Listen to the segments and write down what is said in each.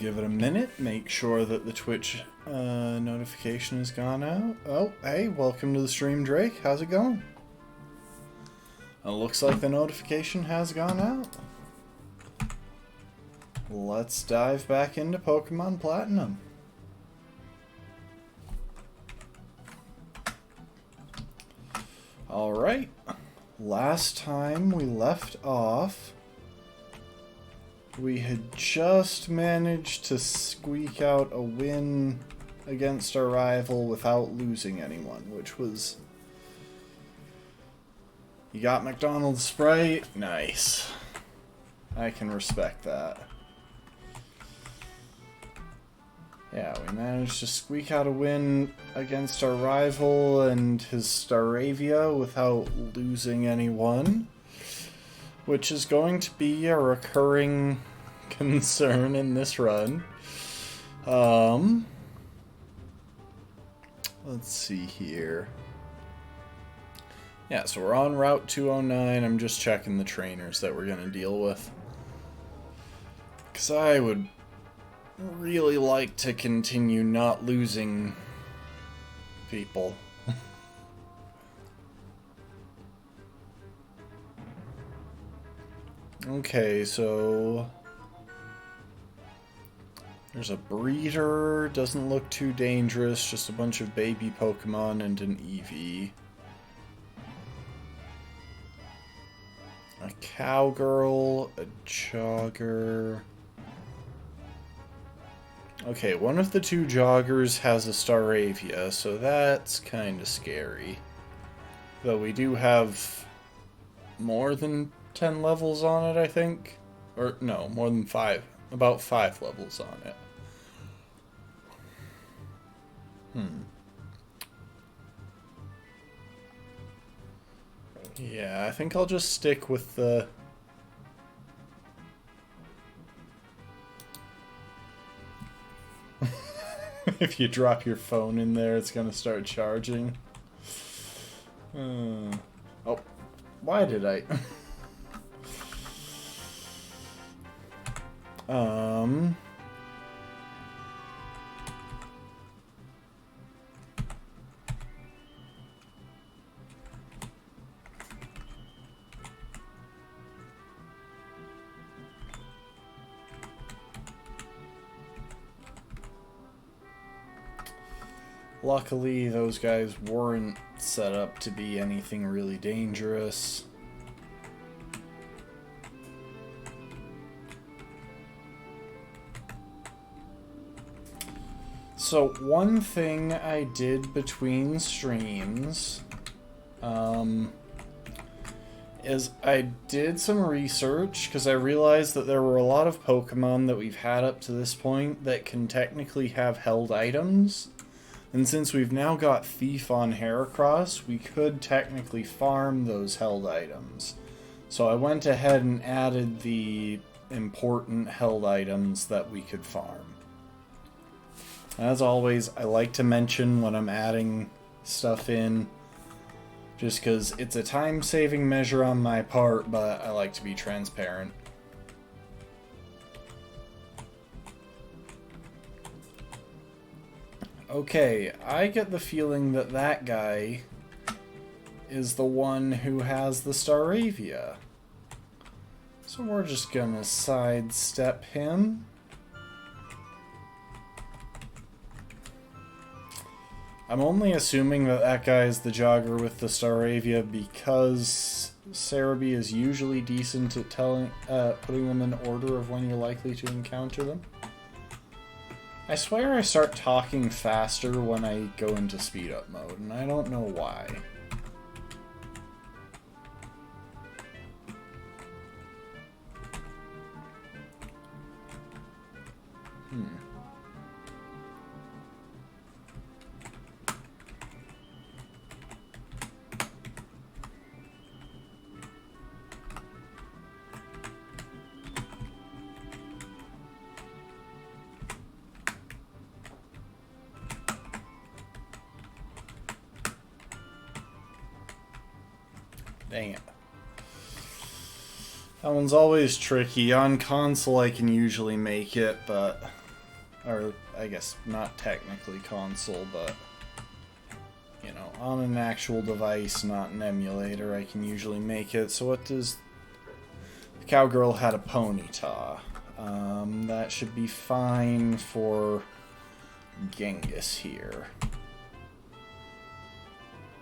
give it a minute, make sure that the Twitch notification has gone out. Oh, hey, welcome to the stream, Drake. How's it going? It looks like the notification has gone out. Let's dive back into Pokemon Platinum. Alright, last time we left off, we had just managed to squeak out a win against our rival without losing anyone, which was... You got McDonald's Sprite? Nice. I can respect that. Yeah, we managed to squeak out a win against our rival and his Staravia without losing anyone, which is going to be a recurring concern in this run. Let's see here. Yeah, so we're on Route 209. I'm just checking the trainers that we're going to deal with. Because I would really like to continue not losing people. Okay, so there's a breeder, doesn't look too dangerous, just a bunch of baby Pokemon and an Eevee. A Cowgirl, a Jogger. Okay, one of the two joggers has a Staravia, so that's kind of scary. Though we do have more than 10 levels on it, I think. Or, no, more than 5. About 5 levels on it. Yeah, I think I'll just stick with the... If you drop your phone in there, it's gonna start charging. Oh, why did I? Luckily, those guys weren't set up to be anything really dangerous. So, one thing I did between streams, is I did some research, because I realized that there were a lot of Pokemon that we've had up to this point that can technically have held items. And since we've now got Thief on Heracross, we could technically farm those held items. So I went ahead and added the important held items that we could farm. As always, I like to mention when I'm adding stuff in, just because it's a time-saving measure on my part, but I like to be transparent. Okay, I get the feeling that that guy is the one who has the Staravia. So we're just gonna sidestep him. I'm only assuming that that guy is the jogger with the Staravia because Cerebi is usually decent at putting them in order of when you're likely to encounter them. I swear I start talking faster when I go into speed up mode, and I don't know why. Dang it. That one's always tricky. On console I can usually make it, but Or, I guess, not technically console, but, you know, on an actual device, not an emulator, I can usually make it. So what does... The cowgirl had a ponyta. That should be fine for Genghis here.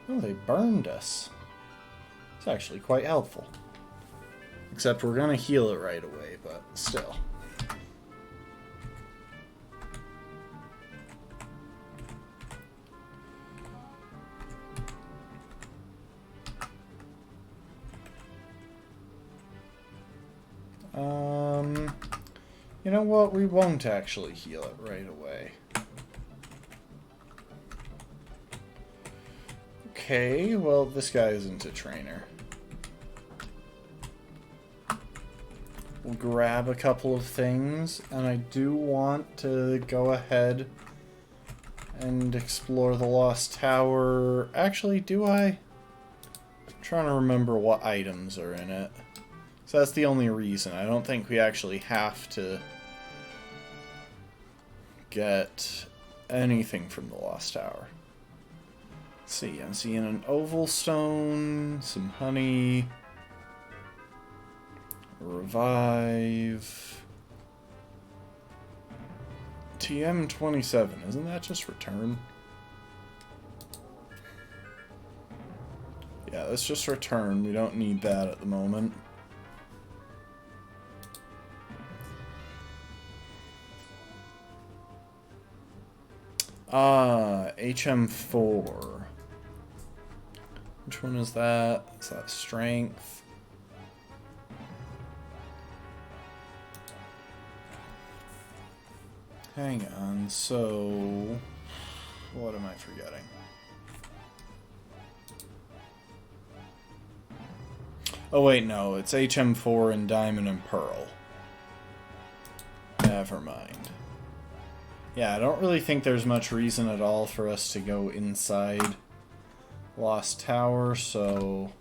Oh, they burned us. It's actually quite helpful. Except we're gonna heal it right away, but still. You know what? We won't actually heal it right away. Okay, well, this guy isn't a trainer. We'll grab a couple of things, and I do want to go ahead and explore the Lost Tower. Actually, do I? I'm trying to remember what items are in it. So that's the only reason. I don't think we actually have to get anything from the Lost Tower. Let's see, I'm seeing an oval stone, some honey, revive, TM27, isn't that just return? Yeah, that's just return, we don't need that at the moment. HM4. Which one is that? Is that strength? Hang on, so... What am I forgetting? Oh wait, no, it's HM4 and Diamond and Pearl. Never mind. Yeah, I don't really think there's much reason at all for us to go inside Lost Tower, so...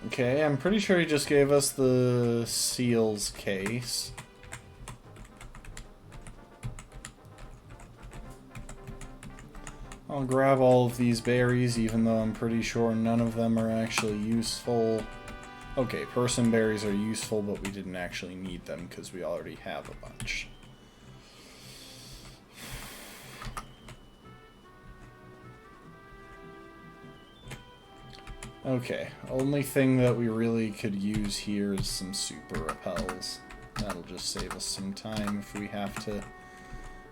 Okay, I'm pretty sure he just gave us the seals case. I'll grab all of these berries, even though I'm pretty sure none of them are actually useful. Okay, person berries are useful, but we didn't actually need them because we already have a bunch. Okay, only thing that we really could use here is some super repels. That'll just save us some time if we have to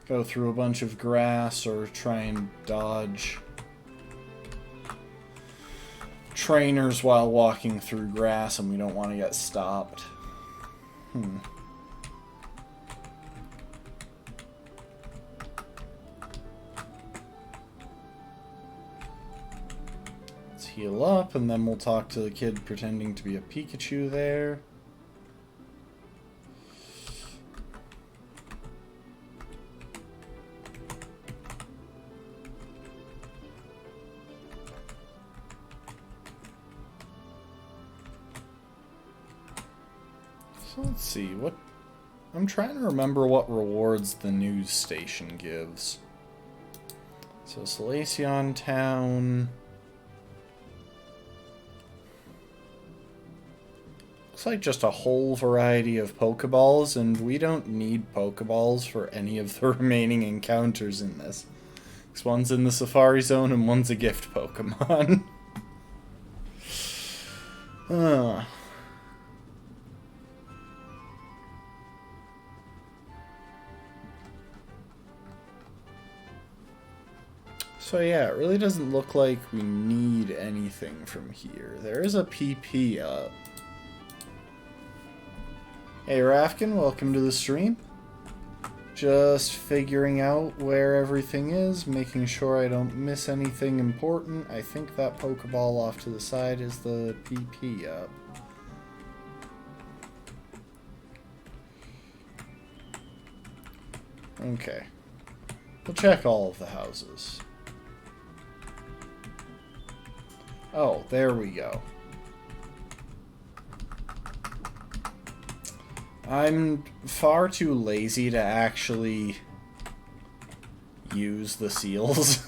go through a bunch of grass or try and dodge trainers while walking through grass and we don't want to get stopped. Let's heal up and then we'll talk to the kid pretending to be a Pikachu there. So let's see, what... I'm trying to remember what rewards the news station gives. So Salacion Town... Looks like just a whole variety of Pokeballs, and we don't need Pokeballs for any of the remaining encounters in this. Because one's in the Safari Zone and one's a gift Pokemon. So yeah, it really doesn't look like we need anything from here. There is a PP up. Hey Rafkin, welcome to the stream. Just figuring out where everything is, making sure I don't miss anything important. I think that Pokeball off to the side is the PP up. Okay. We'll check all of the houses. Oh, there we go. I'm far too lazy to actually use the seals.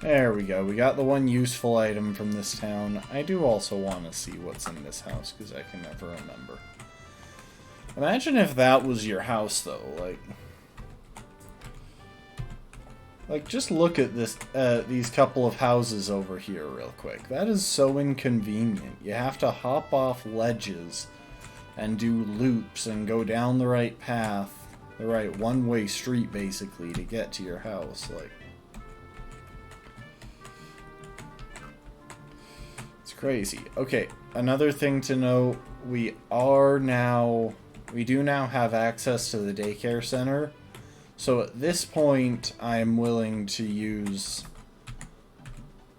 There we go. We got the one useful item from this town. I do also want to see what's in this house, because I can never remember. Imagine if that was your house, though. Like just look at this, these couple of houses over here real quick. That is so inconvenient. You have to hop off ledges and do loops and go down the right path, the right one-way street, basically, to get to your house. Like, it's crazy. Okay, another thing to note, we do now have access to the daycare center. So at this point, I'm willing to use...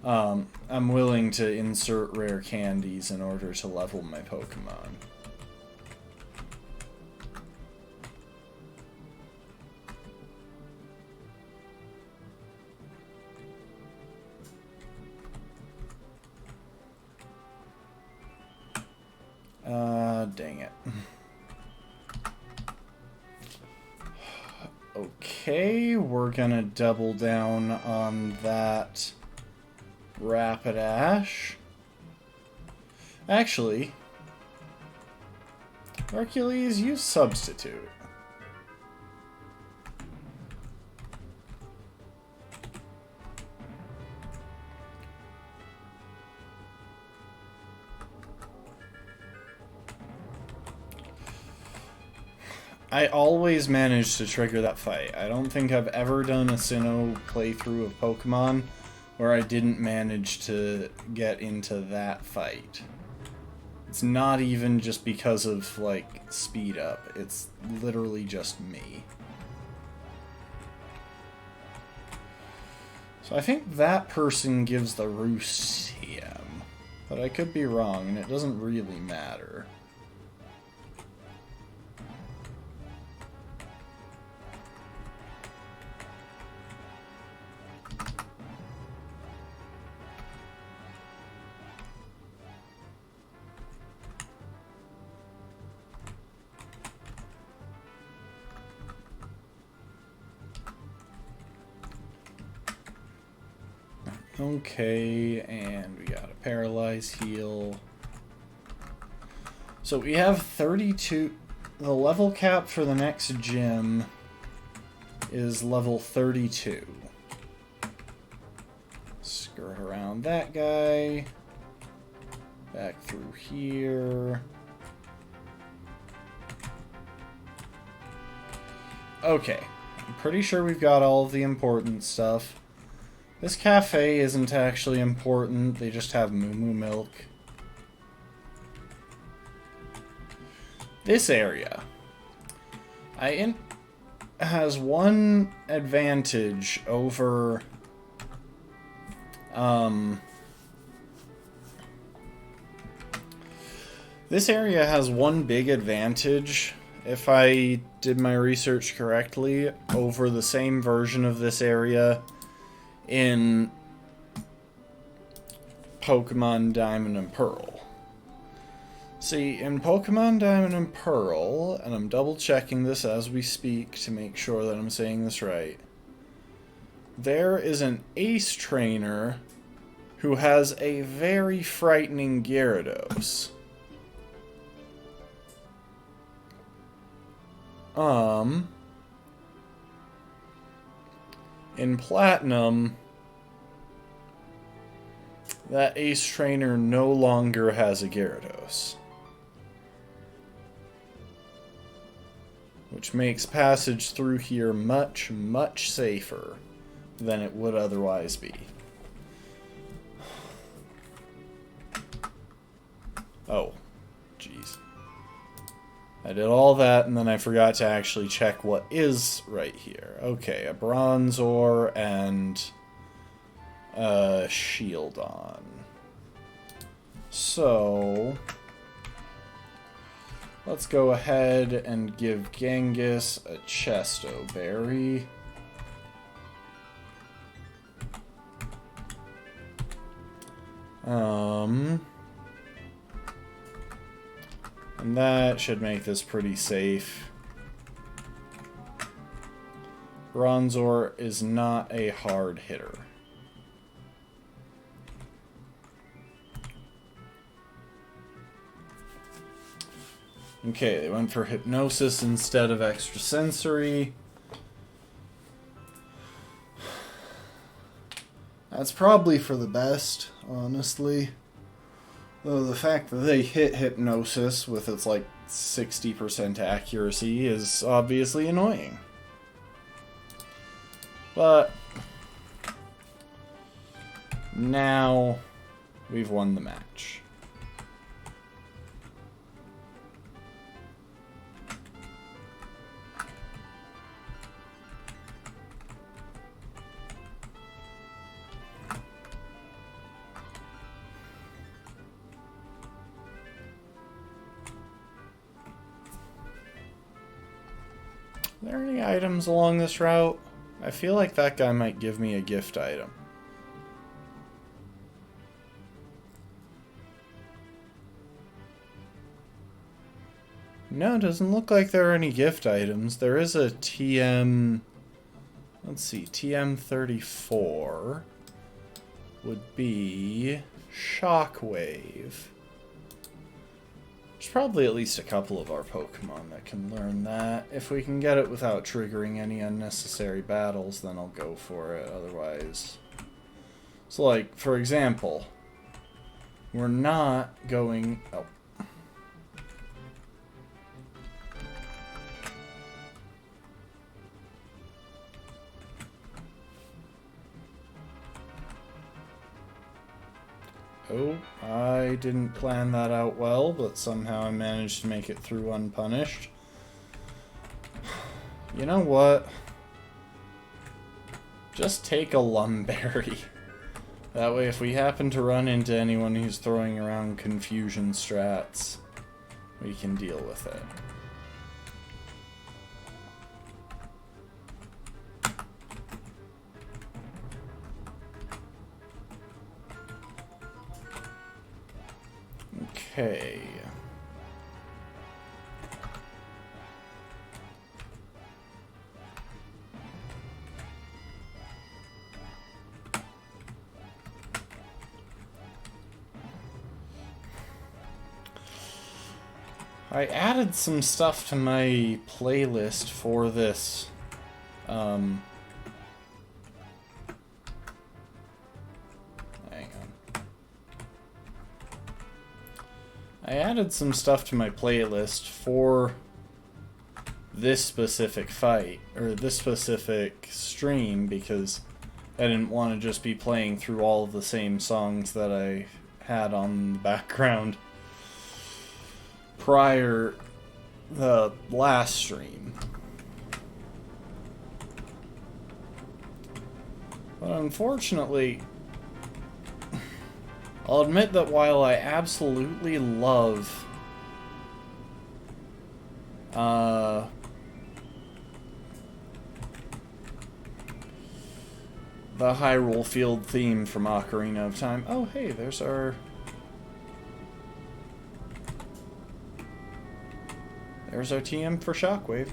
I'm willing to insert rare candies in order to level my Pokemon. Dang it. Okay, we're gonna double down on that Rapidash. Actually, Hercules, use Substitute. I always manage to trigger that fight. I don't think I've ever done a Sinnoh playthrough of Pokemon where I didn't manage to get into that fight. It's not even just because of, like, speed up. It's literally just me. So I think that person gives the Roost TM. But I could be wrong, and it doesn't really matter. Okay, and we got a Paralyze heal. So we have 32... The level cap for the next gym is level 32. Skirt around that guy. Back through here. Okay, I'm pretty sure we've got all of the important stuff. This cafe isn't actually important, they just have Moo Moo milk. This area has one advantage over this area has one big advantage, if I did my research correctly, over the same version of this area in Pokemon Diamond and Pearl. See, in Pokemon Diamond and Pearl, and I'm double checking this as we speak to make sure that I'm saying this right, there is an ace trainer who has a very frightening Gyarados. In Platinum, that ace trainer no longer has a Gyarados, which makes passage through here much, much safer than it would otherwise be. Oh, jeez. I did all that, and then I forgot to actually check what is right here. Okay, a Bronzor and a Shieldon. So, Let's go ahead and give Genghis a Chesto Berry. And that should make this pretty safe. Bronzor is not a hard hitter. Okay, they went for Hypnosis instead of Extrasensory. That's probably for the best, honestly. Though the fact that they hit Hypnosis with its like 60% accuracy is obviously annoying. But now we've won the match. Are there any items along this route? I feel like that guy might give me a gift item. No, it doesn't look like there are any gift items. There is a TM... Let's see, TM34 would be Shockwave. There's probably at least a couple of our Pokemon that can learn that. If we can get it without triggering any unnecessary battles, then I'll go for it. Otherwise... So, like, for example, we're not going... Oh. Oh, I didn't plan that out well, but somehow I managed to make it through unpunished. You know what? Just take a Lumberry. That way, if we happen to run into anyone who's throwing around confusion strats, we can deal with it. Okay. I added some stuff to my playlist for this. Hang on. I added some stuff to my playlist for this specific fight, or this specific stream, because I didn't want to just be playing through all of the same songs that I had on the background prior the last stream. But unfortunately, I'll admit that while I absolutely love the Hyrule Field theme from Ocarina of Time. Oh, hey, there's our... There's our TM for Shockwave.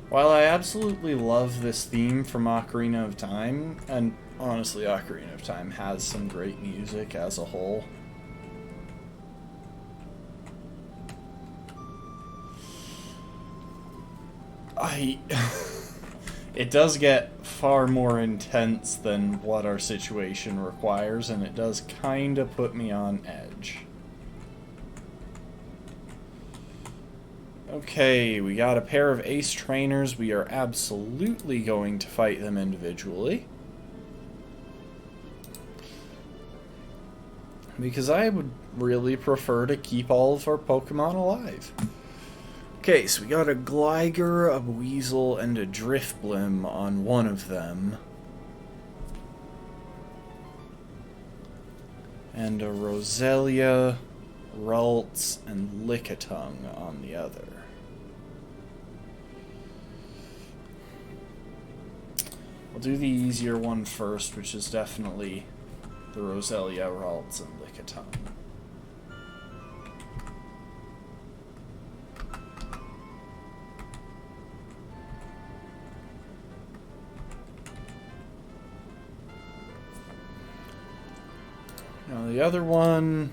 While I absolutely love this theme from Ocarina of Time, and honestly, Ocarina of Time has some great music as a whole. It does get far more intense than what our situation requires, and it does kind of put me on edge. Okay, we got a pair of ace trainers. We are absolutely going to fight them individually, because I would really prefer to keep all of our Pokemon alive. Okay, so we got a Gligar, a Weasel, and a Drifblim on one of them. And a Roselia Ralts, and Lickitung on the other. I'll do the easier one first, which is definitely the Roselia, Ralts, and Lickitung. Now the other one,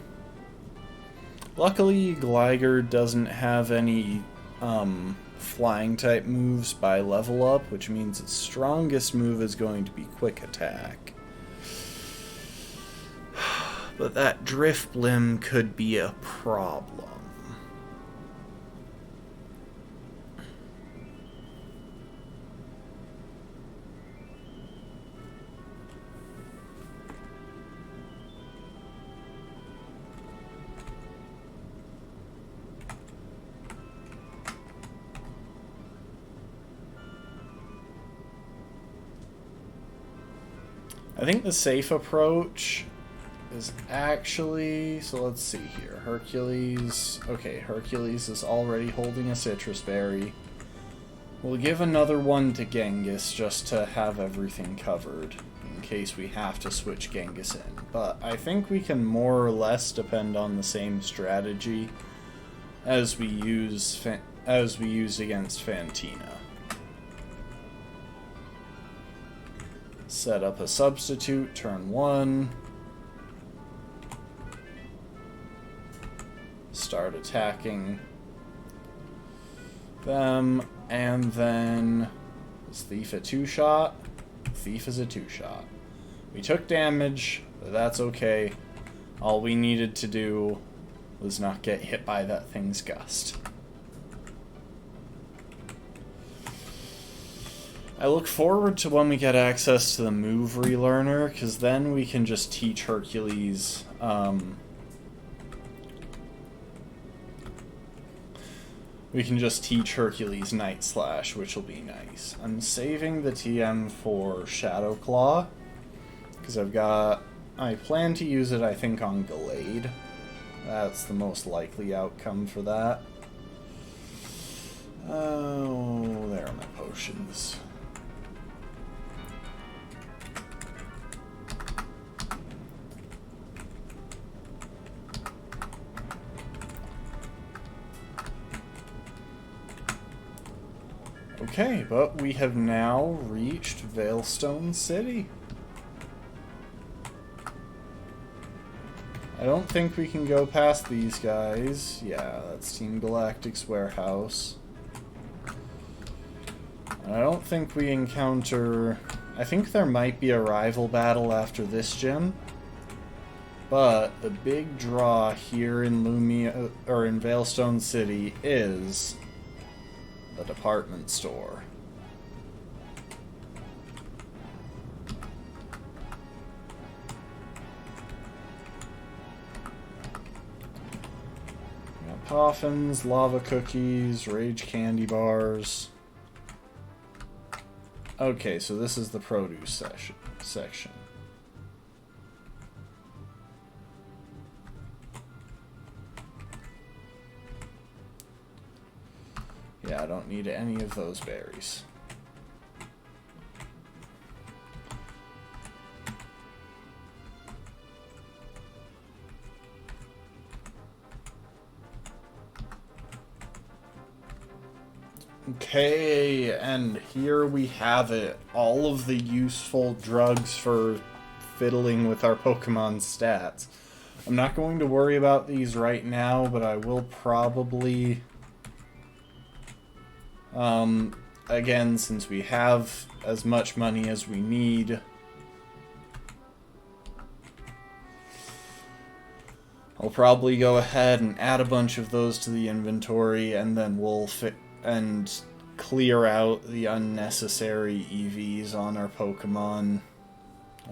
luckily Gligar doesn't have any flying type moves by level up, which means its strongest move is going to be Quick Attack. But that Drifblim could be a problem. I think the safe approach is actually, so let's see here, Hercules. Okay, Hercules is already holding a Citrus Berry. We'll give another one to Genghis just to have everything covered in case we have to switch Genghis in. But I think we can more or less depend on the same strategy as we used against Fantina. Set up a substitute, turn 1. Start attacking them, and then is Thief a 2-shot? Thief is a 2-shot. We took damage, but that's okay. All we needed to do was not get hit by that thing's gust. I look forward to when we get access to the move relearner, because then we can just teach Hercules Night Slash, which will be nice. I'm saving the TM for Shadow Claw, because I plan to use it, I think, on Gallade. That's the most likely outcome for that. Oh, there are my potions. Okay, but we have now reached Veilstone City. I don't think we can go past these guys. Yeah, that's Team Galactic's warehouse. I don't think we encounter... I think there might be a rival battle after this gym. But the big draw here in in Veilstone City is the department store. We got Poffins, lava cookies, rage candy bars. Okay, so this is the produce section. Yeah, I don't need any of those berries. Okay, and here we have it. All of the useful drugs for fiddling with our Pokemon's stats. I'm not going to worry about these right now, but I will probably... again, since we have as much money as we need, I'll probably go ahead and add a bunch of those to the inventory, and then we'll clear out the unnecessary EVs on our Pokemon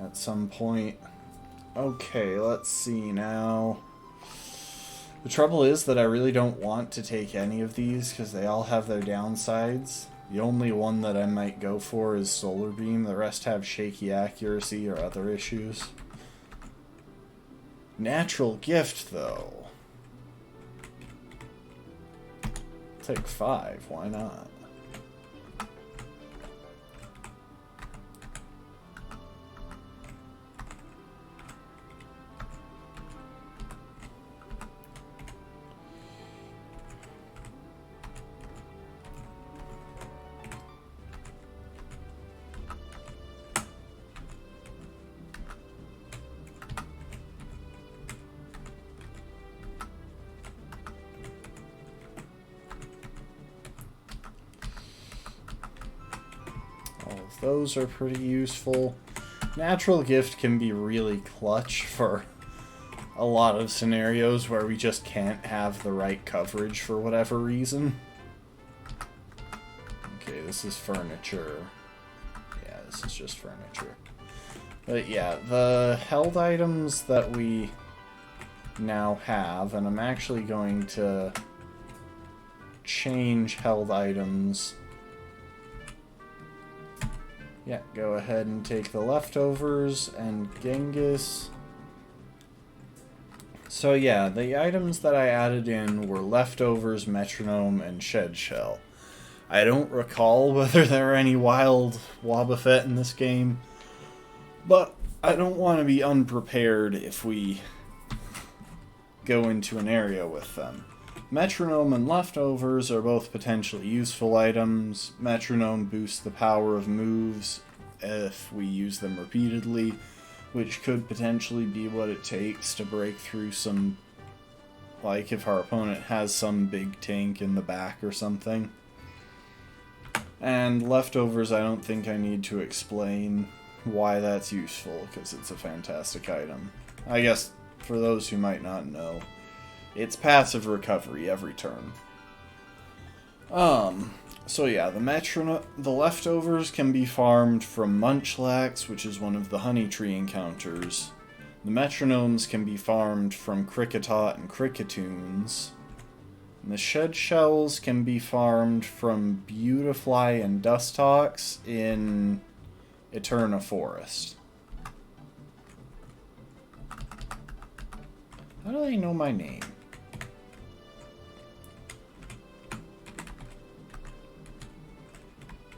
at some point. Okay, let's see now. The trouble is that I really don't want to take any of these because they all have their downsides. The only one that I might go for is Solar Beam. The rest have shaky accuracy or other issues. Natural Gift, though. Take 5, why not? Those are pretty useful. Natural Gift can be really clutch for a lot of scenarios where we just can't have the right coverage for whatever reason. Okay, this is furniture. Yeah, this is just furniture. But yeah, the held items that we now have, and I'm actually going to change held items. Yeah, go ahead and take the leftovers and Genghis. So yeah, the items that I added in were leftovers, metronome, and shed shell. I don't recall whether there are any wild Wobbuffet in this game, but I don't want to be unprepared if we go into an area with them. Metronome and leftovers are both potentially useful items. Metronome boosts the power of moves if we use them repeatedly, which could potentially be what it takes to break through some, like if our opponent has some big tank in the back or something. And leftovers, I don't think I need to explain why that's useful, because it's a fantastic item. I guess, for those who might not know, it's passive recovery every turn. So yeah, the leftovers can be farmed from Munchlax, which is one of the honey tree encounters. The metronomes can be farmed from Kricketot and Cricketoons. And the shed shells can be farmed from Beautifly and Dustox in Eterna Forest. How do they know my name?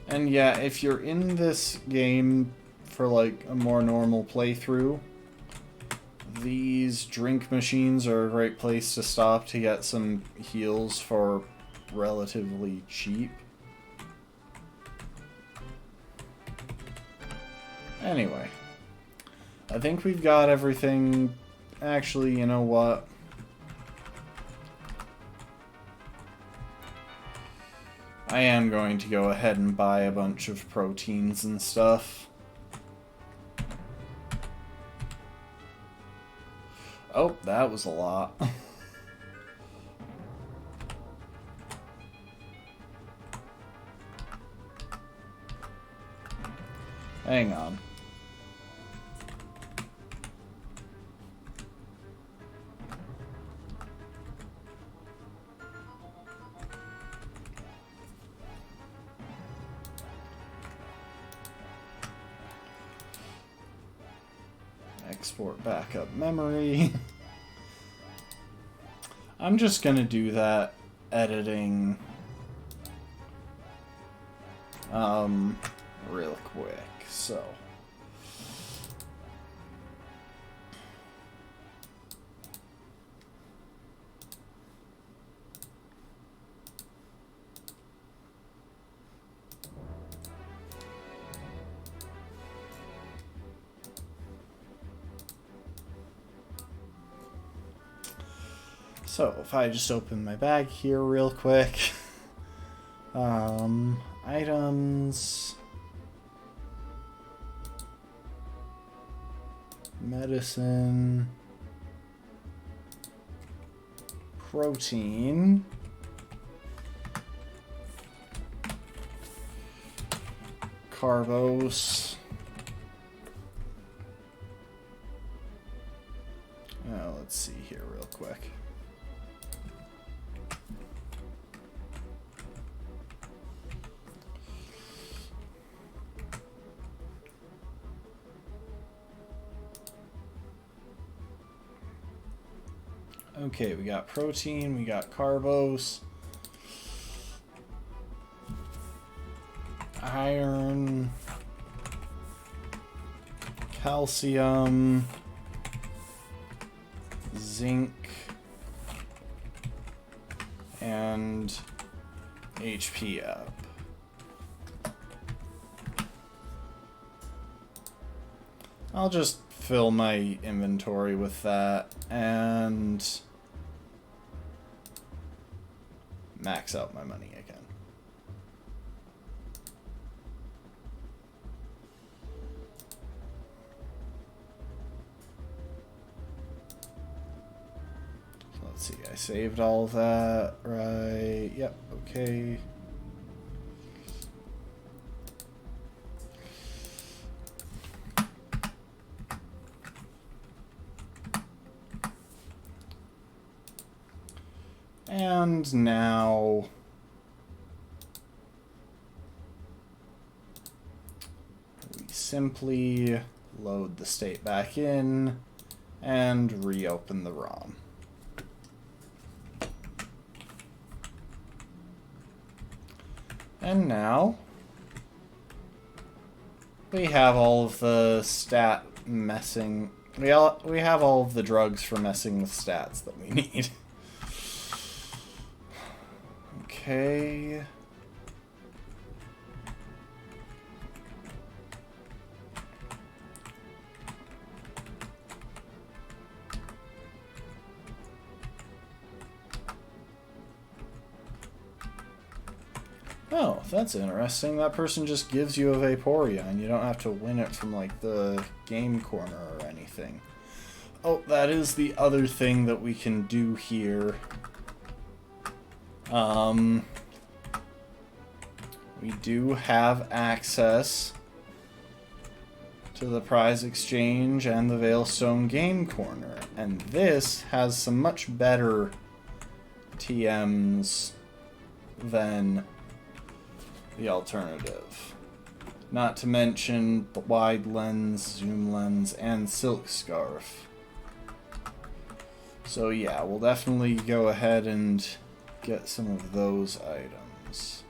And yeah, if you're in this game for like a more normal playthrough, these drink machines are a great place to stop to get some heals for relatively cheap. Anyway, I think we've got everything. Actually, you know what? I am going to go ahead and buy a bunch of proteins and stuff. Oh, that was a lot. Hang on. Export backup memory. I'm just gonna do that editing real quick, so if I just open my bag here real quick. Items. Medicine. Protein. Carbos. Let's see here real quick. Okay, we got protein, we got carbos. iron, calcium, zinc, and HP up. I'll just fill my inventory with that and max out my money again. So let's see, I saved all of that, right? Yep, okay. And now we simply load the state back in and reopen the ROM. And now we have all of the stat messing. We have all of the drugs for messing with stats that we need. Okay. Oh, that's interesting. That person just gives you a Vaporeon. You don't have to win it from, like, the game corner or anything. Oh, that is the other thing that we can do here. We do have access to the prize exchange and the Veilstone game corner, and this has some much better TMs than the alternative. Not to mention the wide lens, zoom lens, and silk scarf. So yeah, we'll definitely go ahead and get some of those items.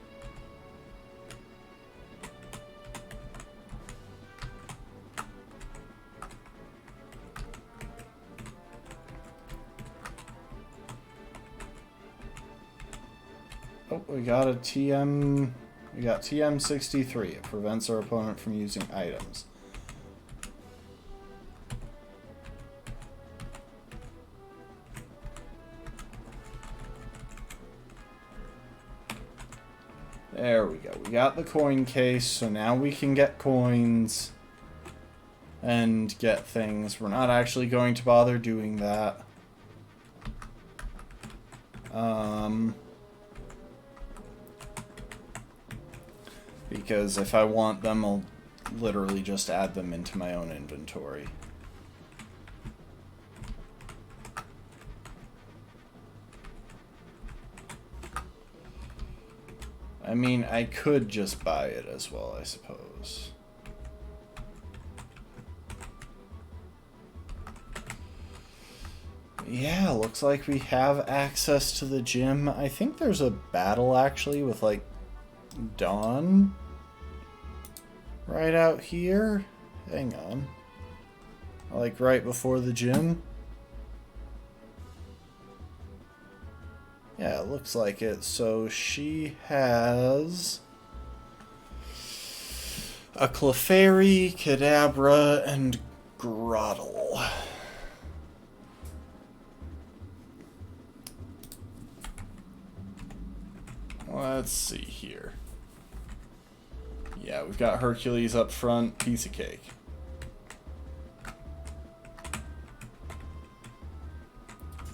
Oh, we got a TM. We got TM63. It prevents our opponent from using items. There we go. We got the coin case, so now we can get coins and get things. We're not actually going to bother doing that. Because if I want them, I'll literally just add them into my own inventory. I mean, I could just buy it as well, I suppose. Yeah, looks like we have access to the gym. I think there's a battle, actually, with, like, Dawn right out here. Hang on. Like, right before the gym. Yeah, it looks like it. So she has a Clefairy, Kadabra, and Grottle. Let's see here. Yeah, we've got Hercules up front. Piece of cake.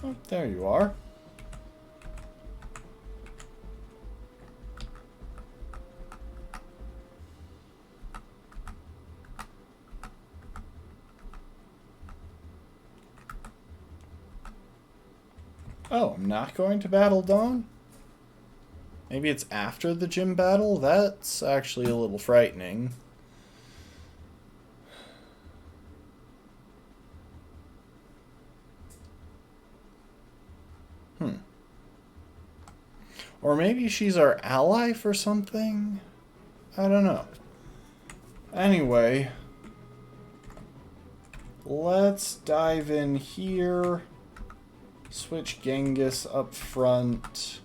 Oh, there you are. Oh, I'm not going to battle Dawn? Maybe it's after the gym battle? That's actually a little frightening. Or maybe she's our ally for something? I don't know. Anyway, let's dive in here. Switch Genghis up front.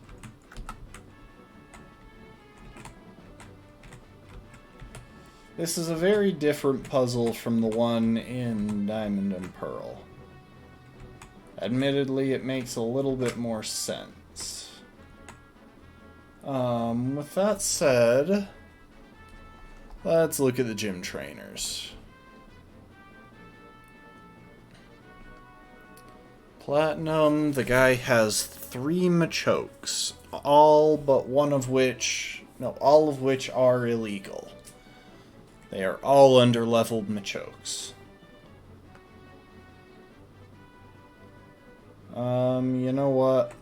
This is a very different puzzle from the one in Diamond and Pearl. Admittedly, it makes a little bit more sense. With that said, let's look at the gym trainers. Platinum, the guy has 3 Machokes, all of which are illegal. They are all under-leveled Machokes. You know what?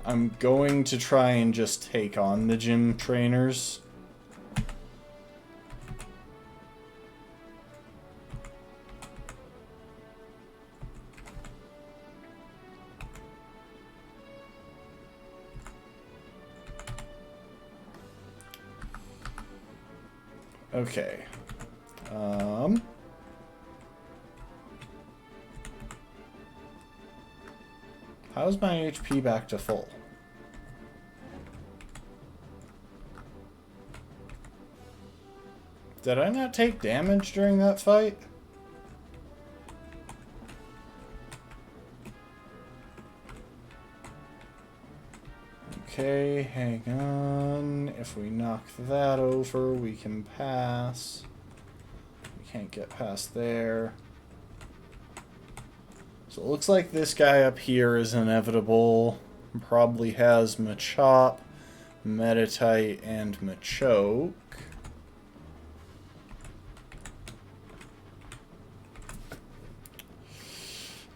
I'm going to try and just take on the gym trainers. Okay. How's my HP back to full? Did I not take damage during that fight? Okay, hang on. If we knock that over, we can pass. We can't get past there. So it looks like this guy up here is inevitable. Probably has Machop, Meditite, and Machoke.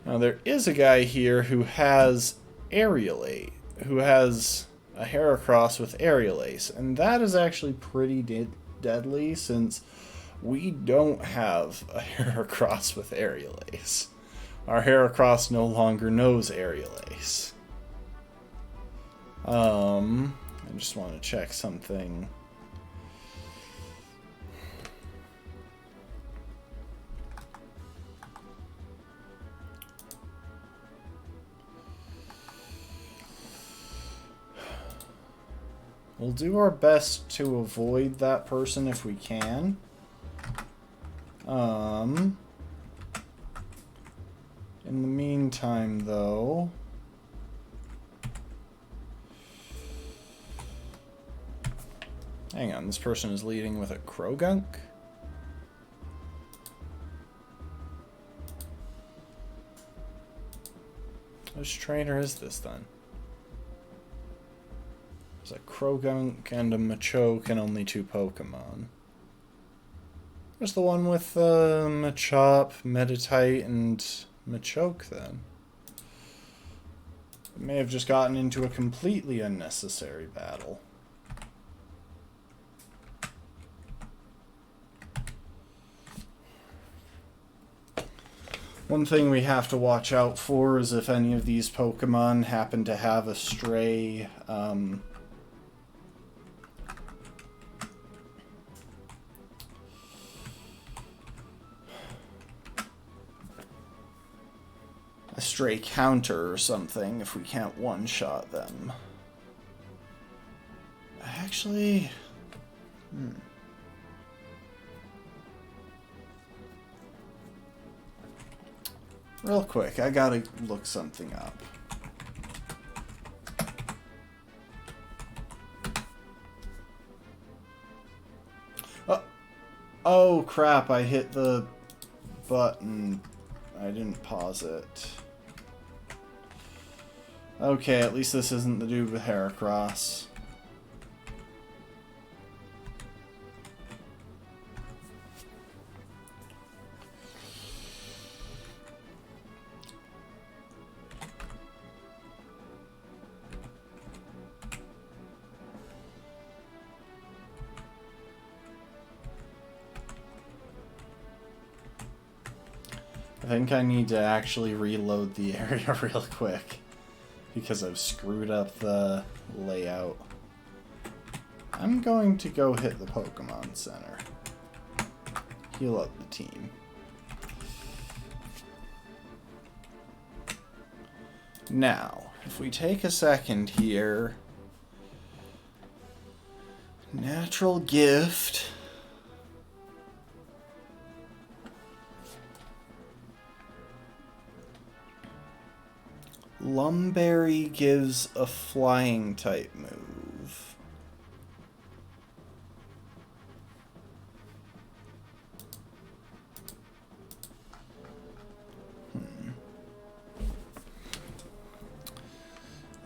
Now there is a guy here who has Aerialate, who has a Heracross with Aerial Ace, and that is actually pretty deadly since we don't have a Heracross with Aerial Ace. Our Heracross no longer knows Aerial Ace. I just want to check something. We'll do our best to avoid that person if we can. In the meantime, though, hang on, this person is leading with a Krogunk? Which trainer is this then? There's a Krogunk and a Machoke and only 2 Pokemon. Where's the one with Machop, Meditite, and Machoke then? It may have just gotten into a completely unnecessary battle. One thing we have to watch out for is if any of these Pokemon happen to have a stray counter or something, if we can't one-shot them. Actually, real quick, I gotta look something up. Oh crap, I hit the button. I didn't pause it. Okay, at least this isn't the dude with Heracross. I think I need to actually reload the area real quick, because I've screwed up the layout. I'm going to go hit the Pokemon Center. Heal up the team. Now, if we take a second here, Natural Gift. Lumberry gives a flying type move.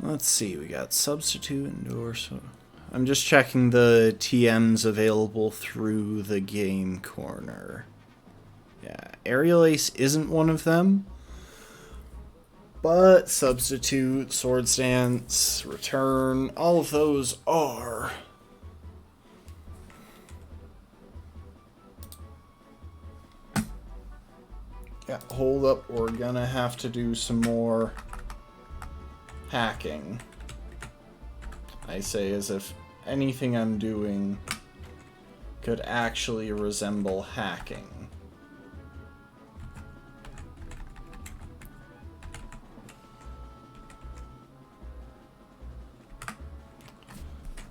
Let's see, we got Substitute, Endure, so... I'm just checking the TMs available through the game corner. Yeah, Aerial Ace isn't one of them. But Substitute, Sword Stance, Return, all of those are. Yeah, hold up, we're gonna have to do some more hacking. I say as if anything I'm doing could actually resemble hacking.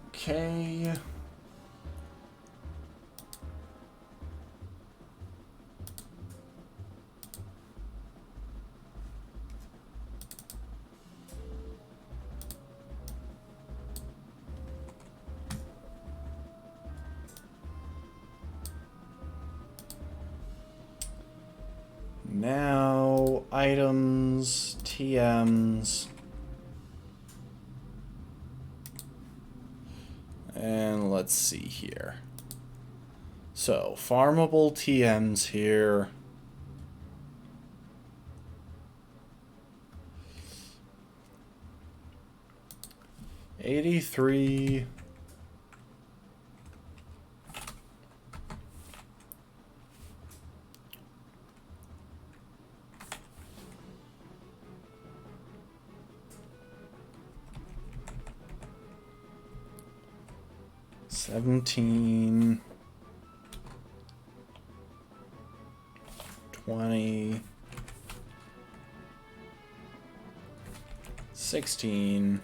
Okay. Now, items, TMs. And let's see here. So, farmable TMs here. $83. $17. $20. $16.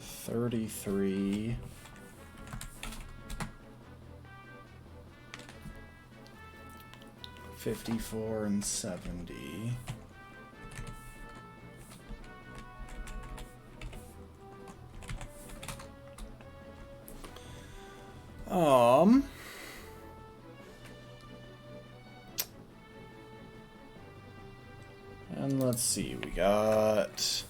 $33. $54 and $70. And let's see, we got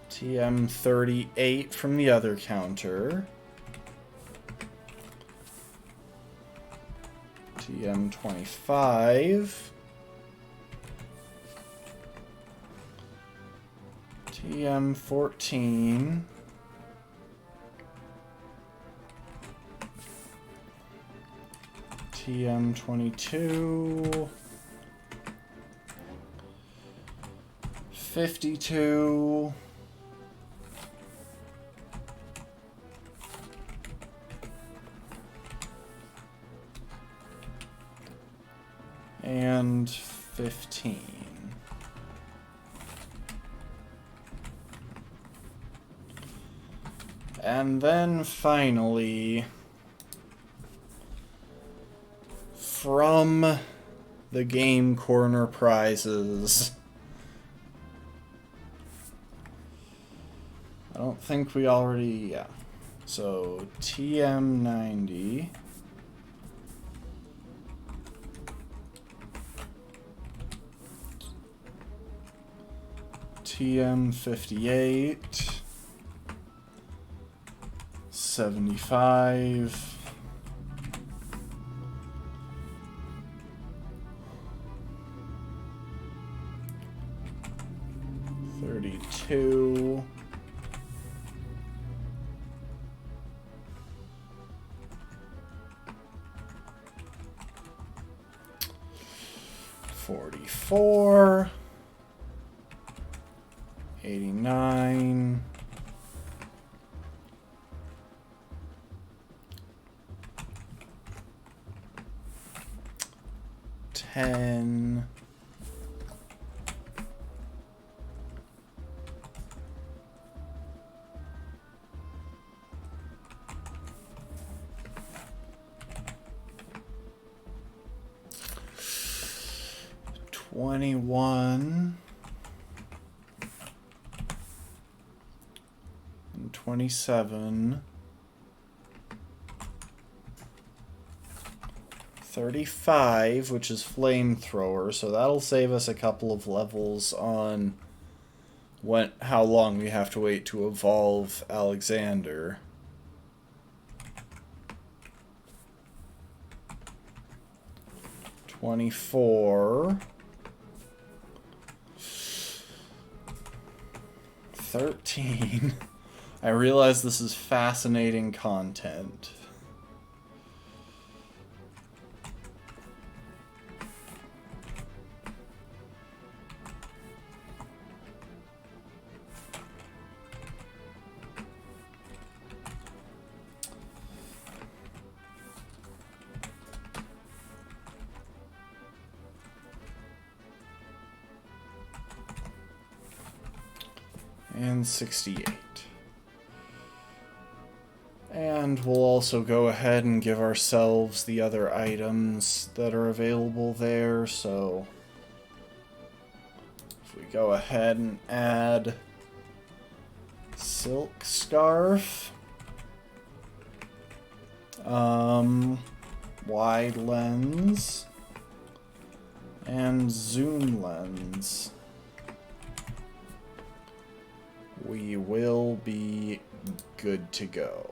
TM 38 from the other counter. TM 25. TM 14. TM 22. 52. And 15. And then finally, from the game corner prizes, I don't think we already, yeah. So TM 90. TM 58. 75. $32. 44. 89. 10. 21. And 27. 35, which is flamethrower, so that'll save us a couple of levels on how long we have to wait to evolve Alexander. $24. 13. I realize this is fascinating content. And 68. And we'll also go ahead and give ourselves the other items that are available there. So if we go ahead and add Silk Scarf, Wide Lens, and Zoom Lens, we will be good to go.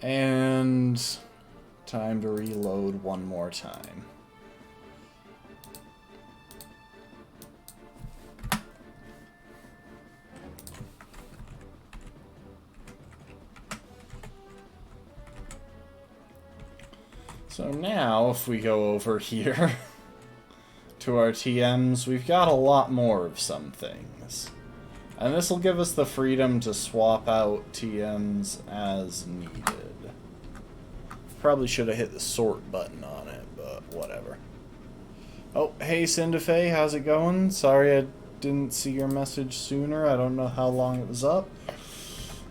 And time to reload one more time. So now, if we go over here to our TMs, we've got a lot more of some things. And this will give us the freedom to swap out TMs as needed. Probably should have hit the sort button on it, but whatever. Oh, hey Cindafe, how's it going? Sorry I didn't see your message sooner. I don't know how long it was up.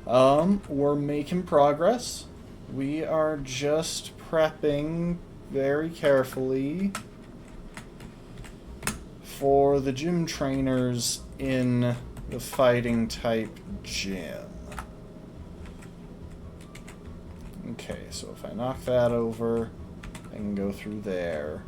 We're making progress. We are just prepping very carefully for the gym trainers in the Fighting-type gym. Okay, so if I knock that over, I can go through there.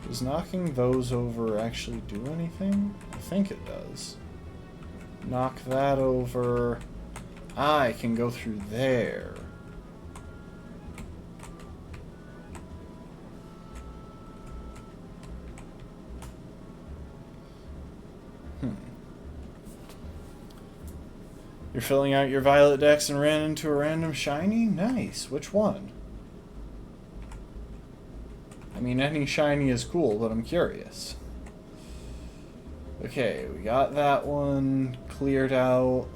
Does knocking those over actually do anything? I think it does. Knock that over. I can go through there. You're filling out your Violet Dex and ran into a random shiny? Nice. Which one? I mean, any shiny is cool, but I'm curious. Okay, we got that one cleared out.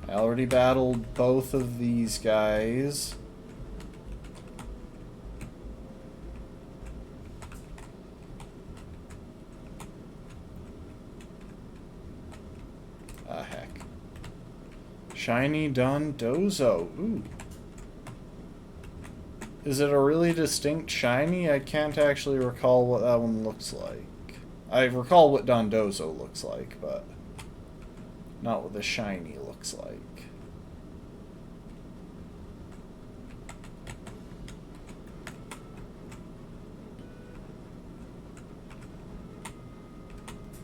I already battled both of these guys. Ah, heck. Shiny Dondozo. Ooh. Is it a really distinct shiny? I can't actually recall what that one looks like. I recall what Dondozo looks like, but not what the shiny looks like.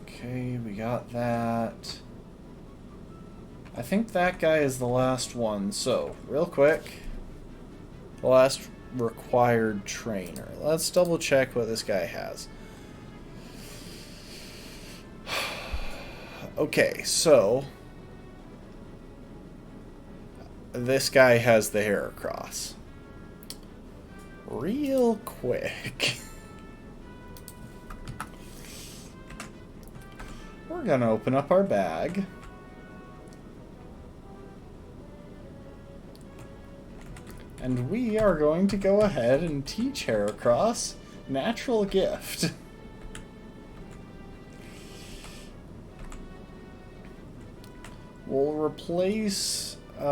Okay, we got that. I think that guy is the last one. So, real quick, the last required trainer. Let's double check what this guy has. Okay, so this guy has the Heracross. Real quick. We're gonna open up our bag. And we are going to go ahead and teach Heracross Natural Gift. We'll replace... it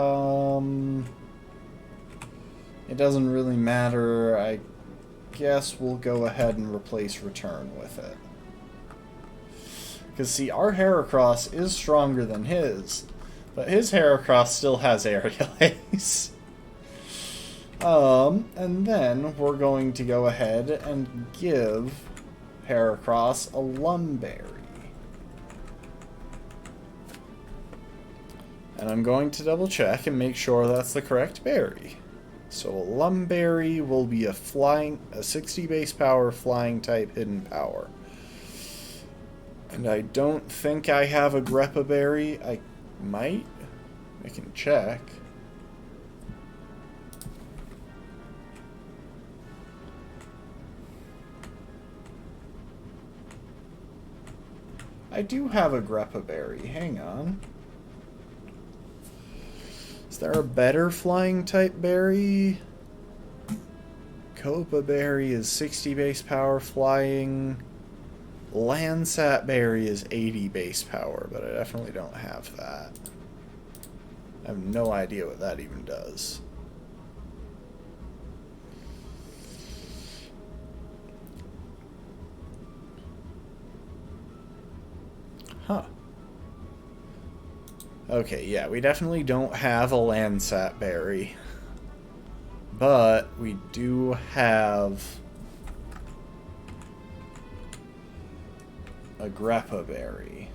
doesn't really matter. I guess we'll go ahead and replace Return with it. Because, see, our Heracross is stronger than his, but his Heracross still has Aerial Ace. And then we're going to go ahead and give Heracross a Lumberry. And I'm going to double check and make sure that's the correct berry. So a Lumberry will be a 60 base power flying type hidden power. And I don't think I have a Greppa Berry. I might. I can check. I do have a Greppa Berry. Hang on. Is there a better flying type berry? Copa Berry is 60 base power flying. Landsat Berry is 80 base power, but I definitely don't have that. I have no idea what that even does. Huh. Okay, yeah, we definitely don't have a Landsat Berry. But we do have a Greppa Berry,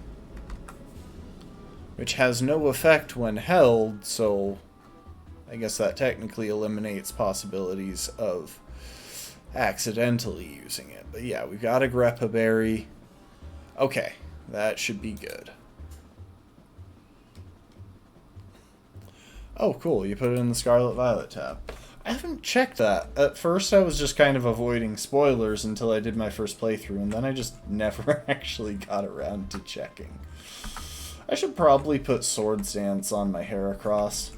which has no effect when held, so I guess that technically eliminates possibilities of accidentally using it. But yeah, we've got a Greppa Berry. Okay, that should be good. Oh, cool, you put it in the Scarlet Violet tab. I haven't checked that. At first I was just kind of avoiding spoilers until I did my first playthrough, and then I just never actually got around to checking. I should probably put Swords Dance on my Heracross.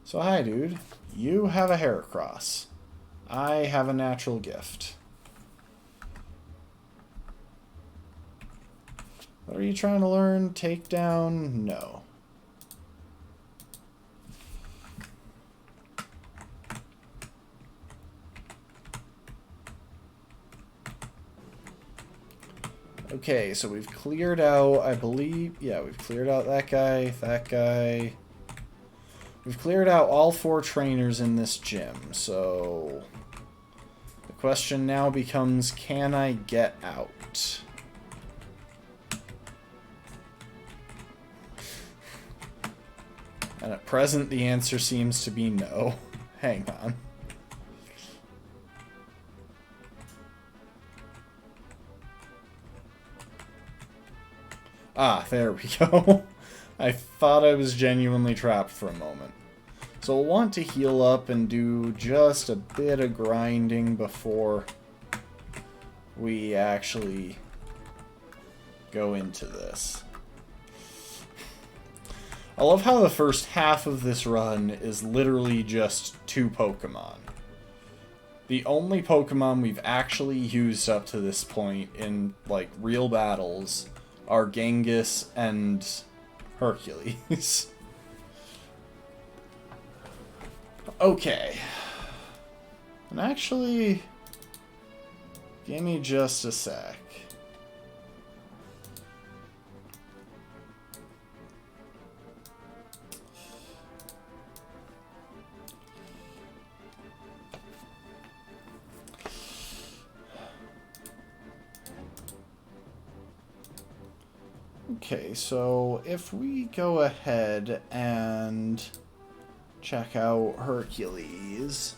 So hi dude, you have a Heracross. I have a Natural Gift. What are you trying to learn? Takedown? No. Okay, so we've cleared out, I believe, yeah, we've cleared out that guy, that guy. We've cleared out all 4 trainers in this gym, so the question now becomes, can I get out? And at present, the answer seems to be no. Hang on. Ah, there we go. I thought I was genuinely trapped for a moment. So we'll want to heal up and do just a bit of grinding before we actually go into this. I love how the first half of this run is literally just 2 Pokemon. The only Pokemon we've actually used up to this point in, like, real battles are Genghis and Hercules. Okay. And actually, give me just a sec. Okay, so if we go ahead and check out Hercules,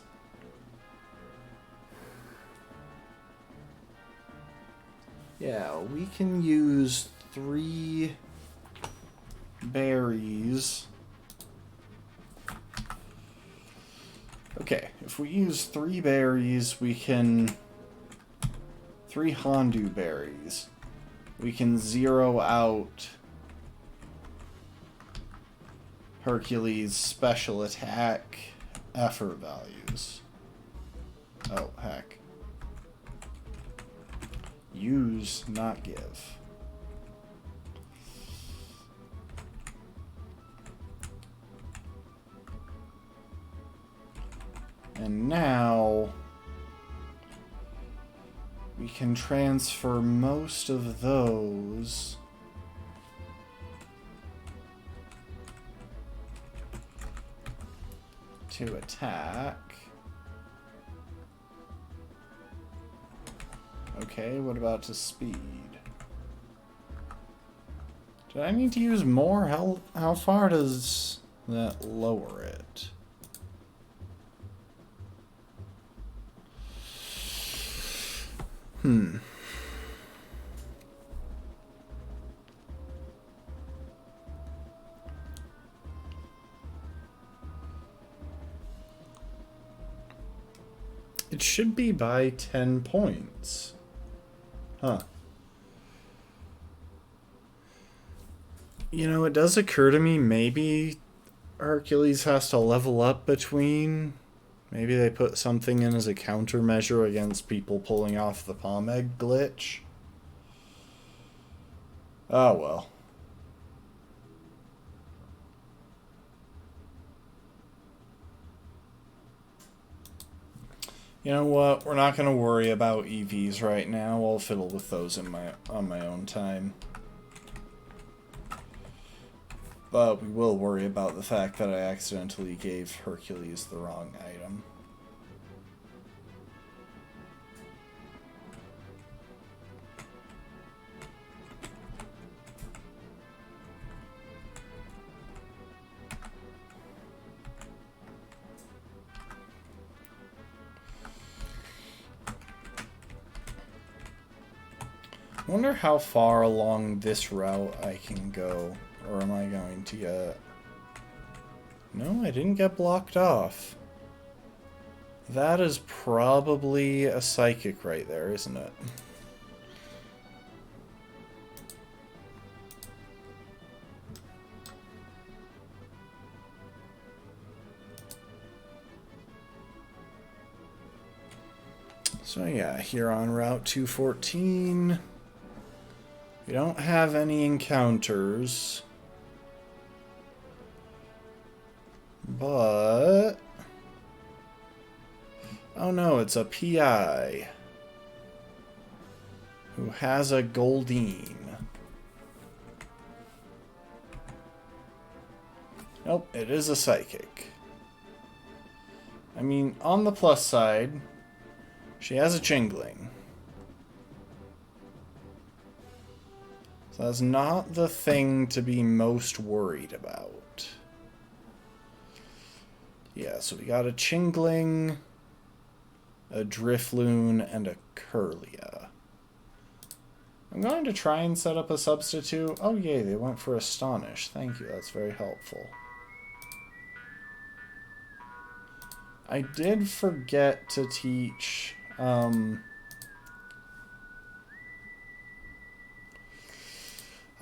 Yeah, we can use 3 berries. Okay, if we use 3 berries, we can... 3 Hondu berries. We can zero out Hercules' special attack effort values. Oh, heck. Use, not give. And now we can transfer most of those to attack. Okay, what about to speed? Do I need to use more? How far does that lower it? It should be by 10 points. Huh. You know, it does occur to me maybe Hercules has to level up between... Maybe they put something in as a countermeasure against people pulling off the palm egg glitch. Oh well. You know what? We're not going to worry about EVs right now. I'll fiddle with those on my own time. But we will worry about the fact that I accidentally gave Hercules the wrong item. I wonder how far along this route I can go. Or am I going to get... No, I didn't get blocked off. That is probably a psychic right there, isn't it? So yeah, here on Route 214, we don't have any encounters. But... oh no, it's a PI who has a Goldeen. Nope, it is a psychic. I mean, on the plus side, she has a Chingling. So that's not the thing to be most worried about. Yeah, so we got a Chingling, a Drifloon, and a Kirlia. I'm going to try and set up a substitute. Oh yay, they went for Astonish. Thank you, that's very helpful. I did forget to teach...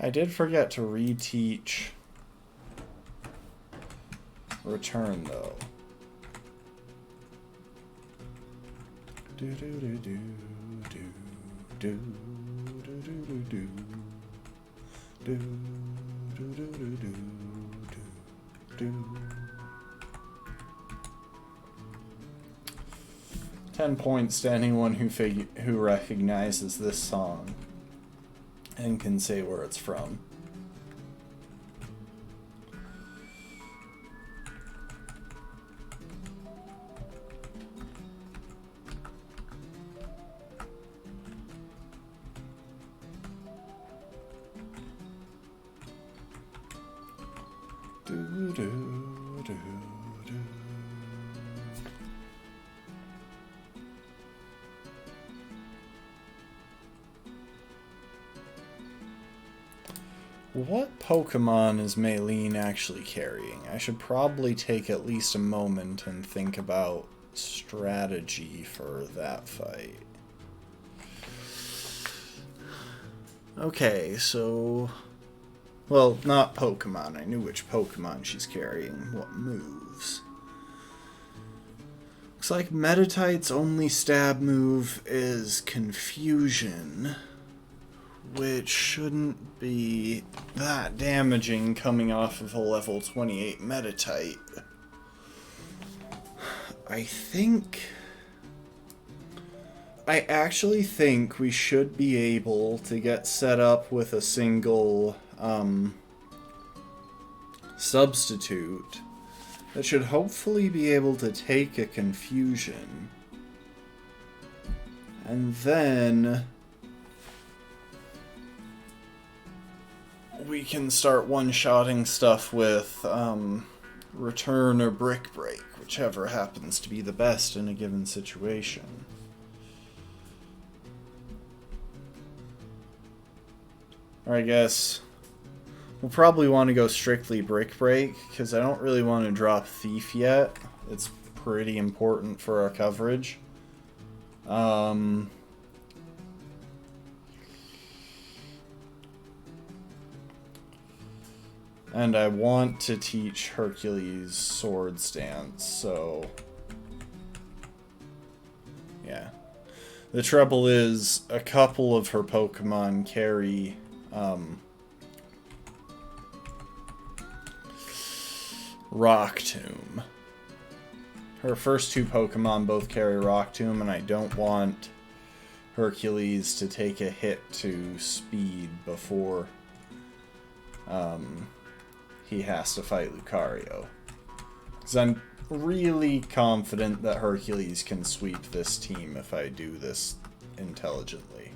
I did forget to reteach Return, though. Do do do do do do do do do do do do do do. 10 points to anyone who recognizes this song and can say where it's from. Do, do, do, do. What Pokemon is Maylene actually carrying? I should probably take at least a moment and think about strategy for that fight. Okay, so... Well, not Pokemon. I knew which Pokemon she's carrying. What moves? Looks like Meditite's only stab move is Confusion, which shouldn't be that damaging coming off of a level 28 Meditite. I actually think we should be able to get set up with a single substitute that should hopefully be able to take a Confusion. And then we can start one-shotting stuff with Return or Brick Break, whichever happens to be the best in a given situation. Or I guess we'll probably want to go strictly Brick Break, because I don't really want to drop Thief yet. It's pretty important for our coverage. And I want to teach Hercules Swords Dance, so... yeah. The trouble is, a couple of her Pokemon carry... Rock Tomb. Her first two Pokemon both carry Rock Tomb, and I don't want Hercules to take a hit to speed before he has to fight Lucario. Because I'm really confident that Hercules can sweep this team if I do this intelligently.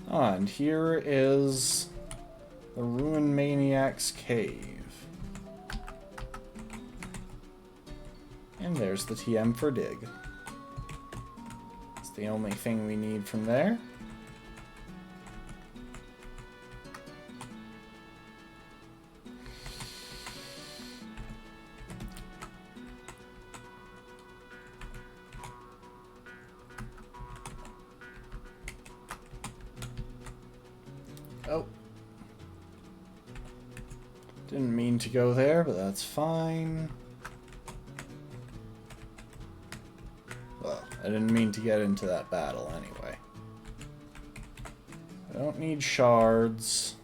And here is the Ruin Maniac's Cave. And there's the TM for Dig. It's the only thing we need from there. Oh. Didn't mean to go there, but that's fine. Well, I didn't mean to get into that battle anyway. I don't need shards.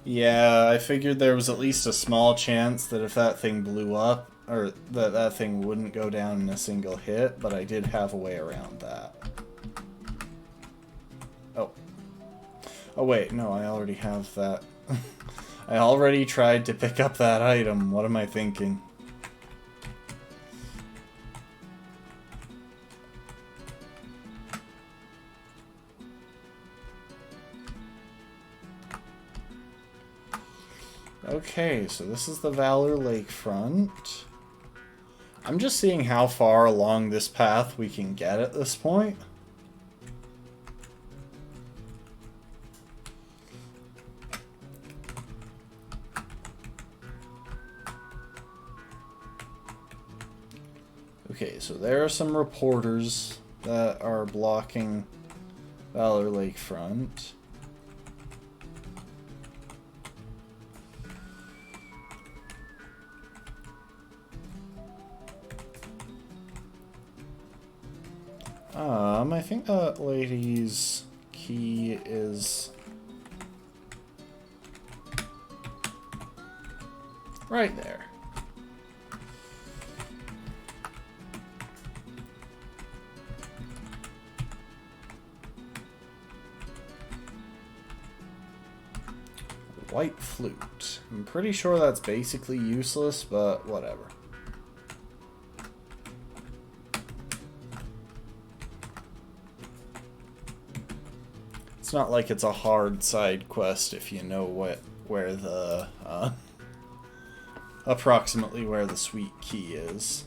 Yeah, I figured there was at least a small chance that if that thing blew up, or that thing wouldn't go down in a single hit, but I did have a way around that. Oh. Oh wait, no, I already have that. I already tried to pick up that item. What am I thinking? Okay, so this is the Valor Lakefront. I'm just seeing how far along this path we can get at this point. Okay, so there are some reporters that are blocking Valor Lakefront. I think that lady's key is right there. White Flute. I'm pretty sure that's basically useless, but whatever. It's not like it's a hard side quest if you know where the approximately where the sweet key is.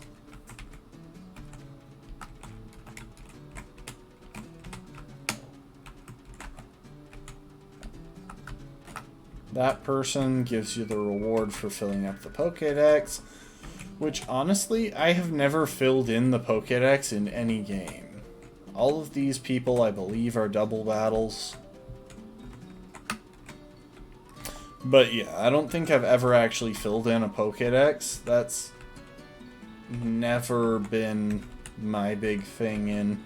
That person gives you the reward for filling up the Pokédex, which honestly, I have never filled in the Pokédex in any game. All of these people, I believe, are double battles. But yeah, I don't think I've ever actually filled in a Pokédex. That's never been my big thing in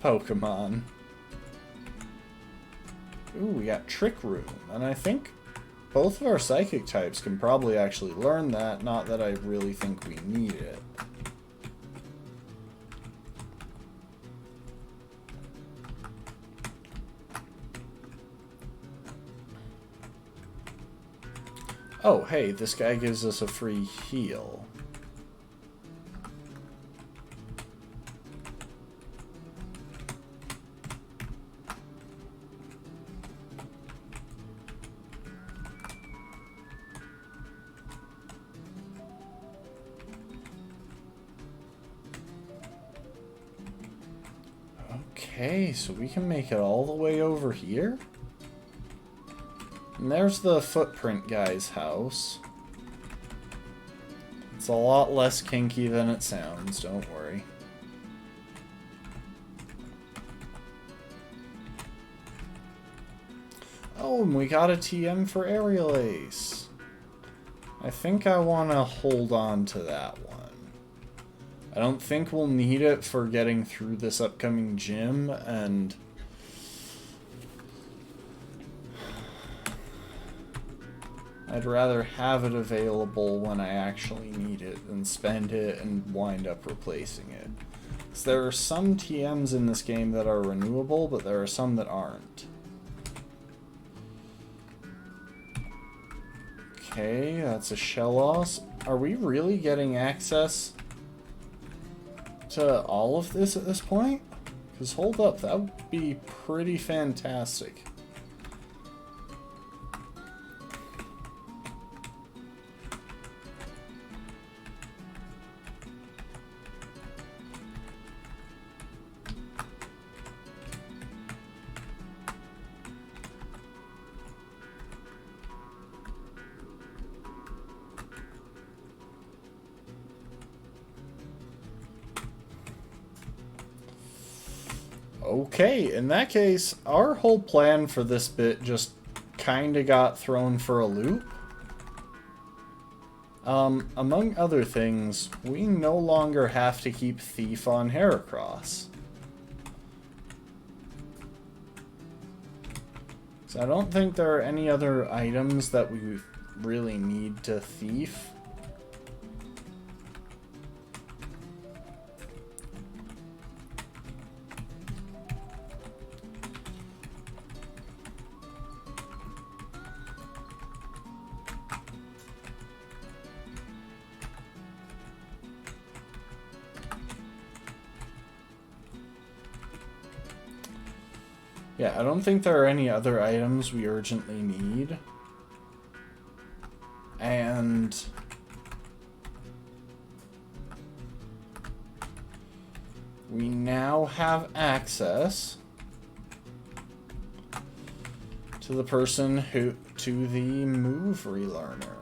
Pokemon. Ooh, we got Trick Room, and I think both of our Psychic types can probably actually learn that, not that I really think we need it. Oh, hey, this guy gives us a free heal. Okay, so we can make it all the way over here? And there's the footprint guy's house. It's a lot less kinky than it sounds, don't worry. Oh, and we got a TM for Aerial Ace. I think I want to hold on to that one. I don't think we'll need it for getting through this upcoming gym, and I'd rather have it available when I actually need it than spend it and wind up replacing it. So there are some TMs in this game that are renewable, but there are some that aren't. Okay, that's a Shellos. Are we really getting access to all of this at this point? Because hold up, that would be pretty fantastic. Okay, in that case, our whole plan for this bit just kinda got thrown for a loop. Among other things, we no longer have to keep Thief on Heracross. So I don't think there are any other items that we really need to Thief. Yeah, I don't think there are any other items we urgently need. And we now have access to the person to the move relearner.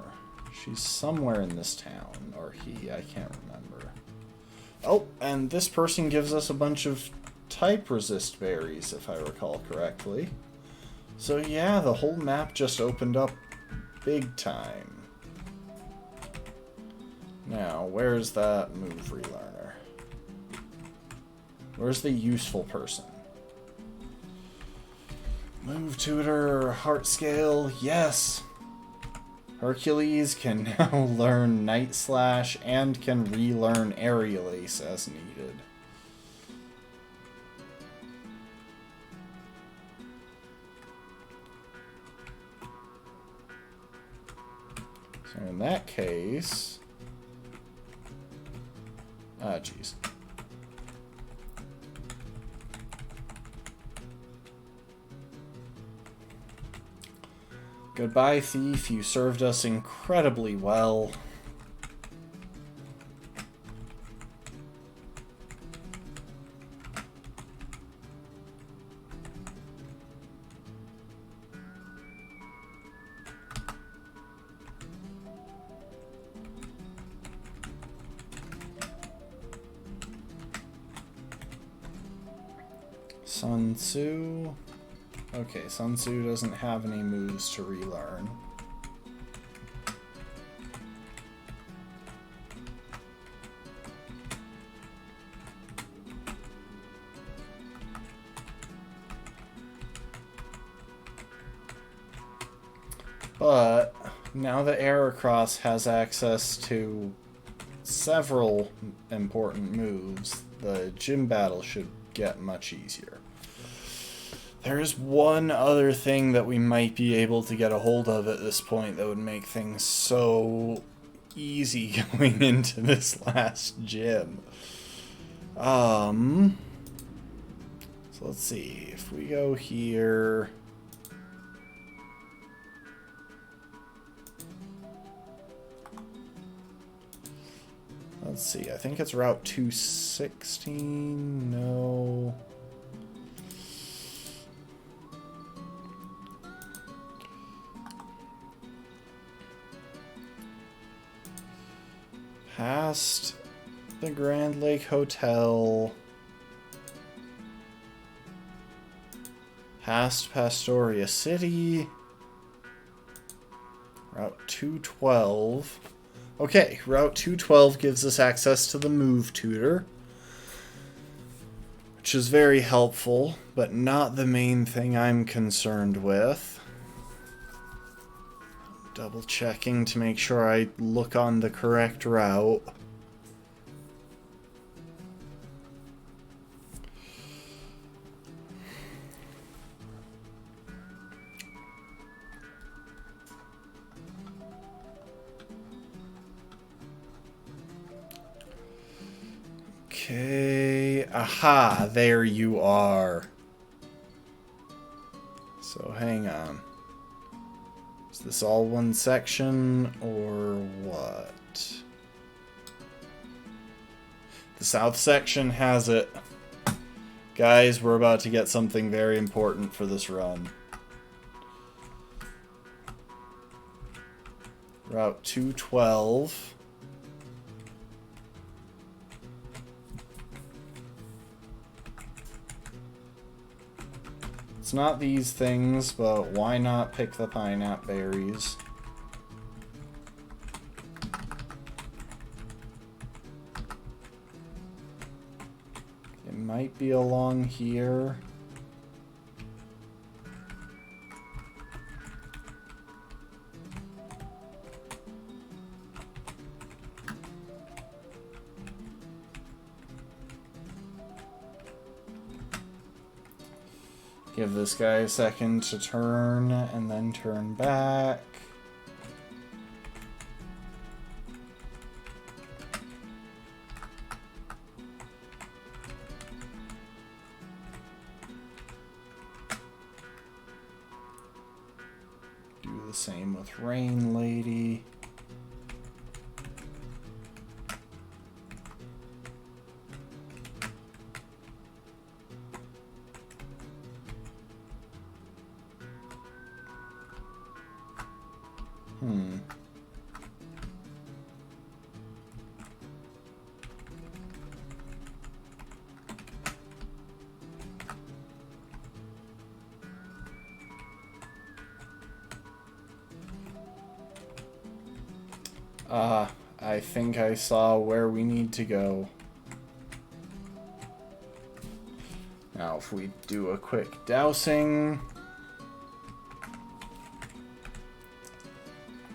She's somewhere in this town, or he, I can't remember. Oh, and this person gives us a bunch of type resist berries, if I recall correctly. So yeah, the whole map just opened up big time. Now, where's that move relearner? Where's the useful person? Move tutor, heart scale, yes! Hercules can now learn Night Slash and can relearn Aerial Ace as needed. So in that case... Ah, jeez. Goodbye, thief. You served us incredibly well. Sun Tzu. Okay, Sun Tzu doesn't have any moves to relearn. But now that Heracross has access to several important moves, the gym battle should get much easier. There's one other thing that we might be able to get a hold of at this point that would make things so easy going into this last gym. So let's see. If we go here... Let's see, I think it's Route 216. No. Past the Grand Lake Hotel. Past Pastoria City. Route 212. Okay, Route 212 gives us access to the Move Tutor, which is very helpful, but not the main thing I'm concerned with. Double checking to make sure I look on the correct route. Okay, aha, there you are. So hang on. Is this all one section or what? The south section has it. Guys, we're about to get something very important for this run. Route 212. It's not these things, but why not pick the pineapple berries? It might be along here. Give this guy a second to turn, and then turn back. Do the same with Rain Lady. I think I saw where we need to go. Now, if we do a quick dousing...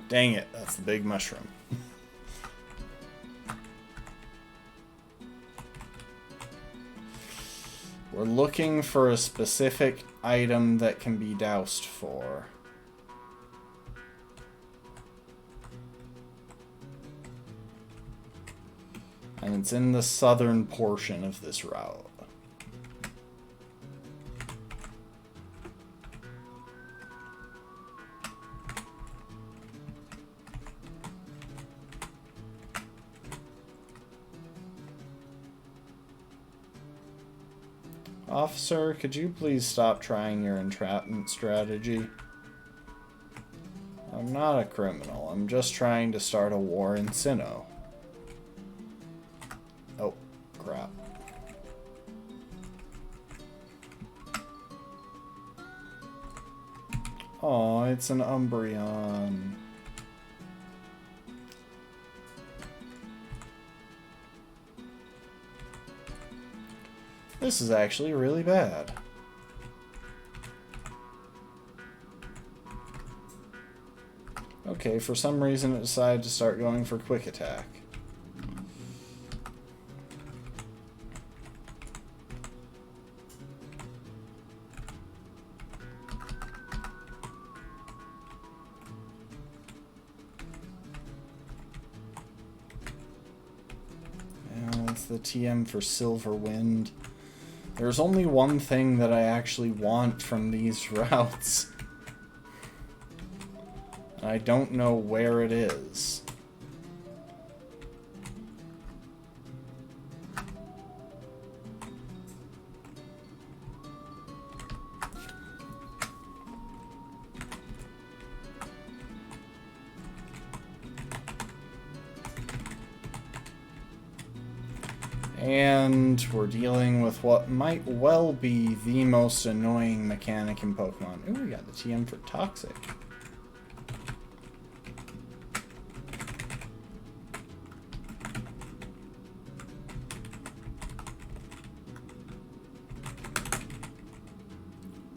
Dang it, that's the big mushroom. We're looking for a specific item that can be doused for. And it's in the southern portion of this route. Officer, could you please stop trying your entrapment strategy? I'm not a criminal. I'm just trying to start a war in Sinnoh. Oh, crap. Oh, it's an Umbreon. This is actually really bad. Okay, for some reason it decided to start going for quick attack. Yeah, that's the TM for Silver Wind. There's only one thing that I actually want from these routes. I don't know where it is. And we're dealing with what might well be the most annoying mechanic in Pokemon. Ooh, we got the TM for Toxic.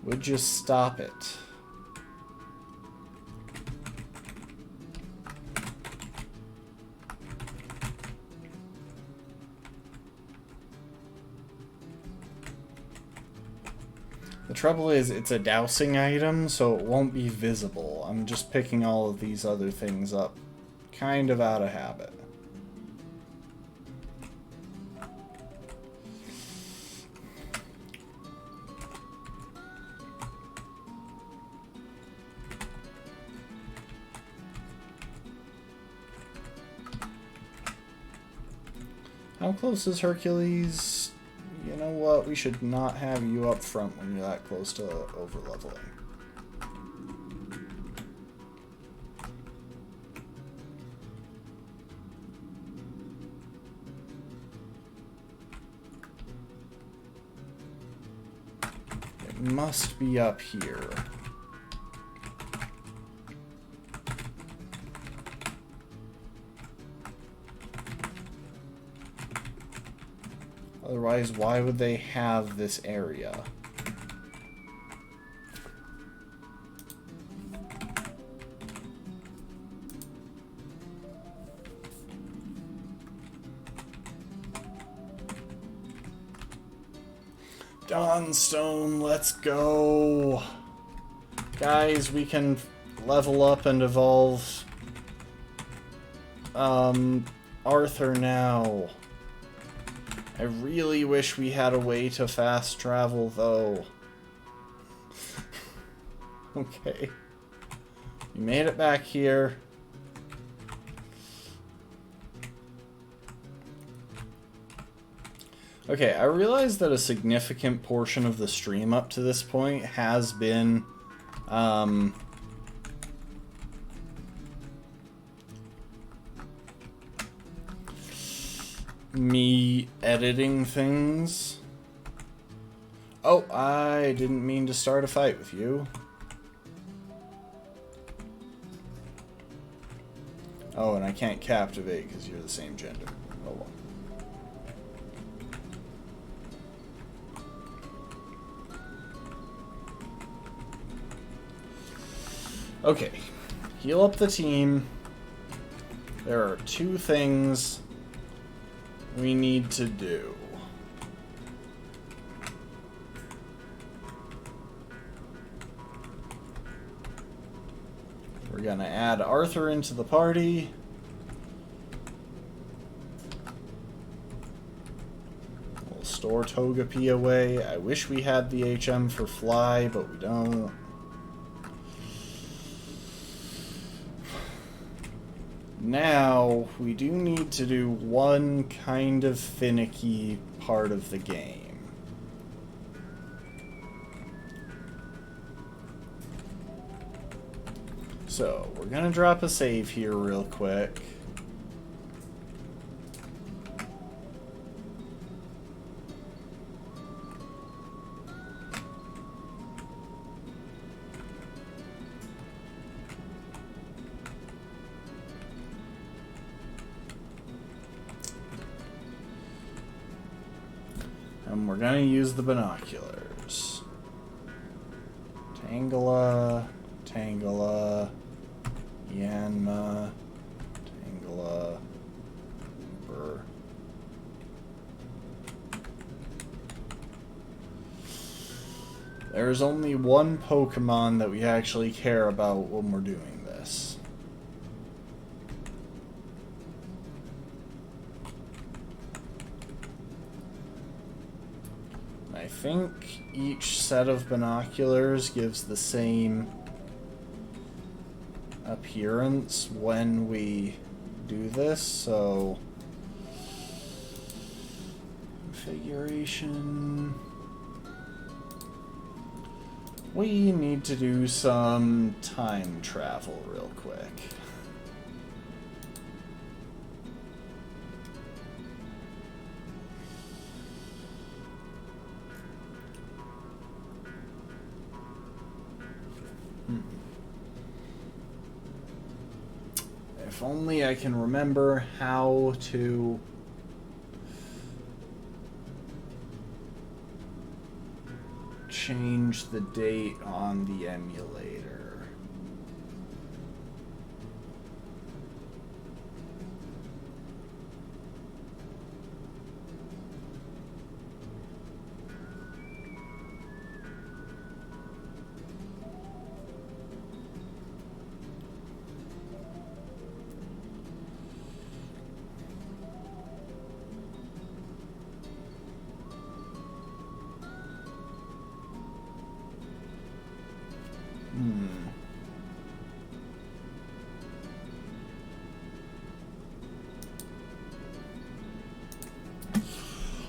Would you stop it? The trouble is, it's a dousing item, so it won't be visible. I'm just picking all of these other things up kind of out of habit. How close is Hercules? You know what? We should not have you up front when you're that close to overleveling. It must be up here. Otherwise, why would they have this area? Dawnstone, let's go! Guys, we can level up and evolve Arthur now. I really wish we had a way to fast travel, though. Okay. You made it back here. Okay, I realize that a significant portion of the stream up to this point has been, me editing things. Oh, I didn't mean to start a fight with you. Oh, and I can't captivate because you're the same gender. Oh well. Okay, heal up the team. There are two things we need to do. We're gonna add Arthur into the party. store Togepi away. I wish we had the HM for Fly, but we don't. Now, we do need to do one kind of finicky part of the game. So, we're gonna drop a save here real quick. And we're gonna use the binoculars. Tangela, Tangela, Yanma, Tangela, Uber. There's only one Pokemon that we actually care about when we're doing this. I think each set of binoculars gives the same appearance when we do this, so configuration. We need to do some time travel real quick. If only I can remember how to change the date on the emulator.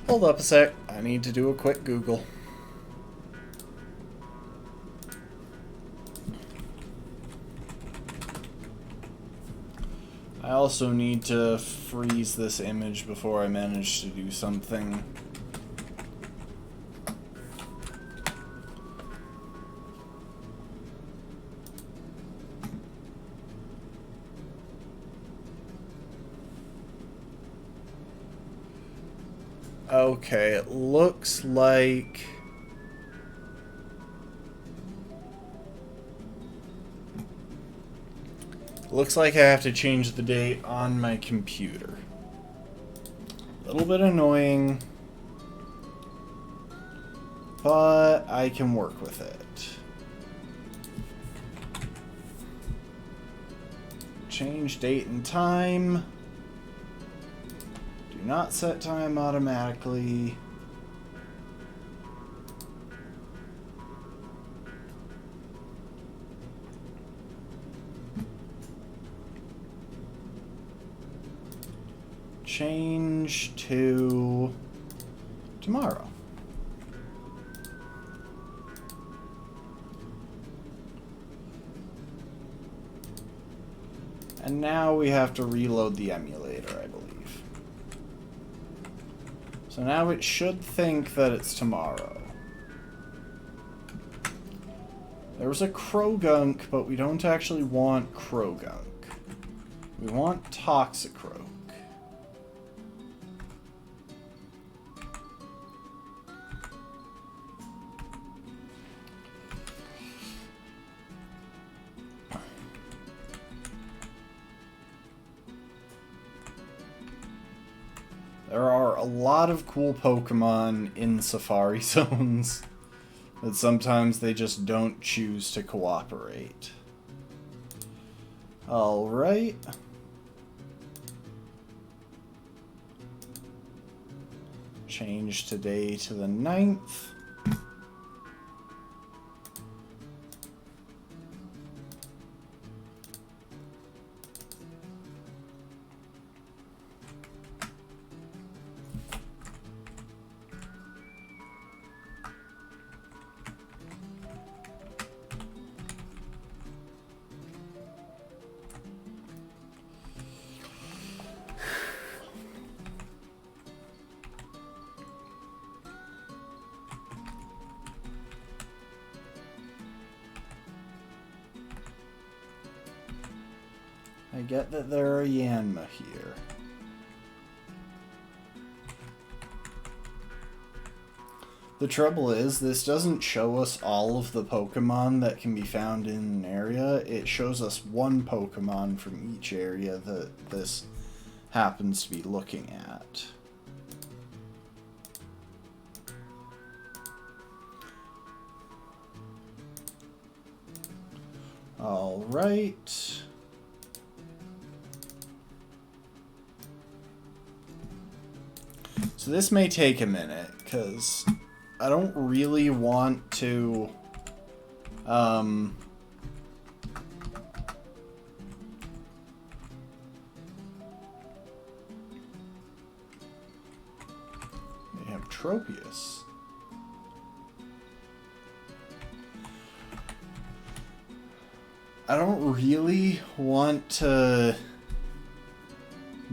Hold up a sec. I need to do a quick Google. I also need to freeze this image before I manage to do something. Okay, it looks like I have to change the date on my computer. A little bit annoying, but I can work with it. Change date and time. Do not set time automatically. Change to tomorrow. And now we have to reload the emulator, I believe. So now it should think that it's tomorrow. There was a Krogunk, but we don't actually want Krogunk. We want Toxicroak. There are a lot of cool Pokemon in Safari Zones, but sometimes they just don't choose to cooperate. Alright. Change today to the 9th. I get that there are Yanma here. The trouble is, this doesn't show us all of the Pokemon that can be found in an area. It shows us one Pokemon from each area that this happens to be looking at. All right. So this may take a minute, because I don't really want to, they have Tropius. I don't really want to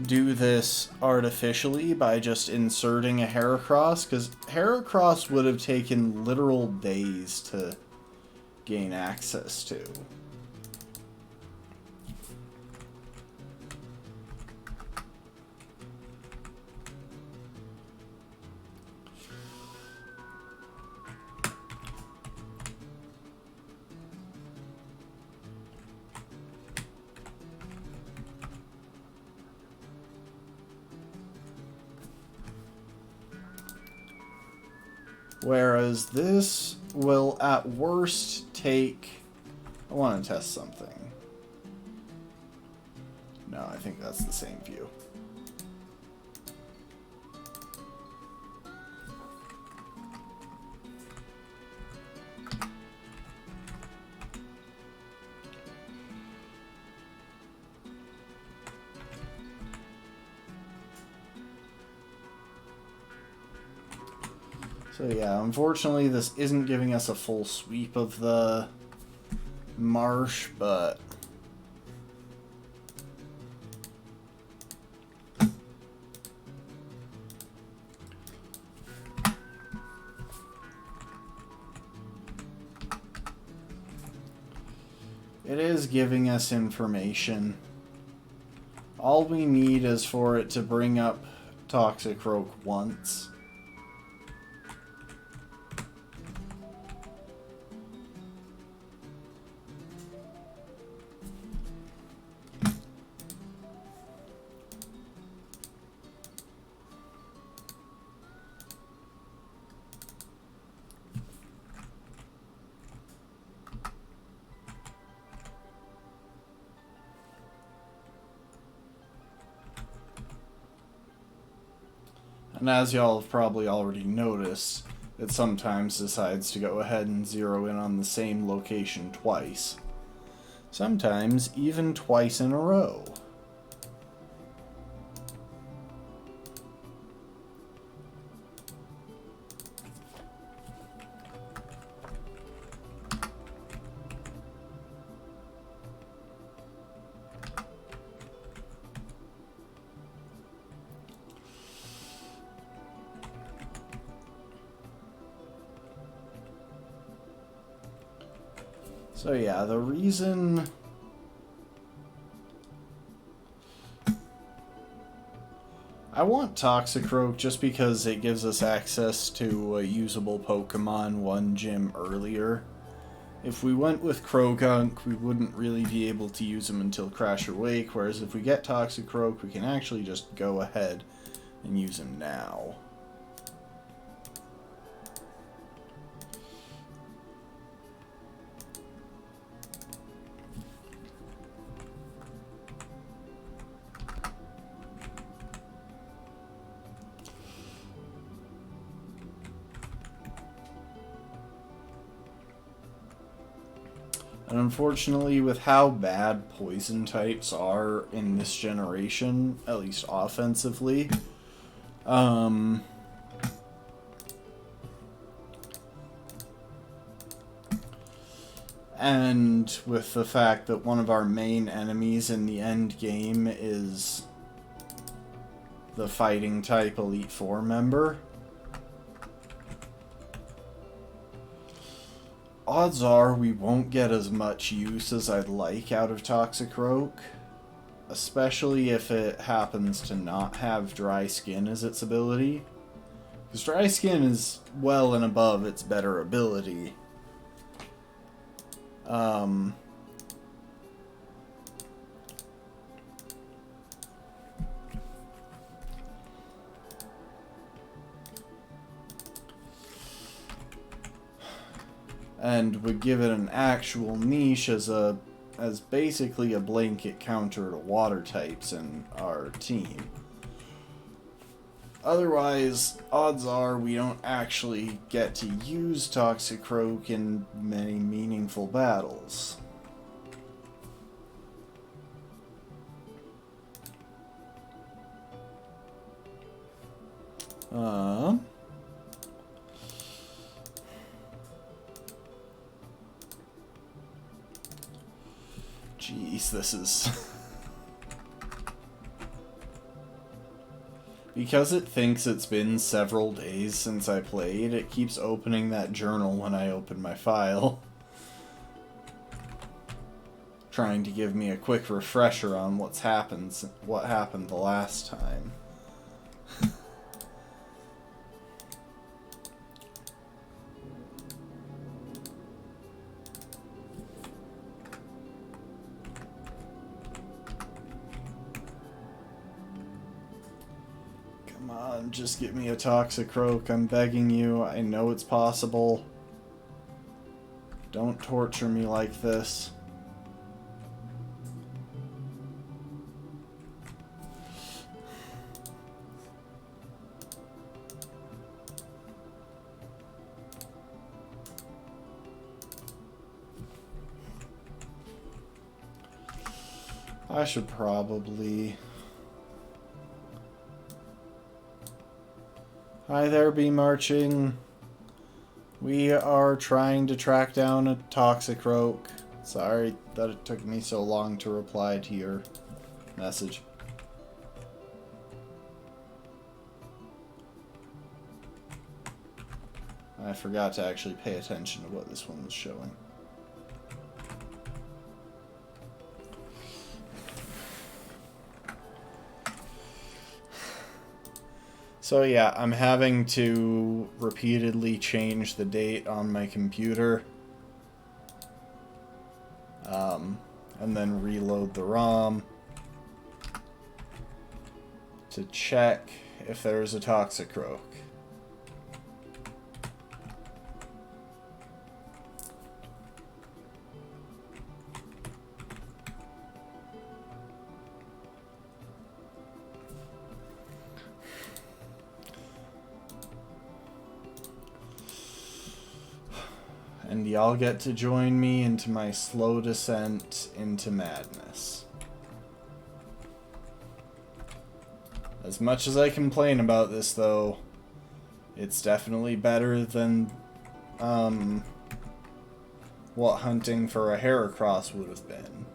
do this artificially by just inserting a Heracross, because Heracross would have taken literal days to gain access to. Whereas this will at worst take... I want to test something. No, I think that's the same view. So yeah, unfortunately this isn't giving us a full sweep of the marsh, but it is giving us information. All we need is for it to bring up Toxicroak once. And as y'all have probably already noticed, it sometimes decides to go ahead and zero in on the same location twice. Sometimes even twice in a row. So yeah, the reason I want Toxicroak just because it gives us access to a usable Pokemon one gym earlier. If we went with Croagunk, we wouldn't really be able to use him until Crash or Wake, whereas if we get Toxicroak, we can actually just go ahead and use him now. And unfortunately, with how bad poison types are in this generation, at least offensively, and with the fact that one of our main enemies in the end game is the Fighting-type Elite Four member, odds are we won't get as much use as I'd like out of Toxicroak, especially if it happens to not have Dry Skin as its ability. Because Dry Skin is well and above its better ability. And would give it an actual niche as basically a blanket counter to water types in our team. Otherwise, odds are we don't actually get to use Toxicroak in many meaningful battles. Jeez, this is... Because it thinks it's been several days since I played, it keeps opening that journal when I open my file. Trying to give me a quick refresher on what happened the last time. Come on, just get me a Toxicroak, I'm begging you. I know it's possible. Don't torture me like this. I should probably... Hi there, Bee Marching. We are trying to track down a Toxicroak. Sorry that it took me so long to reply to your message. I forgot to actually pay attention to what this one was showing. So yeah, I'm having to repeatedly change the date on my computer. And then reload the ROM to check if there's a Toxicroak. And y'all get to join me into my slow descent into madness. As much as I complain about this, though, it's definitely better than what hunting for a Heracross would have been.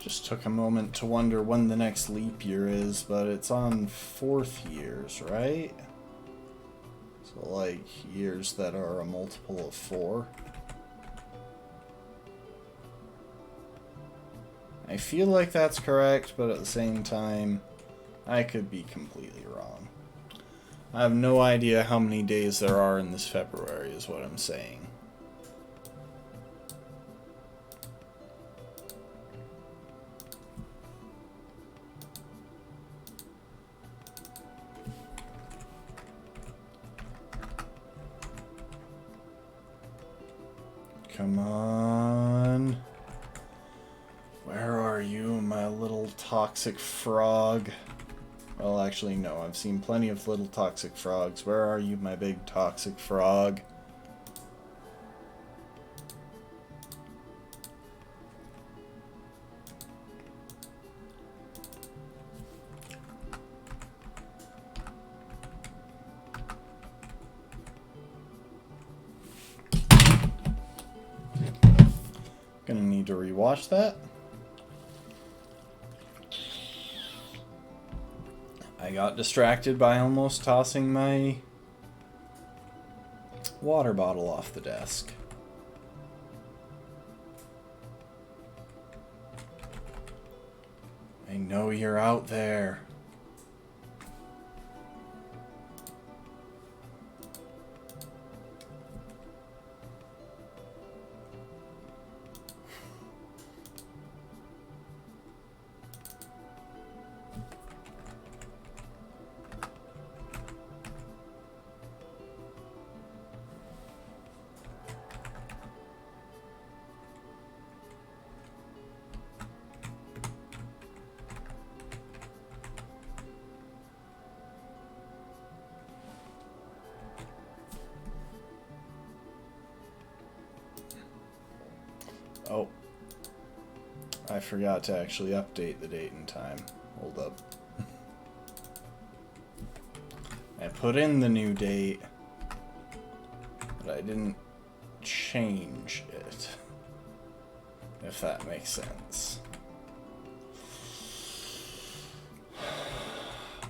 Just took a moment to wonder when the next leap year is, but it's on 4th years, right? So, like, years that are a multiple of 4. I feel like that's correct, but at the same time, I could be completely wrong. I have no idea how many days there are in this February, is what I'm saying. Come on. Where are you, my little toxic frog? Well, actually, no. I've seen plenty of little toxic frogs. Where are you, my big toxic frog? Gonna need to rewatch that. I got distracted by almost tossing my water bottle off the desk. I know you're out there. Oh, I forgot to actually update the date and time. Hold up. I put in the new date, but I didn't change it, if that makes sense.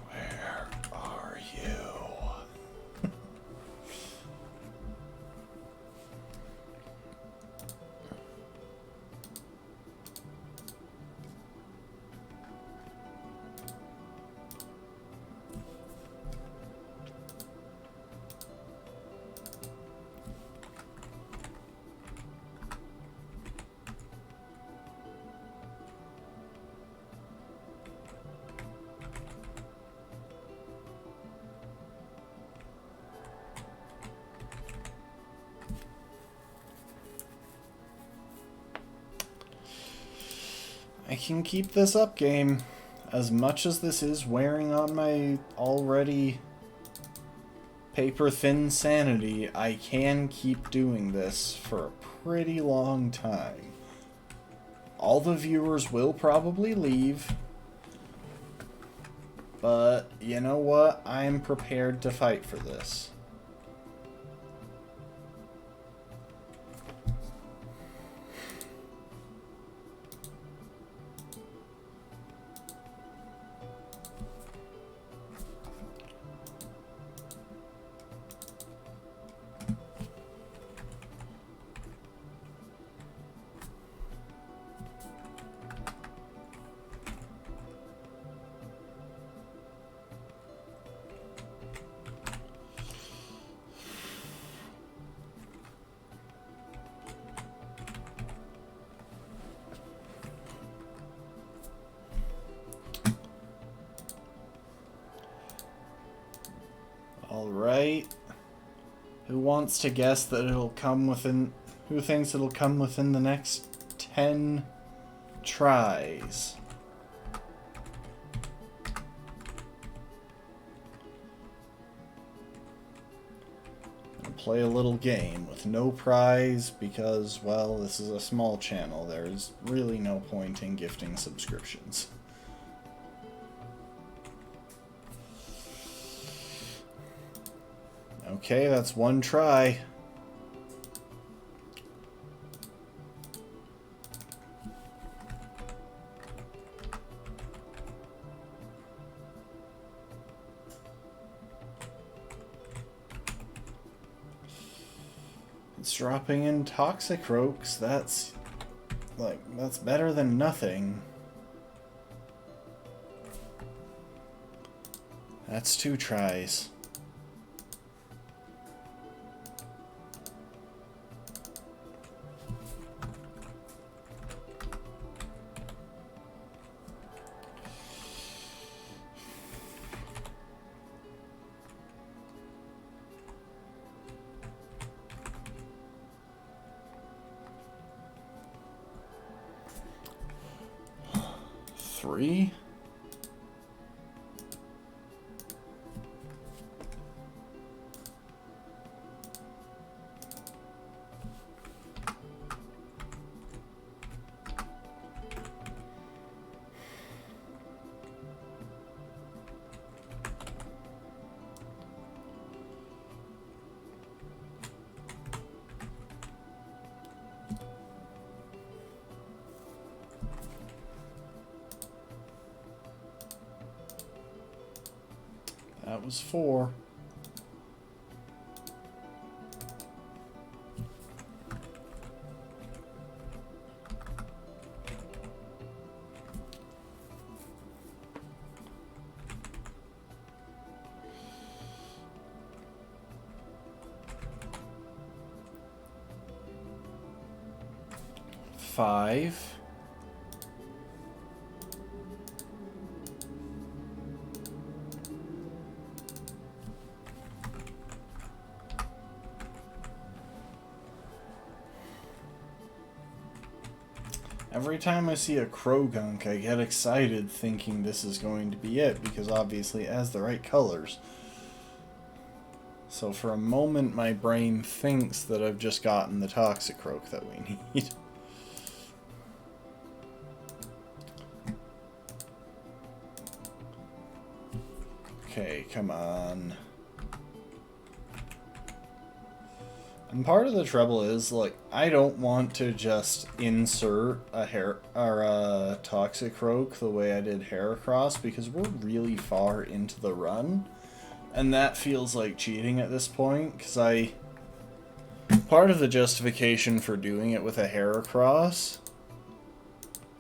Where are you? I can keep this up, game. As much as this is wearing on my already paper-thin sanity, I can keep doing this for a pretty long time. All the viewers will probably leave, but you know what? I'm prepared to fight for this. Alright. Who wants to guess that it'll come within... Who thinks it'll come within the next 10 tries? I'll play a little game with no prize because, well, this is a small channel. There's really no point in gifting subscriptions. Okay, that's one try. It's dropping in Toxic Rogues. That's Like, that's better than nothing. That's 2 tries. Three? That was 4. Five. Every time I see a Krogunk, I get excited thinking this is going to be it, because obviously it has the right colors. So for a moment, my brain thinks that I've just gotten the Toxicroak that we need. Okay, come on. And part of the trouble is, like, I don't want to just insert a Toxicroak the way I did Heracross, because we're really far into the run. And that feels like cheating at this point, because part of the justification for doing it with a Heracross...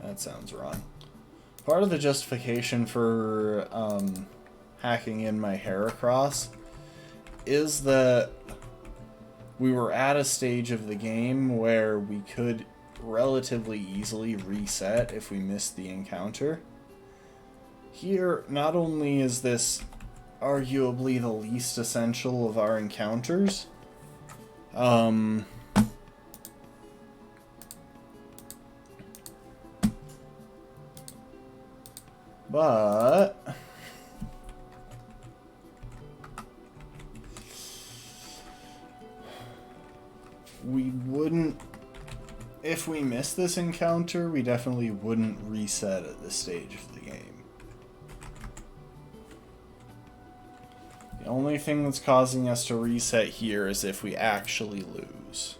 That sounds wrong. Part of the justification for hacking in my Heracross is that we were at a stage of the game where we could relatively easily reset if we missed the encounter. Here, not only is this arguably the least essential of our encounters, but we wouldn't, if we missed this encounter, we definitely wouldn't reset at this stage of the game. The only thing that's causing us to reset here is if we actually lose.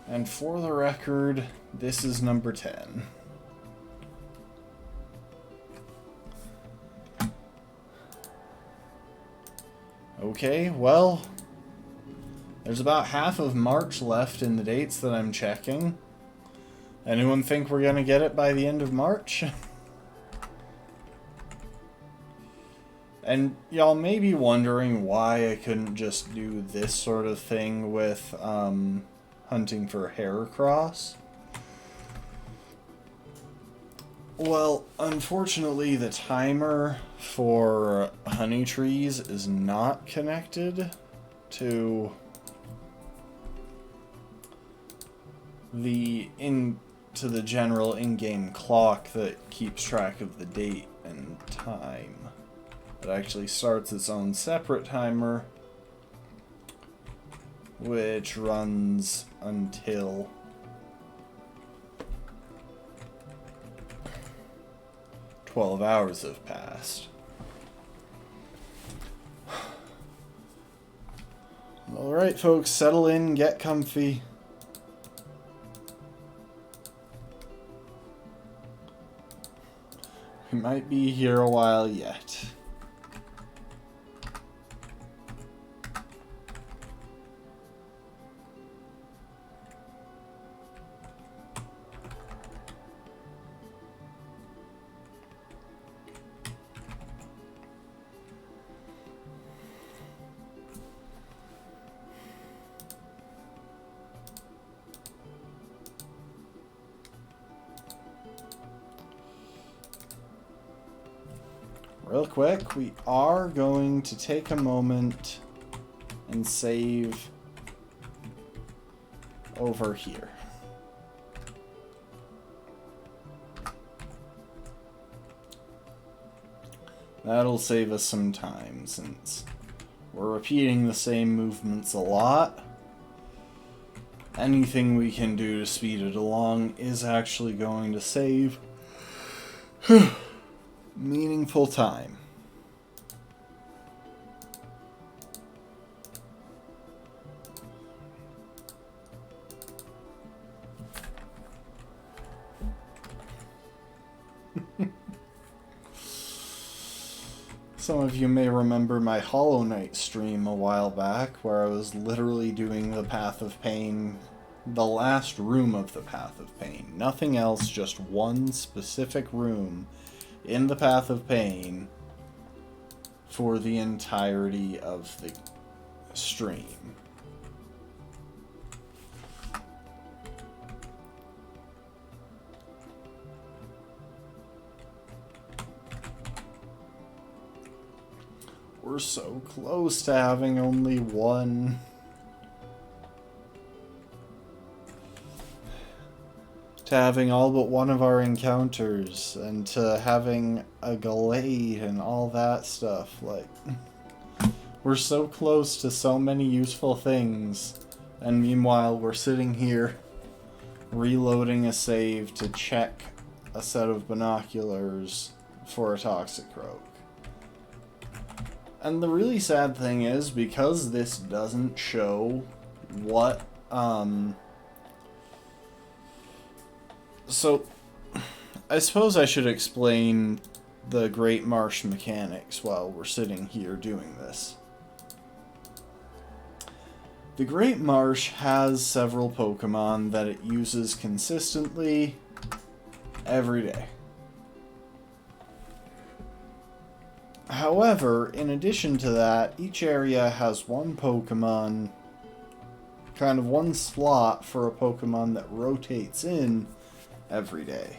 And for the record, this is number 10. Okay, well, there's about half of March left in the dates that I'm checking. Anyone think we're gonna get it by the end of March? And y'all may be wondering why I couldn't just do this sort of thing with, hunting for Heracross. Well, unfortunately, the timer for honey trees is not connected to the general in-game clock that keeps track of the date and time. It actually starts its own separate timer, which runs until "12 hours have passed." Alright folks, settle in, get comfy. We might be here a while yet. Real quick, we are going to take a moment and save over here. That'll save us some time since we're repeating the same movements a lot. Anything we can do to speed it along is actually going to save meaningful time. Some of you may remember my Hollow Knight stream a while back where I was literally doing the Path of Pain, the last room of the Path of Pain. Nothing else, just one specific room in the Path of Pain for the entirety of the stream. We're so close to having only one. To having all but one of our encounters, and to having a Glade and all that stuff. Like, we're so close to so many useful things, and meanwhile we're sitting here reloading a save to check a set of binoculars for a Toxicroak. And the really sad thing is, because this doesn't show what, so, I suppose I should explain the Great Marsh mechanics while we're sitting here doing this. The Great Marsh has several Pokemon that it uses consistently every day. However, in addition to that, each area has one Pokemon, kind of one slot for a Pokemon that rotates in every day.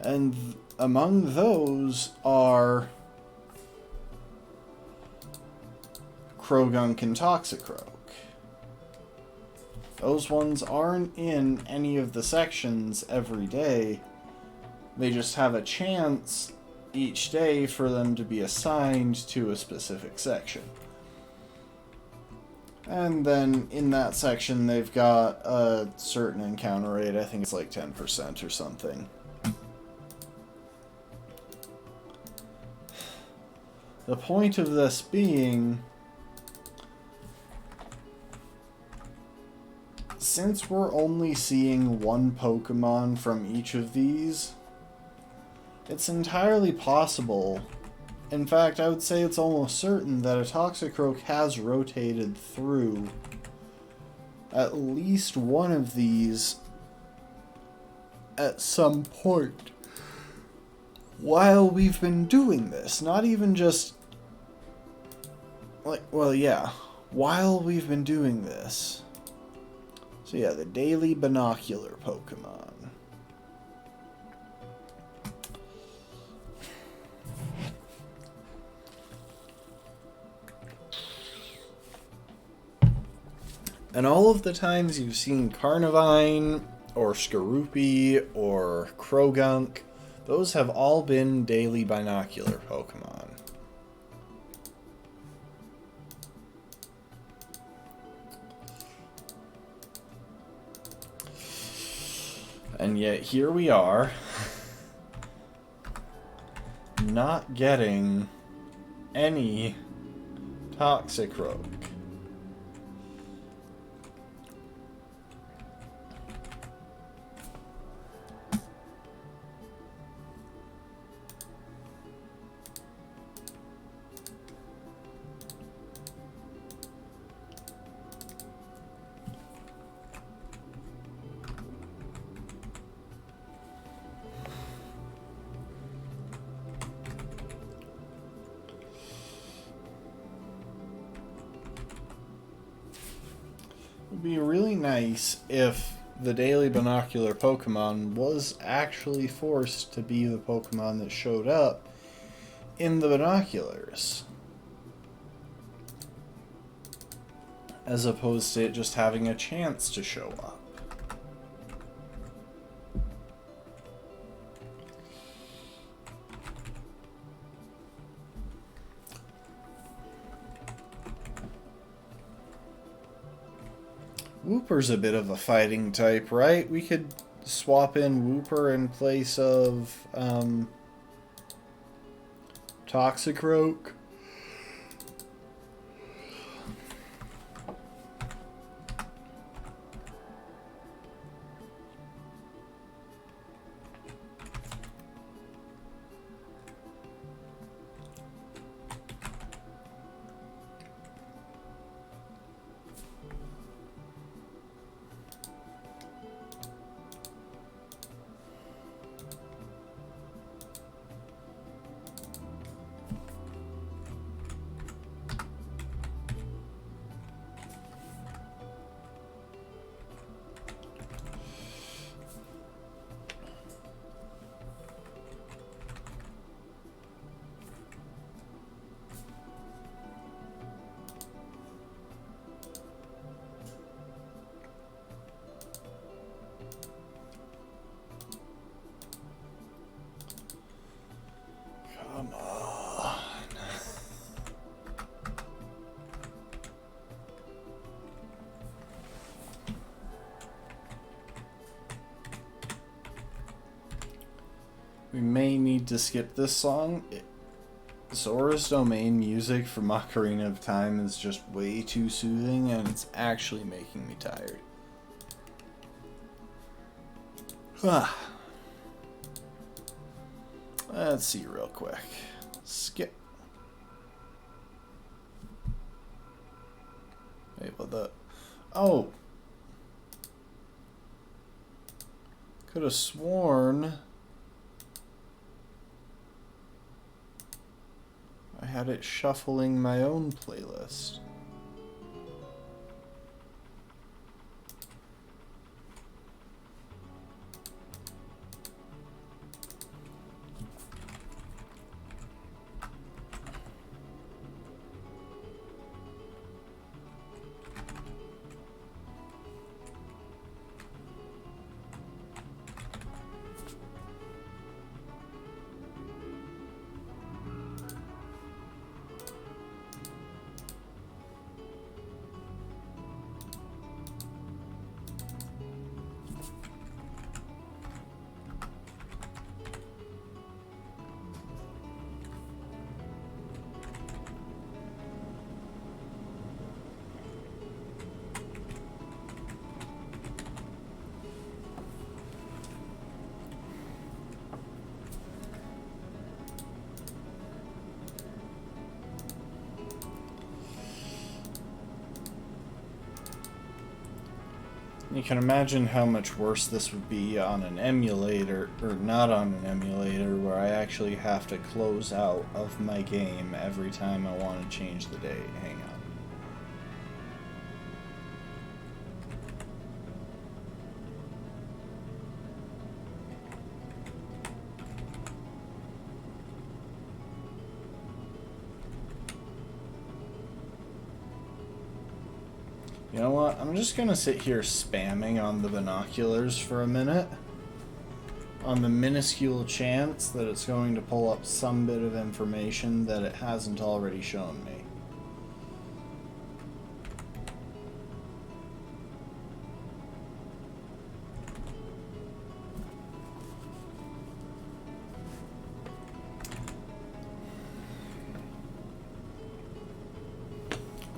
And among those are Croagunk and Toxicroak. Those ones aren't in any of the sections every day. They just have a chance each day for them to be assigned to a specific section. And then in that section they've got a certain encounter rate, I think it's like 10% or something. The point of this being, since we're only seeing one Pokemon from each of these, it's entirely possible, in fact I would say it's almost certain, that a Toxicroak has rotated through at least one of these at some point while we've been doing this. Not even just, like, well, yeah, while we've been doing this. So yeah, the daily binocular Pokemon. And all of the times you've seen Carnivine, or Skorupi, or Croagunk, those have all been daily binocular Pokemon. And yet here we are, not getting any Toxicroak. It would be really nice if the daily binocular Pokemon was actually forced to be the Pokemon that showed up in the binoculars, as opposed to it just having a chance to show up. Wooper's a bit of a fighting type, right? We could swap in Wooper in place of Toxicroak. Come on. We may need to skip this song. Zora's Domain music from Ocarina of Time is just way too soothing, and it's actually making me tired. Let's see real quick. Skip. Wait, what the... Oh! Could have sworn I had it shuffling my own playlist. You can imagine how much worse this would be on an emulator, or not on an emulator, where I actually have to close out of my game every time I want to change the date. Hang on. You know what? I'm just gonna sit here spamming on the binoculars for a minute, on the minuscule chance that it's going to pull up some bit of information that it hasn't already shown me.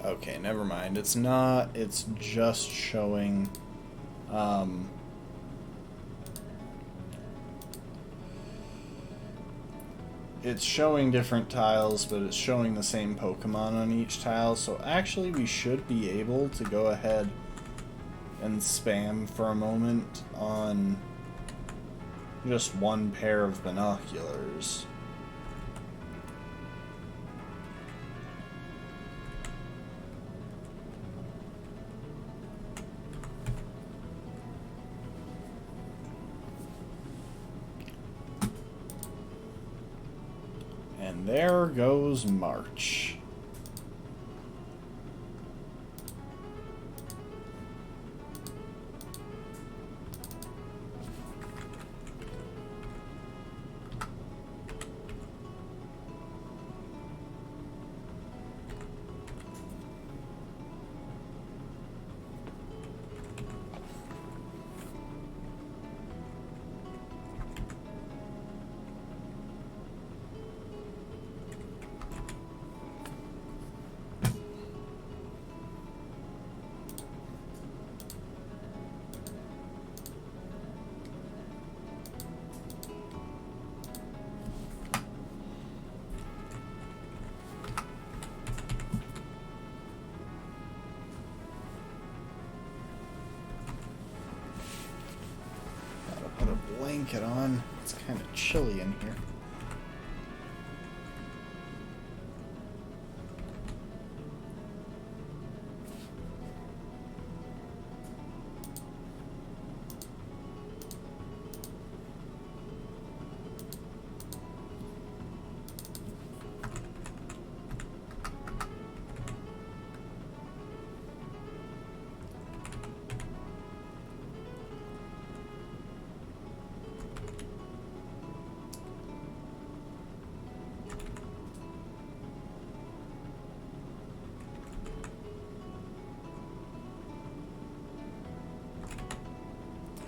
Okay, never mind. It's not. It's just showing... it's showing different tiles, but it's showing the same Pokemon on each tile. So actually, we should be able to go ahead and spam for a moment on just one pair of binoculars. And there goes March. Put a blanket on. It's kind of chilly in here.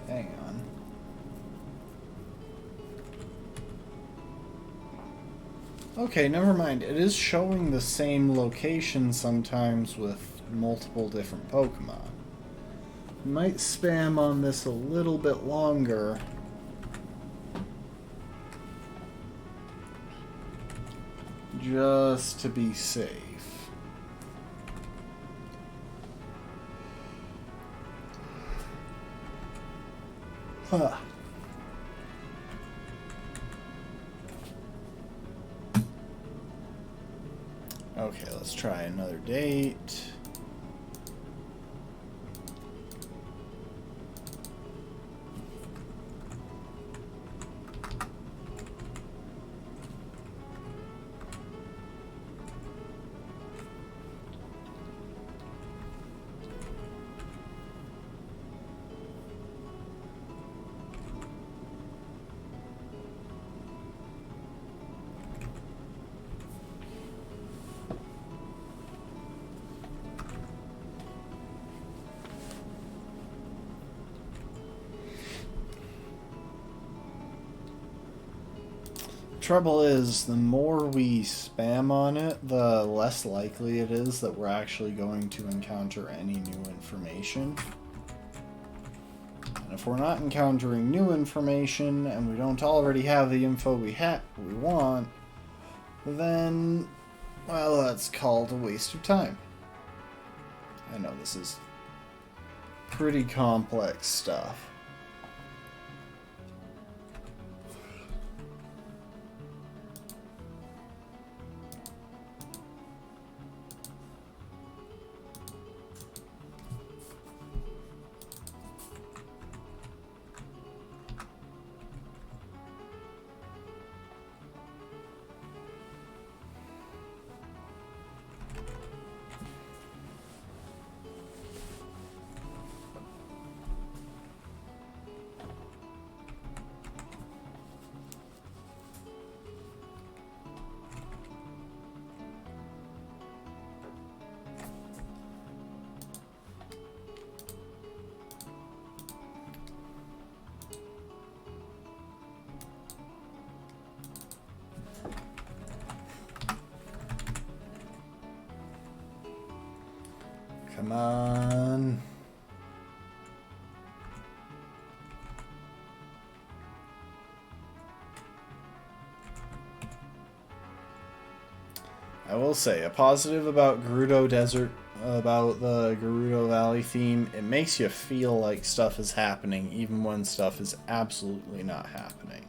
Hang on. Okay, never mind. It is showing the same location sometimes with multiple different Pokemon. Might spam on this a little bit longer. Just to be safe. Huh. Okay, let's try another date. Trouble is, the more we spam on it, the less likely it is that we're actually going to encounter any new information. And if we're not encountering new information and we don't already have the info we want, then, well, that's called a waste of time. I know this is pretty complex stuff. Come on. I will say, a positive about Gerudo Desert, about the Gerudo Valley theme, it makes you feel like stuff is happening even when stuff is absolutely not happening.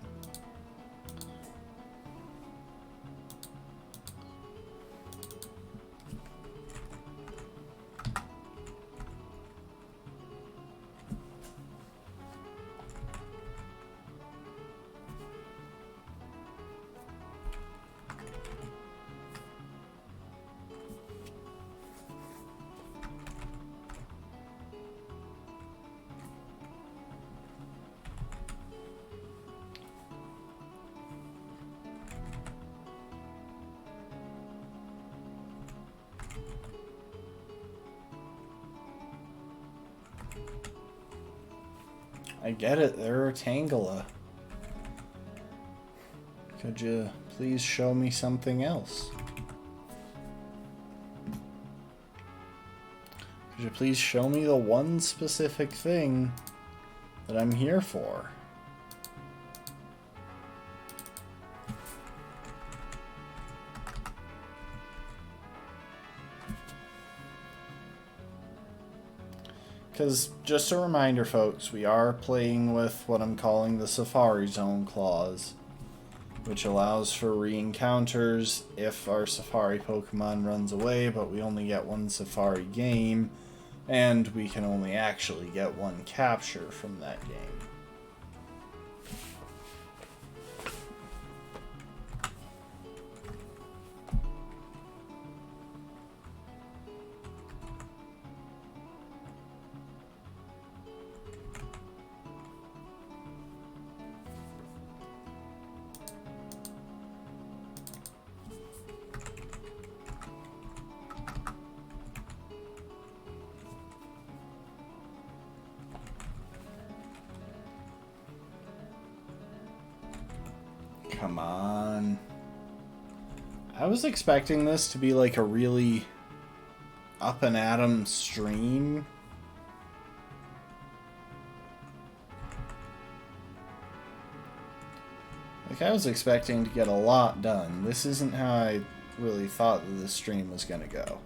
I get it, they're a Tangela. Could you please show me something else? Could you please show me the one specific thing that I'm here for? Because, just a reminder folks, we are playing with what I'm calling the Safari Zone clause, which allows for re-encounters if our Safari Pokemon runs away, but we only get one Safari game, and we can only actually get one capture from that game. Come on. I was expecting this to be like a really up and at 'em stream. Like, I was expecting to get a lot done. This isn't how I really thought that this stream was gonna go.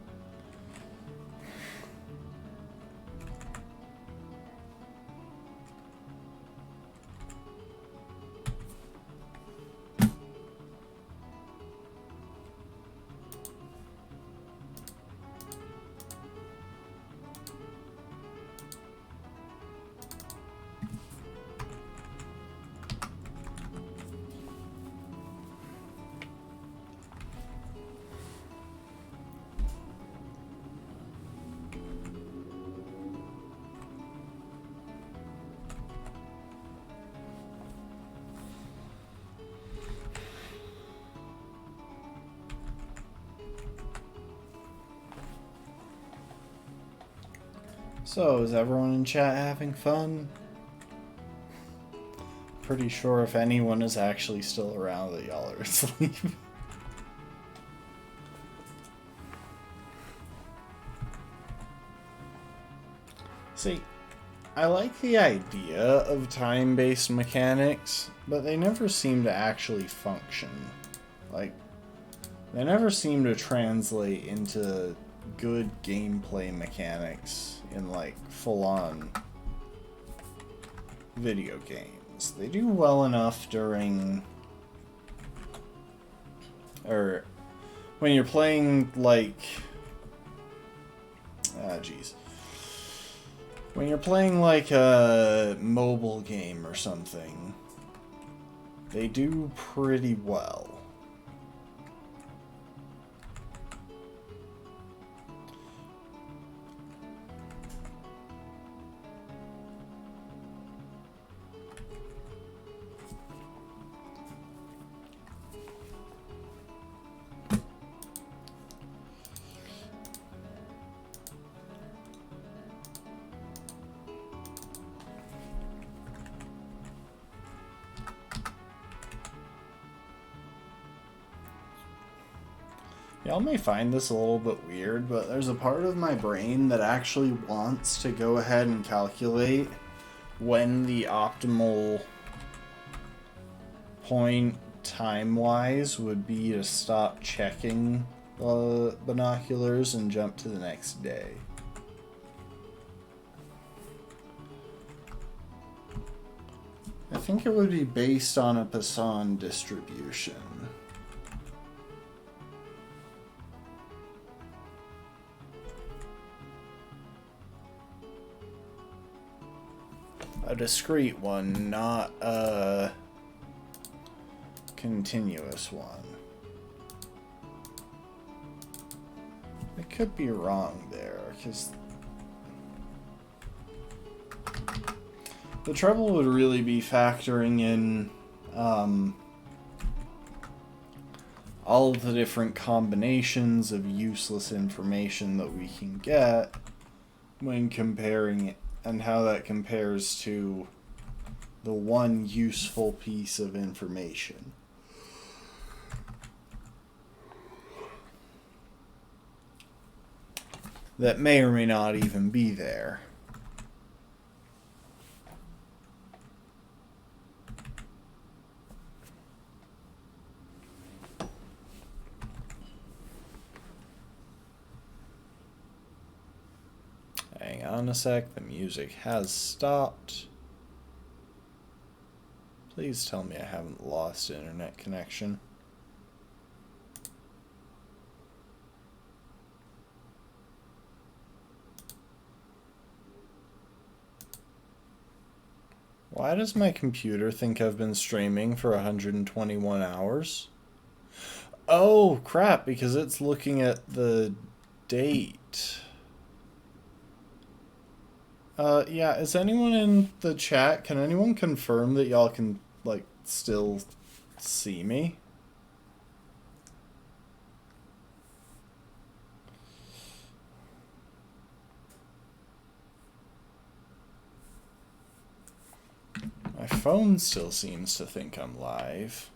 So, is everyone in chat having fun? Pretty sure if anyone is actually still around that y'all are asleep. See, I like the idea of time-based mechanics, but they never seem to actually function. Like, they never seem to translate into good gameplay mechanics in, like, full-on video games. They do well enough during... or when you're playing, like... jeez. When you're playing, like, a mobile game or something, they do pretty well. Y'all may find this a little bit weird, but there's a part of my brain that actually wants to go ahead and calculate when the optimal point time-wise would be to stop checking binoculars and jump to the next day. I think it would be based on a Poisson distribution. A discrete one, not a continuous one. I could be wrong there, because the trouble would really be factoring in all of the different combinations of useless information that we can get when comparing it, and how that compares to the one useful piece of information. That may or may not even be there. Hang on a sec, the music has stopped. Please tell me I haven't lost internet connection. Why does my computer think I've been streaming for 121 hours? Oh, crap, because it's looking at the date. Yeah, is anyone in the chat? Can anyone confirm that y'all can, like, still see me? My phone still seems to think I'm live.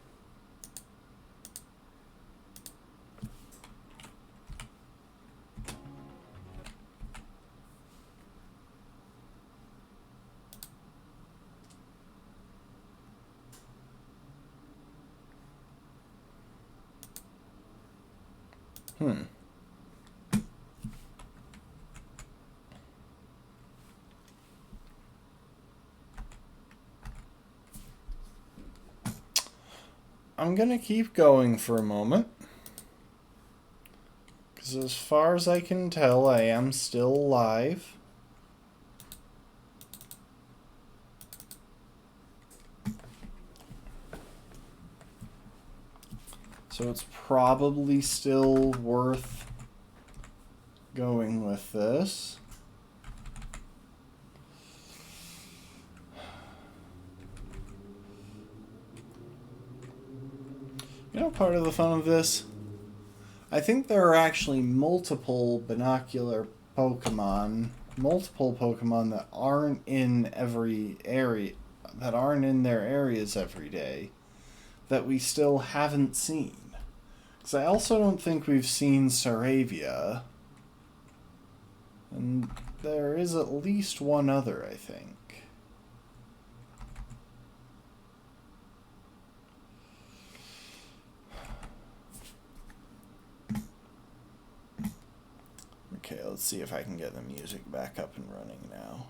I'm gonna keep going for a moment, because as far as I can tell, I am still live. So it's probably still worth going with this. You know, part of the fun of this, I think there are actually multiple binocular Pokemon, that aren't in every area, that aren't in their areas every day, that we still haven't seen. Because I also don't think we've seen Saravia, and there is at least one other, I think. Okay, let's see if I can get the music back up and running now.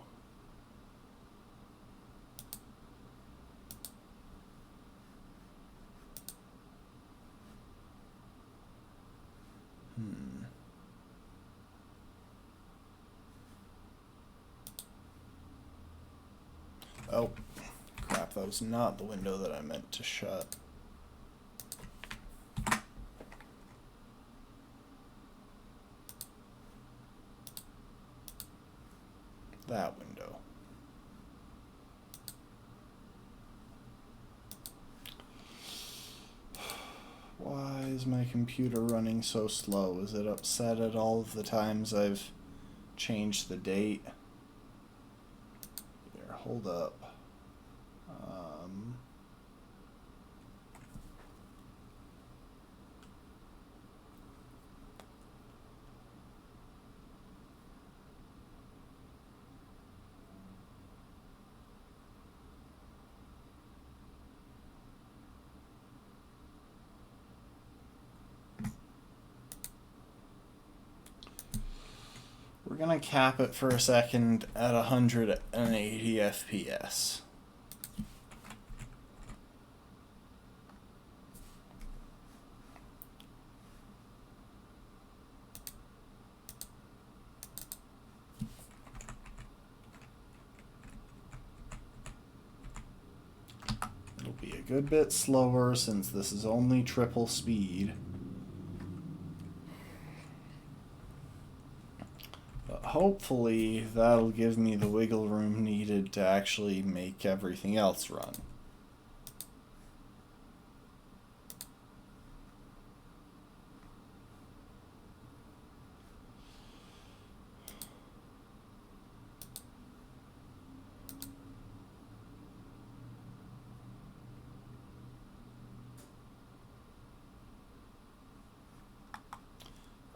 Oh, crap, that was not the window that I meant to shut. That window. Why is my computer running so slow? Is it upset at all of the times I've changed the date? Here, hold up. We're gonna cap it for a second at 180 FPS. It'll be a good bit slower since this is only triple speed. Hopefully that'll give me the wiggle room needed to actually make everything else run.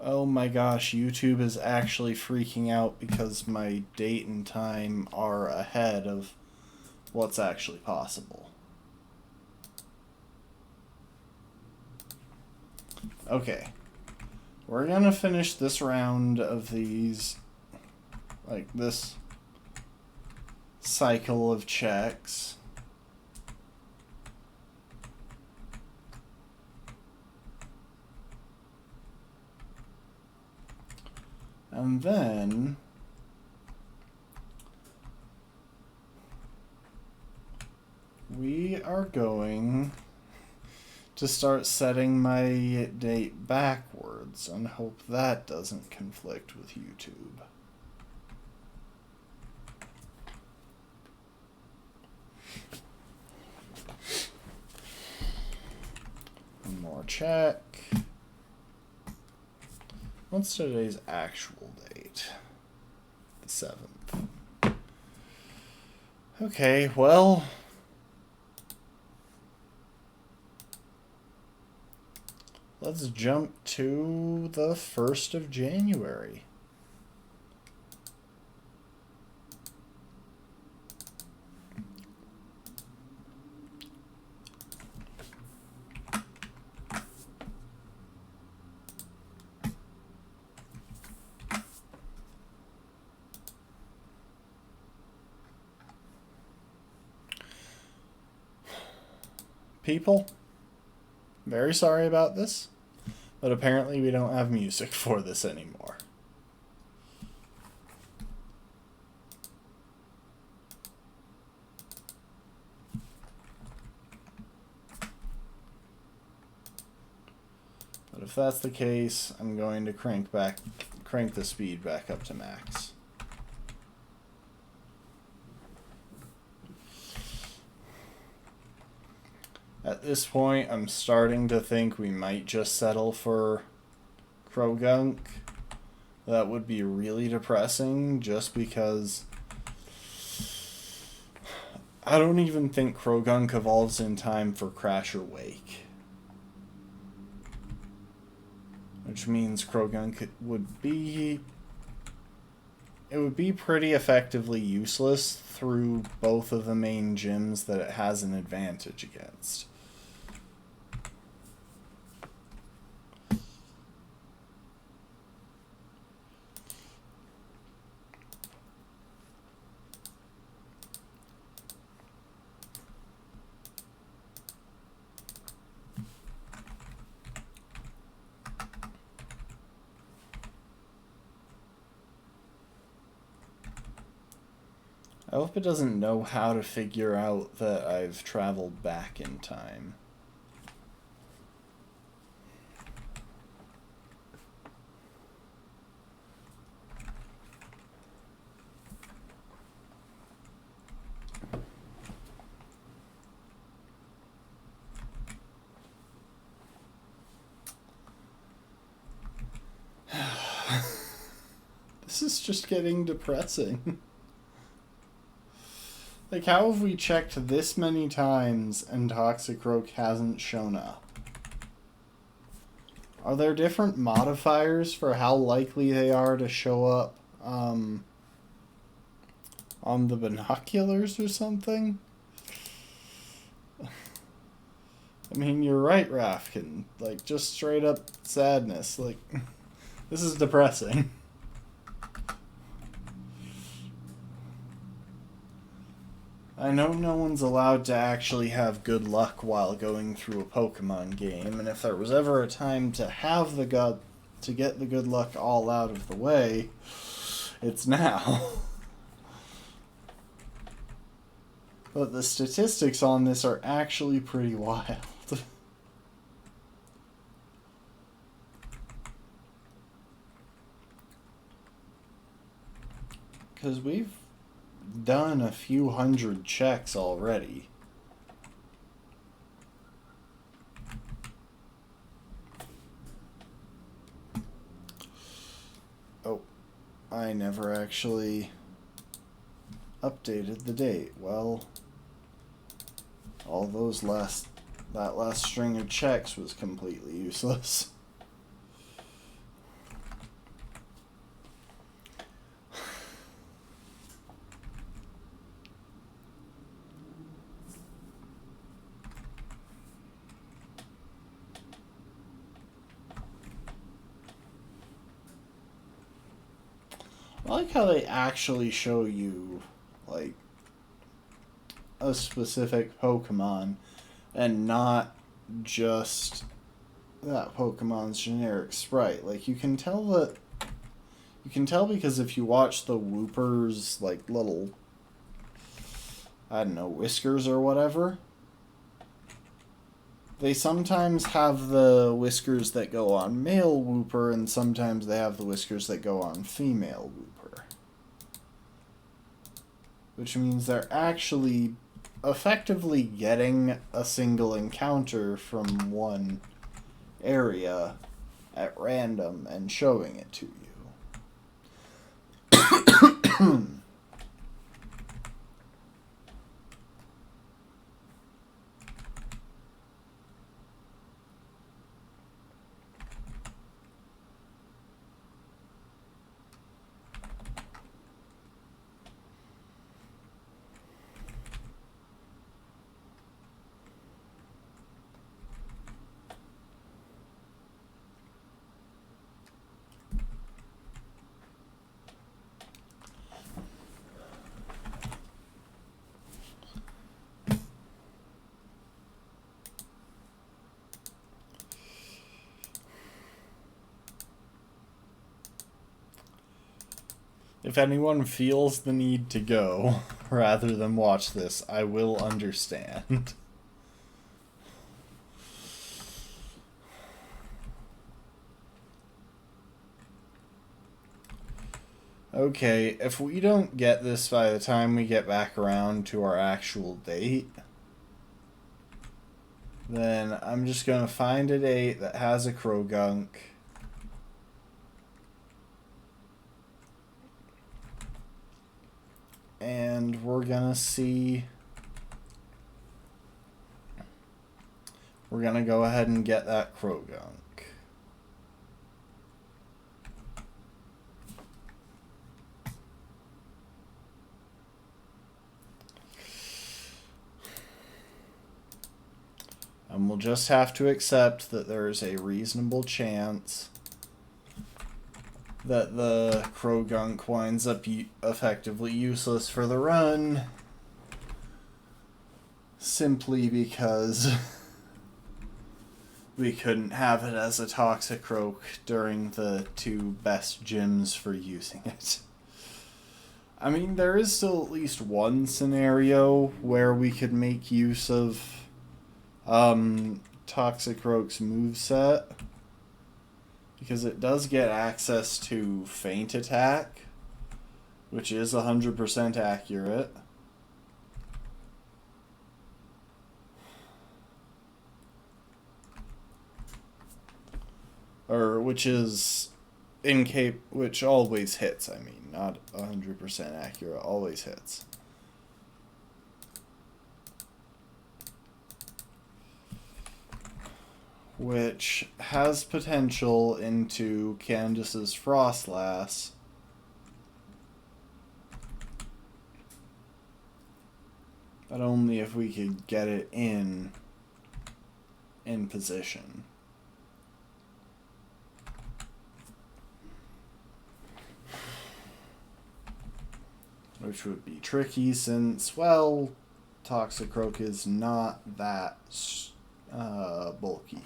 Oh my gosh, YouTube is actually freaking out because my date and time are ahead of what's actually possible. Okay. We're gonna finish this round of these, like this cycle of checks. And then we are going to start setting my date backwards and hope that doesn't conflict with YouTube. One more check. What's today's actual date? The 7th. Okay, well, let's jump to the 1st of January. People, very sorry about this, but apparently we don't have music for this anymore. But if that's the case, I'm going to crank the speed back up to max. At this point, I'm starting to think we might just settle for Krogunk. That would be really depressing, just because I don't even think Krogunk evolves in time for Crash or Wake. Which means Krogunk would be pretty effectively useless through both of the main gyms that it has an advantage against. I hope it doesn't know how to figure out that I've traveled back in time. This is just getting depressing. Like, how have we checked this many times and Toxicroak hasn't shown up? Are there different modifiers for how likely they are to show up on the binoculars or something? I mean, you're right, Rafkin. Like, just straight up sadness. Like, this is depressing. I know no one's allowed to actually have good luck while going through a Pokemon game, and if there was ever a time to have to get the good luck all out of the way, it's now. But the statistics on this are actually pretty wild. Because we've done a few hundred checks already. Oh, I never actually updated the date. Well, all that last string of checks was completely useless. I like how they actually show you, like, a specific Pokemon and not just that Pokemon's generic sprite. Like, you can tell because if you watch the Wooper's, like, little, I don't know, whiskers or whatever, they sometimes have the whiskers that go on male Wooper, and sometimes they have the whiskers that go on female Wooper. Which means they're actually effectively getting a single encounter from one area at random and showing it to you. If anyone feels the need to go rather than watch this, I will understand. Okay, if we don't get this by the time we get back around to our actual date, then I'm just going to find a date that has a Krogunk. And we're going to see... We're going to go ahead and get that Krogunk. And we'll just have to accept that there's a reasonable chance that the Krogunk winds up effectively useless for the run, simply because we couldn't have it as a Toxicroak during the 2 best gyms for using it. I mean, there is still at least one scenario where we could make use of Toxicroak's moveset, because it does get access to Feint Attack, which is 100% accurate. Or, which is which always hits, I mean, not 100% accurate, always hits. Which has potential into Candace's Frostlass. But only if we could get it in position. Which would be tricky since, well, Toxicroak is not that bulky.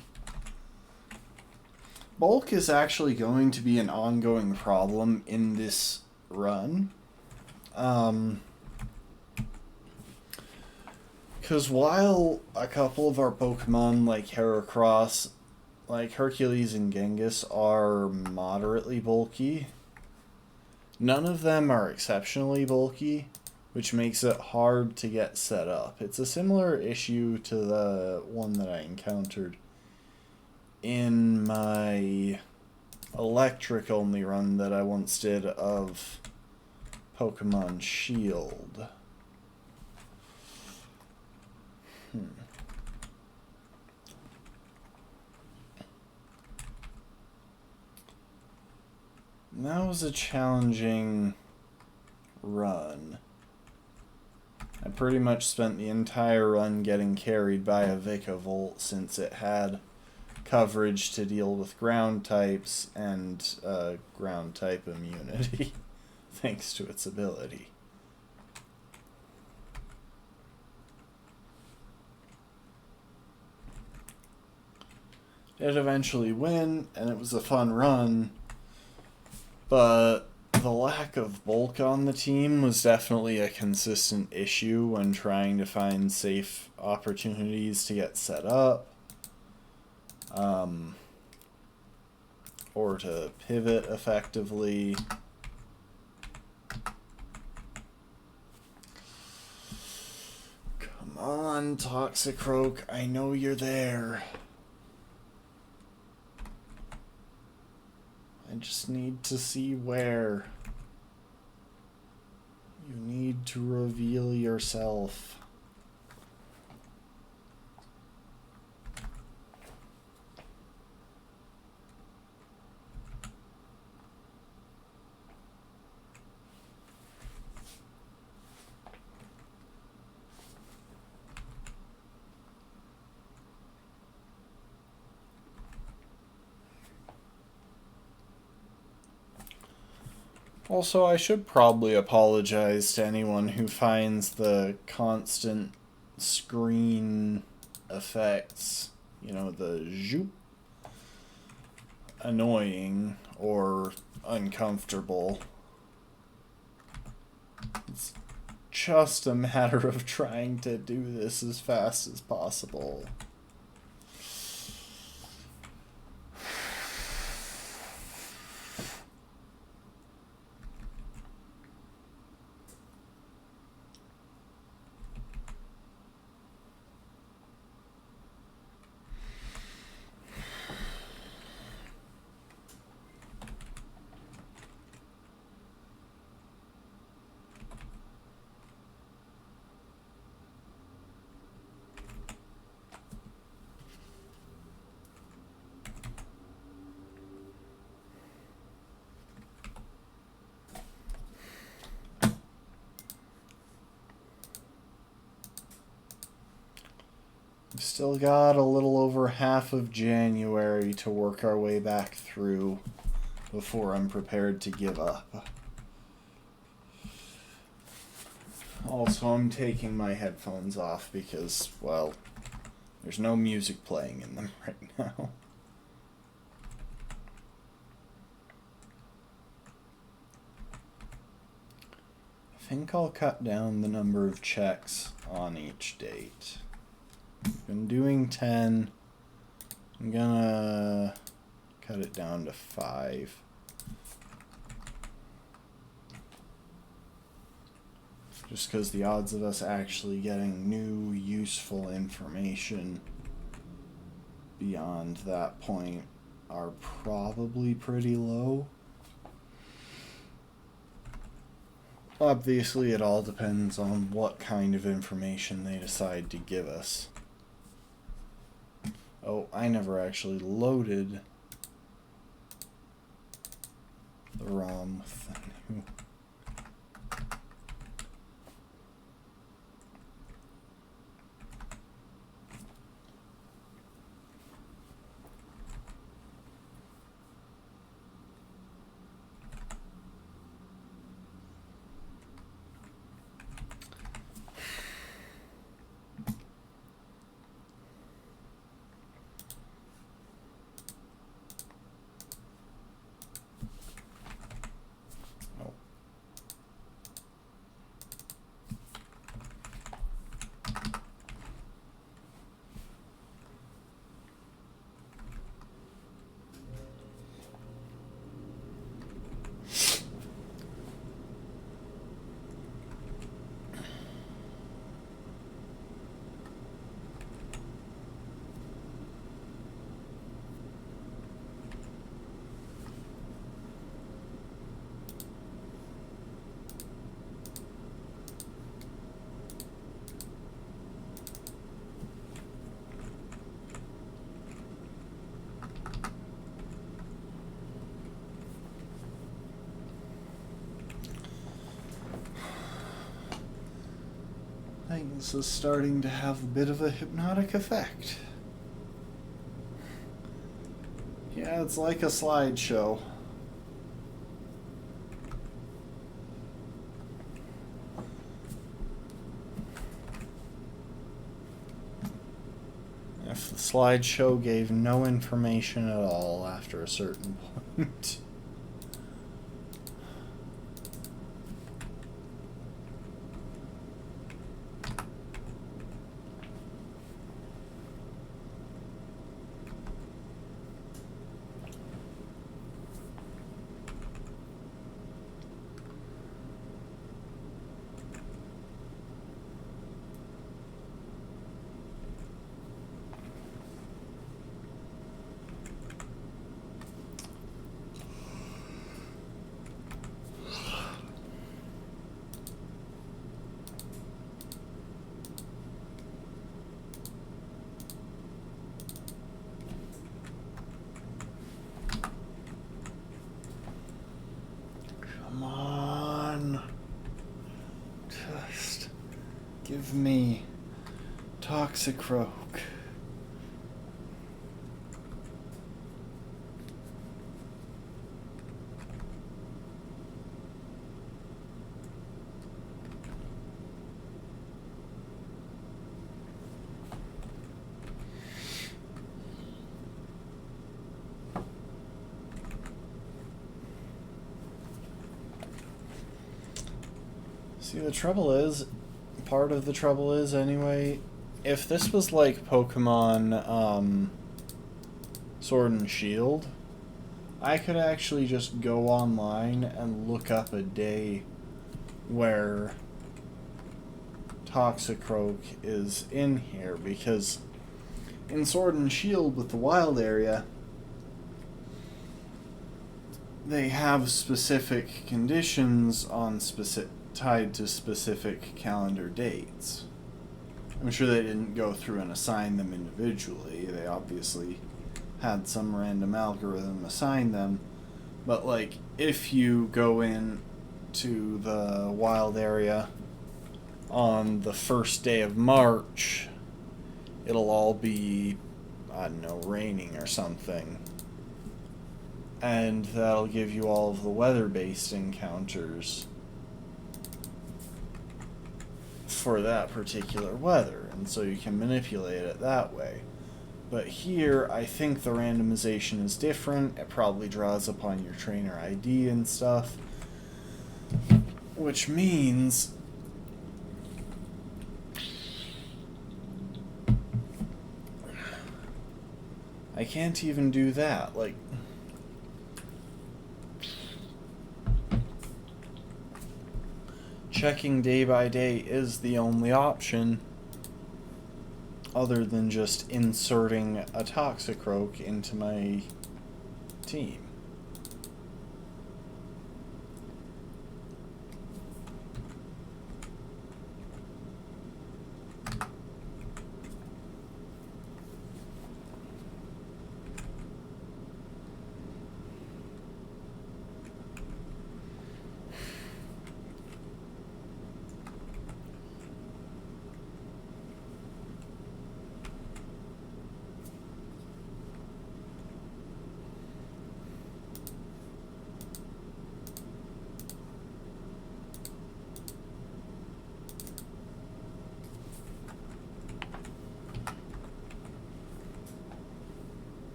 Bulk is actually going to be an ongoing problem in this run. Because while a couple of our Pokemon like Heracross, like Hercules and Genghis, are moderately bulky, none of them are exceptionally bulky, which makes it hard to get set up. It's a similar issue to the one that I encountered in my electric only run that I once did of Pokemon Shield. That was a challenging run. I pretty much spent the entire run getting carried by a Vikavolt since it had coverage to deal with ground types and ground type immunity, thanks to its ability. It eventually win, and it was a fun run, but the lack of bulk on the team was definitely a consistent issue when trying to find safe opportunities to get set up. Or to pivot effectively. Come on, Toxicroak, I know you're there. I just need to see where. You need to reveal yourself. Also, I should probably apologize to anyone who finds the constant screen effects, you know, the zoop, annoying or uncomfortable. It's just a matter of trying to do this as fast as possible. We've still got a little over half of January to work our way back through before I'm prepared to give up. Also, I'm taking my headphones off because, well, there's no music playing in them right now. I think I'll cut down the number of checks on each date. I've been doing 10. I'm gonna cut it down to 5. Just because the odds of us actually getting new, useful information beyond that point are probably pretty low. Obviously, it all depends on what kind of information they decide to give us. Oh, I never actually loaded the ROM with the new. think this is starting to have a bit of a hypnotic effect. Yeah, it's like a slideshow. If the slideshow gave no information at all after a certain point. Come on. Just give me Toxicroak. See, the trouble is, part of the trouble is anyway, if this was like Pokemon Sword and Shield, I could actually just go online and look up a day where Toxicroak is in here, because in Sword and Shield with the wild area, they have specific conditions on tied to specific calendar dates. I'm sure they didn't go through and assign them individually. They obviously had some random algorithm assign them. But like, if you go in to the wild area on the first day of March, it'll all be, I don't know, raining or something. And that'll give you all of the weather-based encounters for that particular weather, and so you can manipulate it that way. But here, I think the randomization is different. It probably draws upon your trainer ID and stuff, which means I can't even do that. Like, checking day by day is the only option other than just inserting a Toxicroak into my team.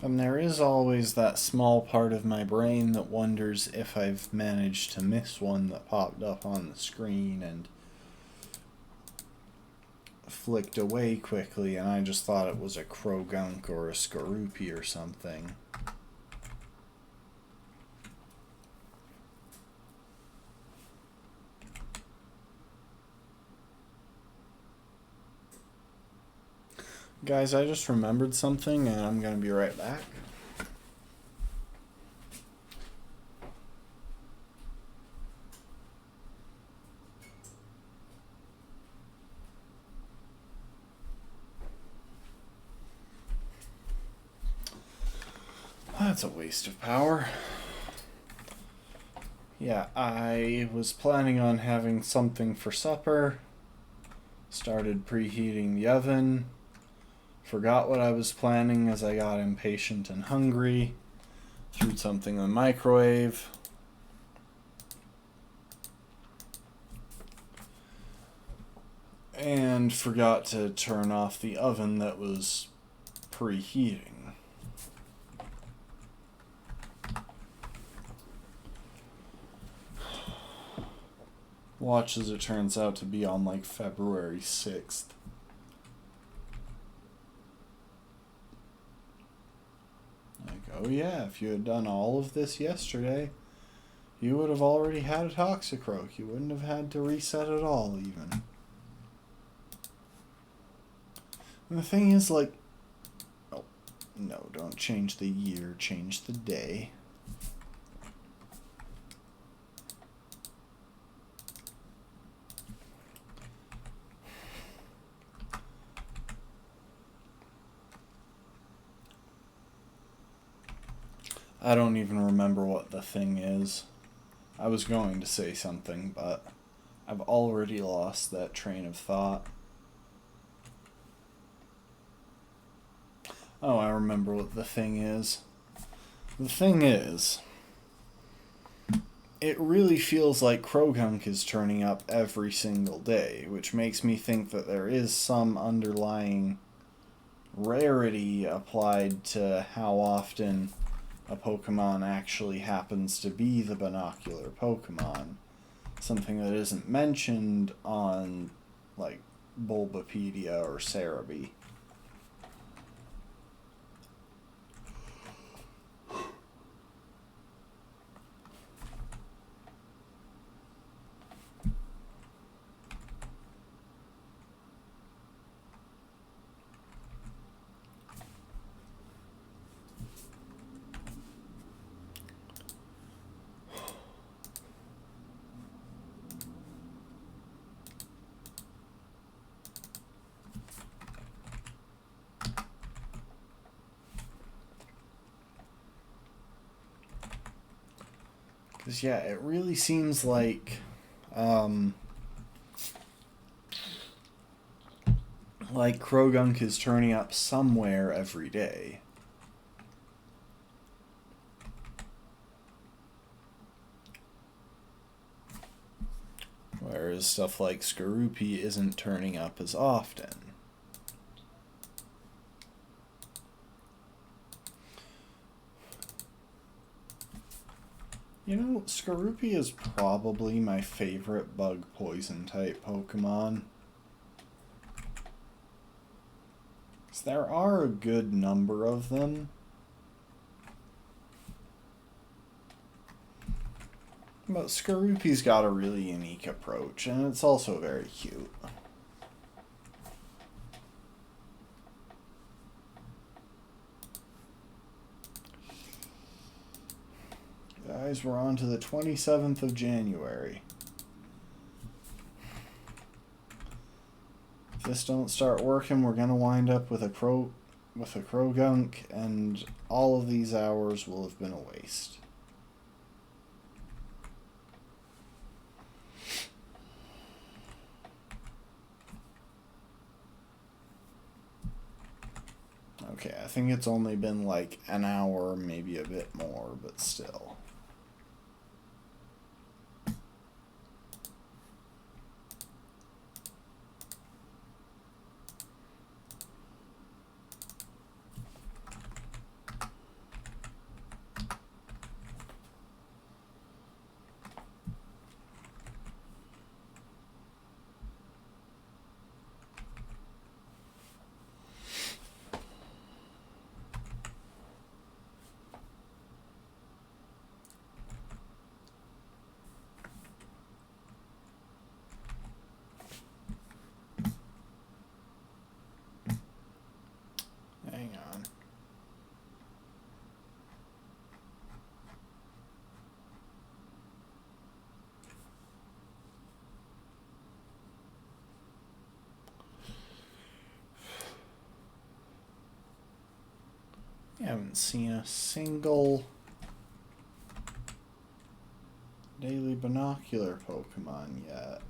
And there is always that small part of my brain that wonders if I've managed to miss one that popped up on the screen and flicked away quickly, and I just thought it was a Krogunk or a Skorupi or something. Guys, I just remembered something, and I'm going to be right back. That's a waste of power. Yeah, I was planning on having something for supper. Started preheating the oven. Forgot what I was planning as I got impatient and hungry. Threw something in the microwave. And forgot to turn off the oven that was preheating. Watch as it turns out to be on like February 6th. Like, oh yeah, if you had done all of this yesterday, you would have already had a Toxicroak. You wouldn't have had to reset at all, even. And the thing is, like, oh, no, don't change the year, change the day. I don't even remember what the thing is. I was going to say something, but I've already lost that train of thought. Oh, I remember what the thing is. The thing is, it really feels like Krogunk is turning up every single day, which makes me think that there is some underlying rarity applied to how often a Pokemon actually happens to be the binocular Pokemon. Something that isn't mentioned on, like, Bulbapedia or Cerebi. Because, yeah, it really seems like, Krogunk is turning up somewhere every day. Whereas stuff like Skorupi isn't turning up as often. You know, Skorupi is probably my favorite bug poison type Pokemon. There are a good number of them. But Skorupi's got a really unique approach, and it's also very cute. Guys, we're on to the 27th of January. If this don't start working, we're gonna wind up with a Krogunk, and all of these hours will have been a waste. Okay, I think it's only been like an hour, maybe a bit more, but still. I haven't seen a single daily binocular Pokemon yet.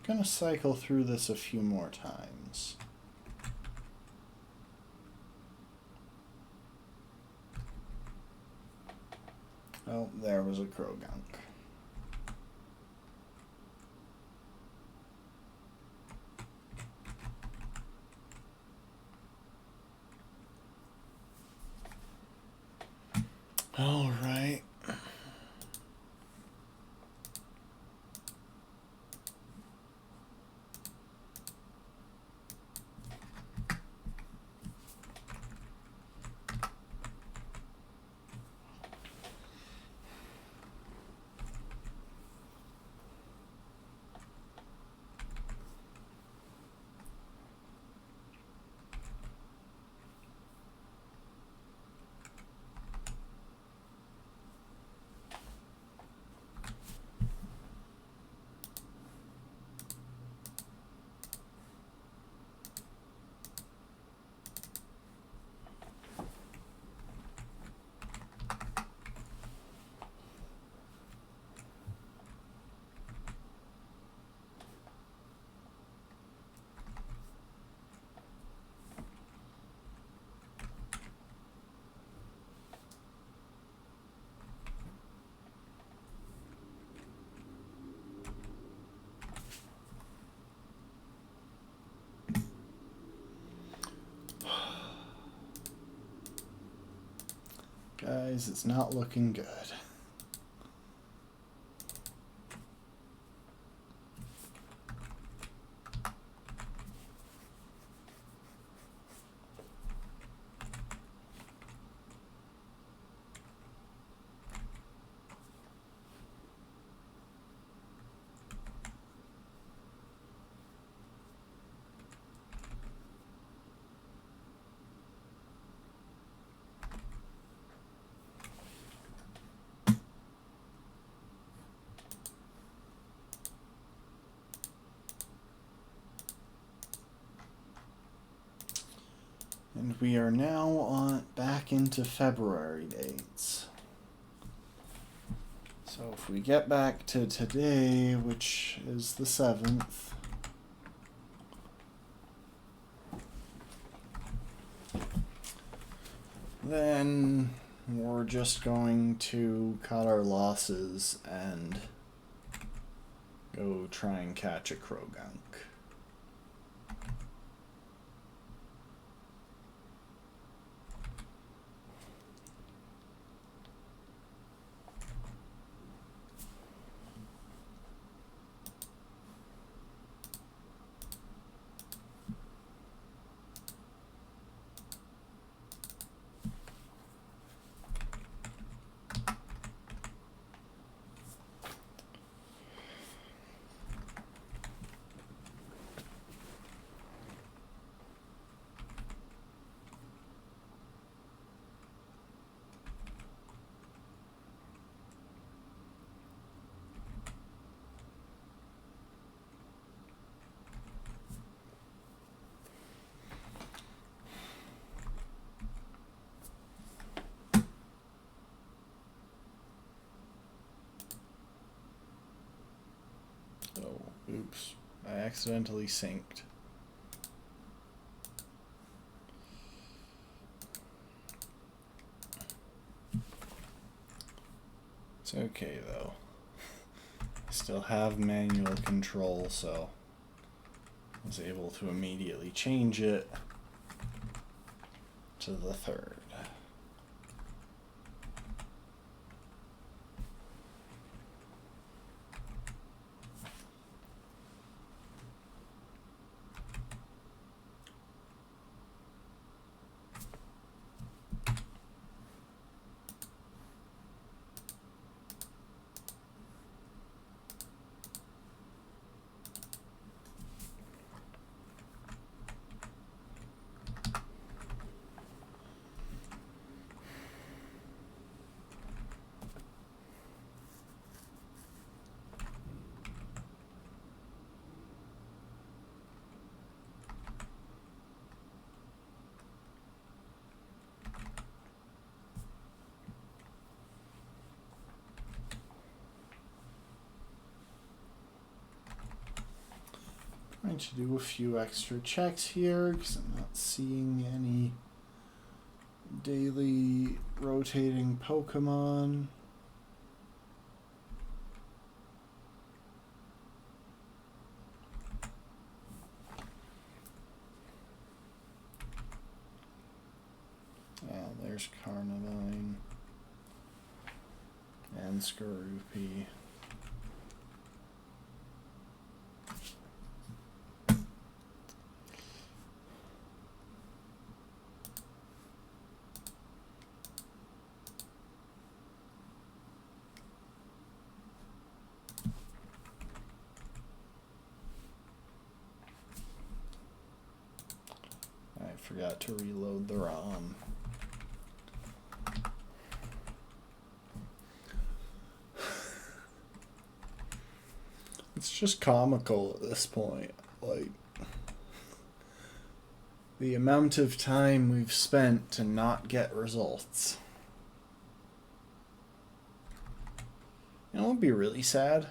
Gonna cycle through this a few more times. Oh, there was a Krogunk. All right. Guys, it's not looking good. And we are now on back into February dates. So if we get back to today, which is the 7th, then we're just going to cut our losses and go try and catch a Krogunk. Oh, oops. I accidentally synced. It's okay, though. I still have manual control, so I was able to immediately change it to the 3rd. going to do a few extra checks here because I'm not seeing any daily rotating Pokemon. Oh, there's Carnivine and Skorupi. I forgot to reload the ROM. It's just comical at this point. Like, the amount of time we've spent to not get results. You know what would be really sad?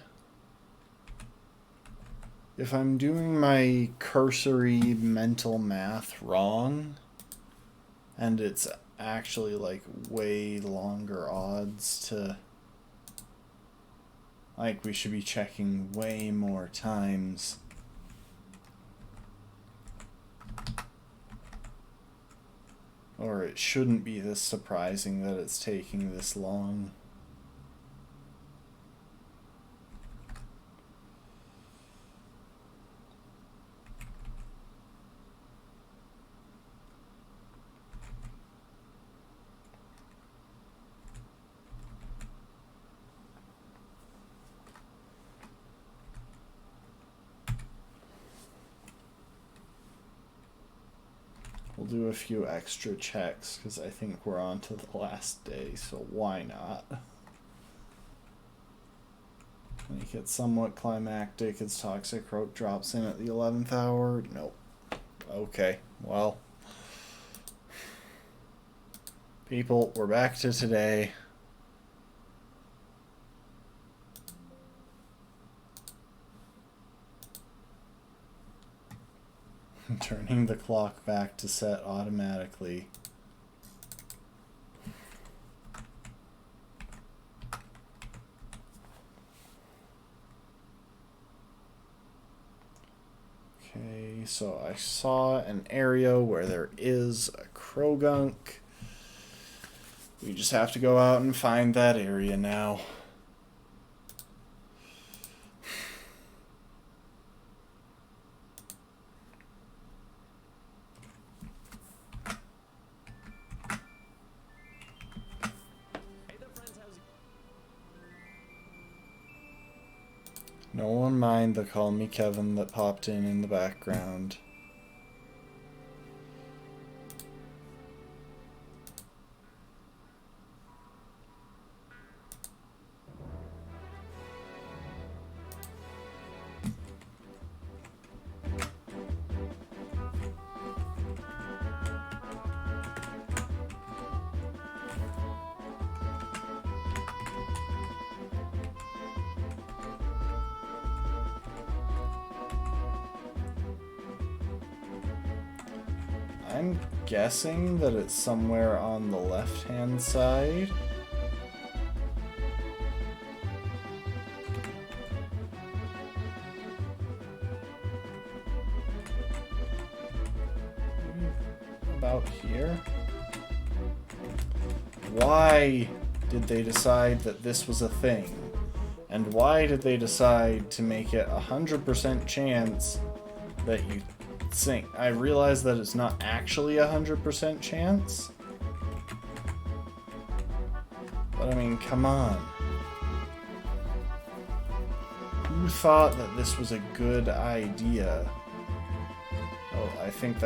If I'm doing my cursory mental math wrong, and it's actually like way longer odds to... Like, we should be checking way more times. Or it shouldn't be this surprising that it's taking this long. We'll do a few extra checks because I think we're on to the last day, so why not? Make it somewhat climactic as Toxicroak drops in at the 11th hour. Nope. Okay, well. People, we're back to today. Turning the clock back to set automatically. Okay, so I saw an area where there is a Krogunk. We just have to go out and find that area now. No one mind the Call Me Kevin that popped in the background. I'm guessing that it's somewhere on the left-hand side. About here. Why did they decide that this was a thing? And why did they decide to make it 100% chance that you sink? I realize that it's not actually 100% chance. But I mean, come on. Who thought that this was a good idea? Oh, I think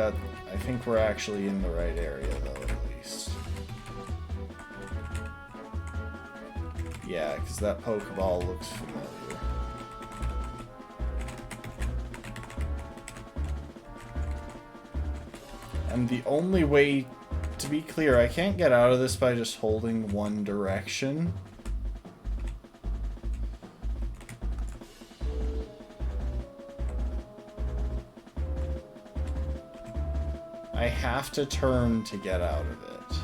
we're actually in the right area though, at least. Yeah, because that Pokeball looks familiar. And the only way, to be clear, I can't get out of this by just holding one direction. have to turn to get out of it.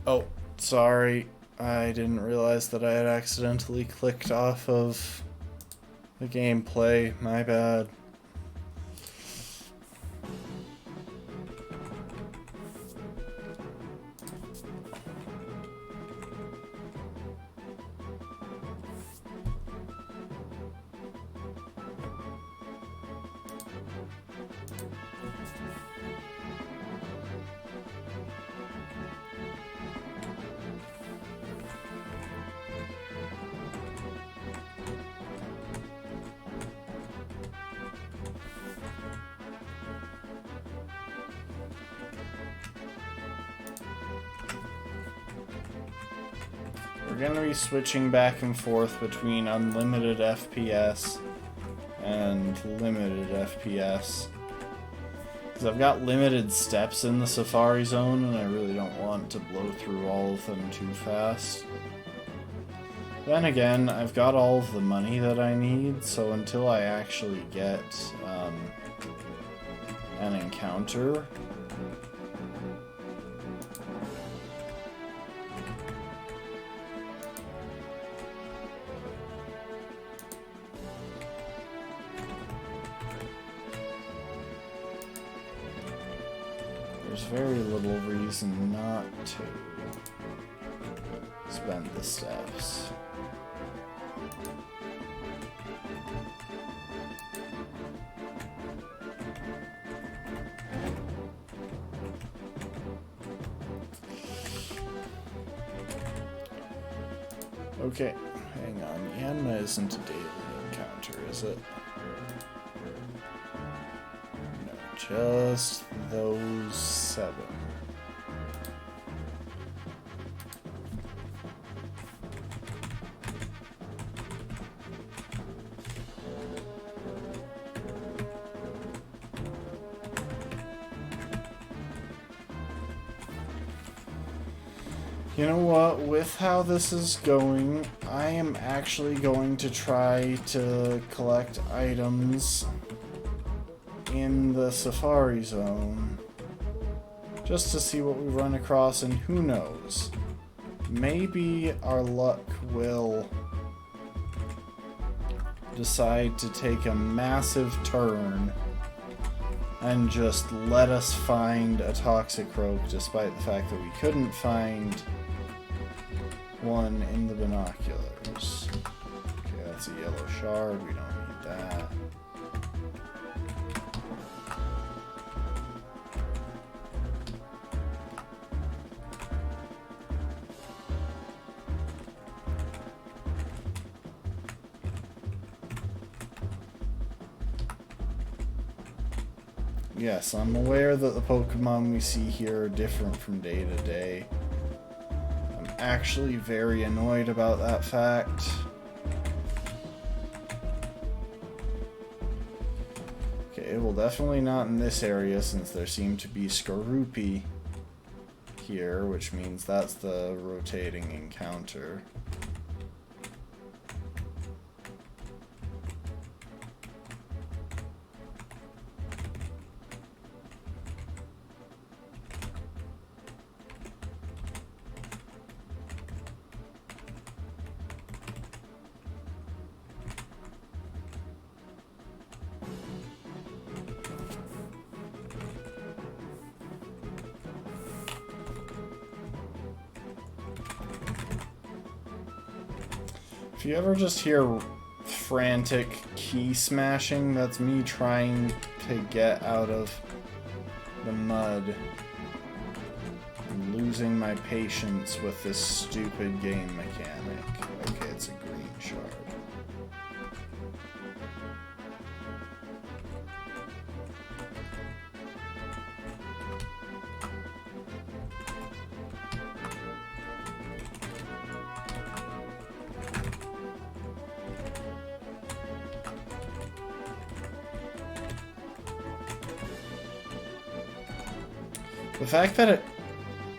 Oh, sorry. I didn't realize that I had accidentally clicked off of the gameplay. My bad. We're going to be switching back and forth between unlimited FPS and limited FPS. Because I've got limited steps in the Safari Zone and I really don't want to blow through all of them too fast. Then again, I've got all of the money that I need, so until I actually get an encounter, there's very little reason not to spend the steps. Okay, hang on. The Anima isn't a daily encounter, is it? No, just those 7. You know what, with how this is going, I am actually going to try to collect items in the Safari Zone, just to see what we run across, and who knows, maybe our luck will decide to take a massive turn and just let us find a Toxicroak, despite the fact that we couldn't find one in the binoculars. Okay, that's a yellow shard, we don't need that. Yes, I'm aware that the Pokemon we see here are different from day to day. I'm actually very annoyed about that fact. Okay, well, definitely not in this area since there seem to be Skorupi here, which means that's the rotating encounter. If you ever just hear frantic key smashing, that's me trying to get out of the mud. I'm losing my patience with this stupid game mechanic. Okay, it's a green shard. The fact that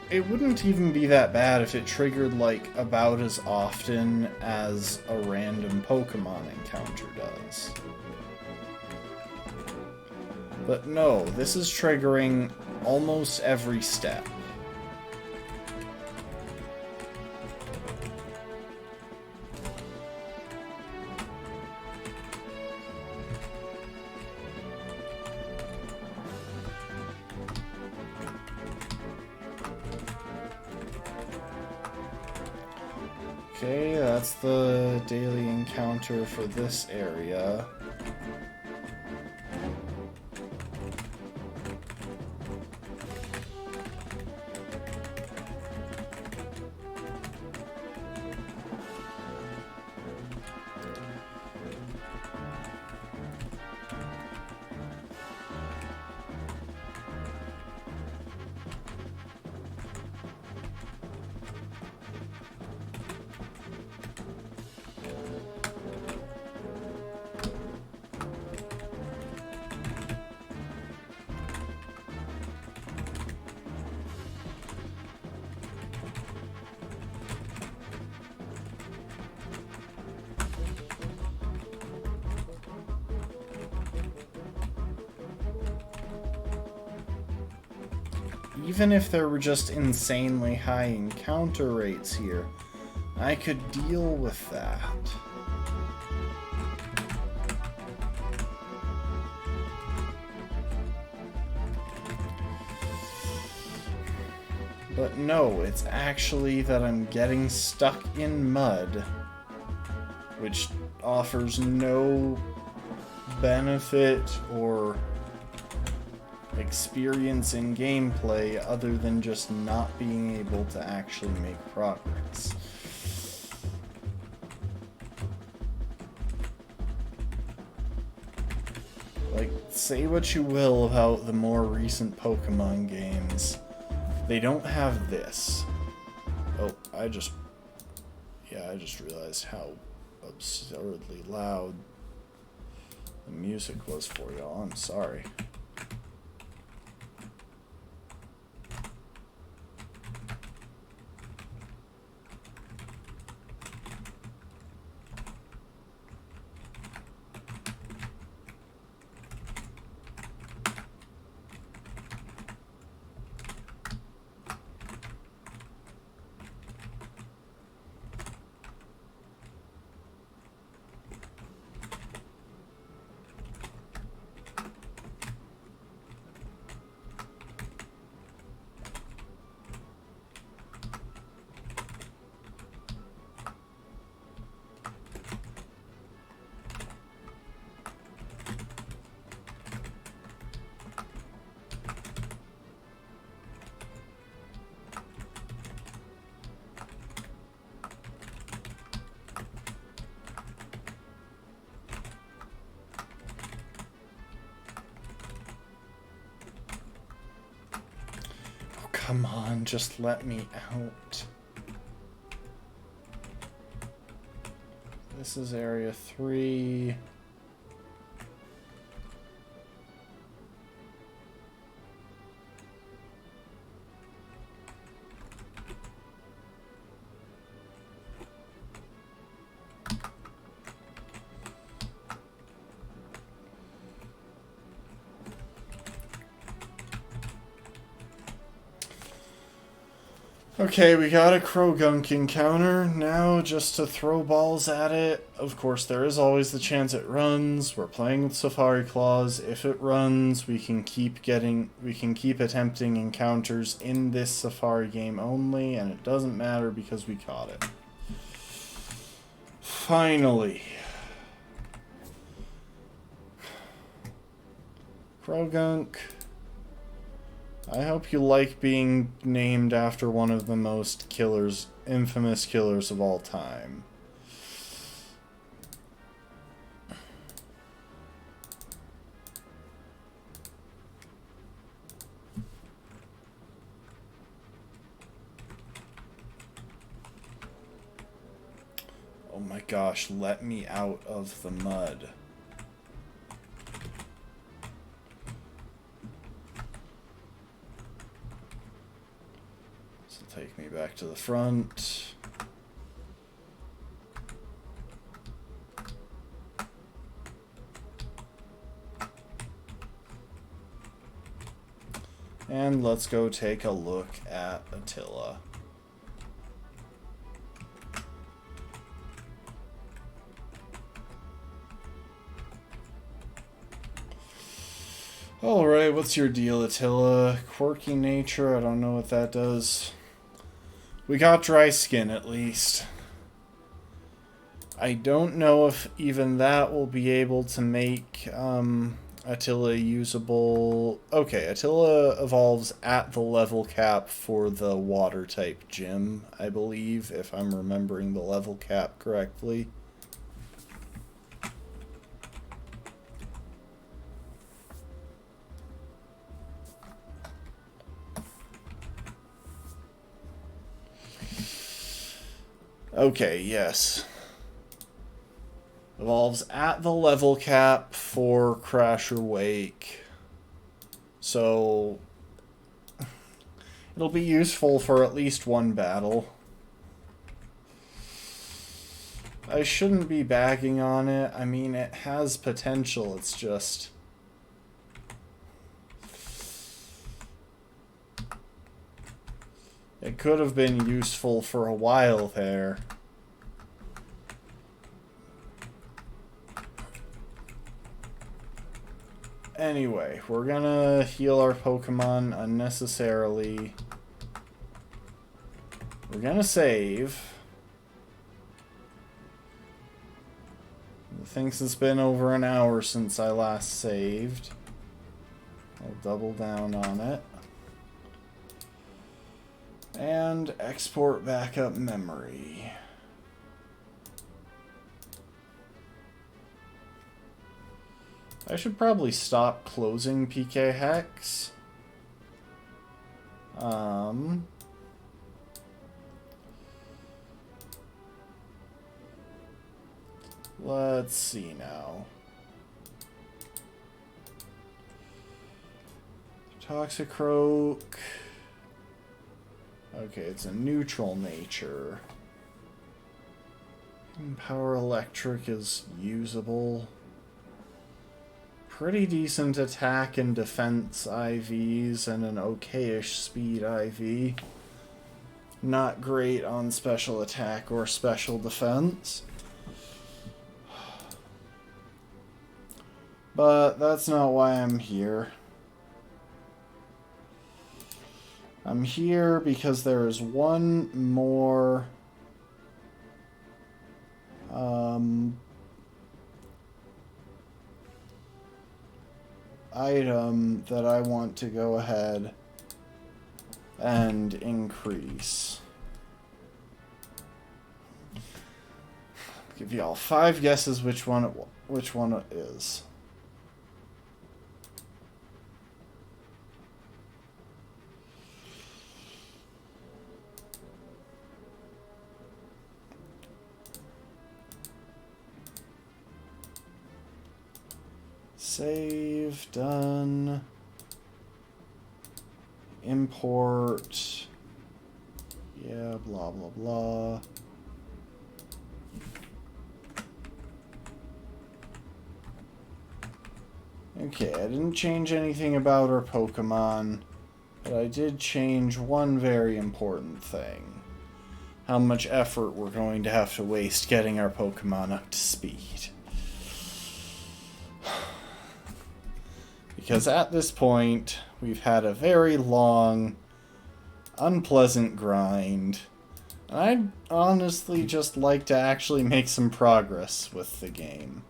it wouldn't even be that bad if it triggered, like, about as often as a random Pokemon encounter does. But no, this is triggering almost every step. Okay, that's the daily encounter for this area. Even if there were just insanely high encounter rates here, I could deal with that. But no, it's actually that I'm getting stuck in mud, which offers no benefit or experience in gameplay other than just not being able to actually make progress. Like, say what you will about the more recent Pokemon games, they don't have this. Oh, I just realized how absurdly loud the music was for y'all. I'm sorry. Come on, just let me out. This is area 3. Okay, we got a Krogunk encounter. Now, just to throw balls at it. Of course, there is always the chance it runs. We're playing with Safari Clause. If it runs, we can keep attempting encounters in this Safari game only, and it doesn't matter because we caught it. Finally. Krogunk. I hope you like being named after one of the most infamous killers of all time. Oh my gosh, let me out of the mud. take me back to the front. And let's go take a look at Attila. Alright, what's your deal, Attila? Quirky nature, I don't know what that does. We got dry skin, at least. I don't know if even that will be able to make Attila usable. Okay, Attila evolves at the level cap for the water-type gym, I believe, if I'm remembering the level cap correctly. Okay, yes. Evolves at the level cap for Crasher Wake. So it'll be useful for at least one battle. I shouldn't be bagging on it. I mean, it has potential. It's just... it could have been useful for a while there. Anyway, we're gonna heal our Pokemon unnecessarily. We're gonna save. I think it's been over an hour since I last saved. I'll double down on it. And export backup memory. I should probably stop closing PK Hex. Let's see now. Toxicroak. Okay, it's a neutral nature. Power Electric is usable. Pretty decent attack and defense IVs and an okayish speed IV. Not great on special attack or special defense. But that's not why I'm here. I'm here because there is one more item that I want to go ahead and increase. I'll give y'all 5 guesses which one it is. Save, done. Import. Yeah, blah, blah, blah. Okay, I didn't change anything about our Pokemon, but I did change one very important thing. How much effort we're going to have to waste getting our Pokemon up to speed. Because at this point, we've had a very long, unpleasant grind. And I'd honestly just like to actually make some progress with the game.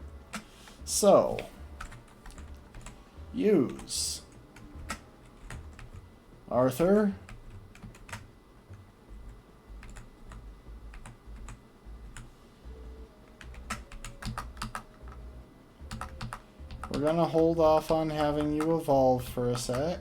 So, use Arthur. We're gonna hold off on having you evolve for a sec.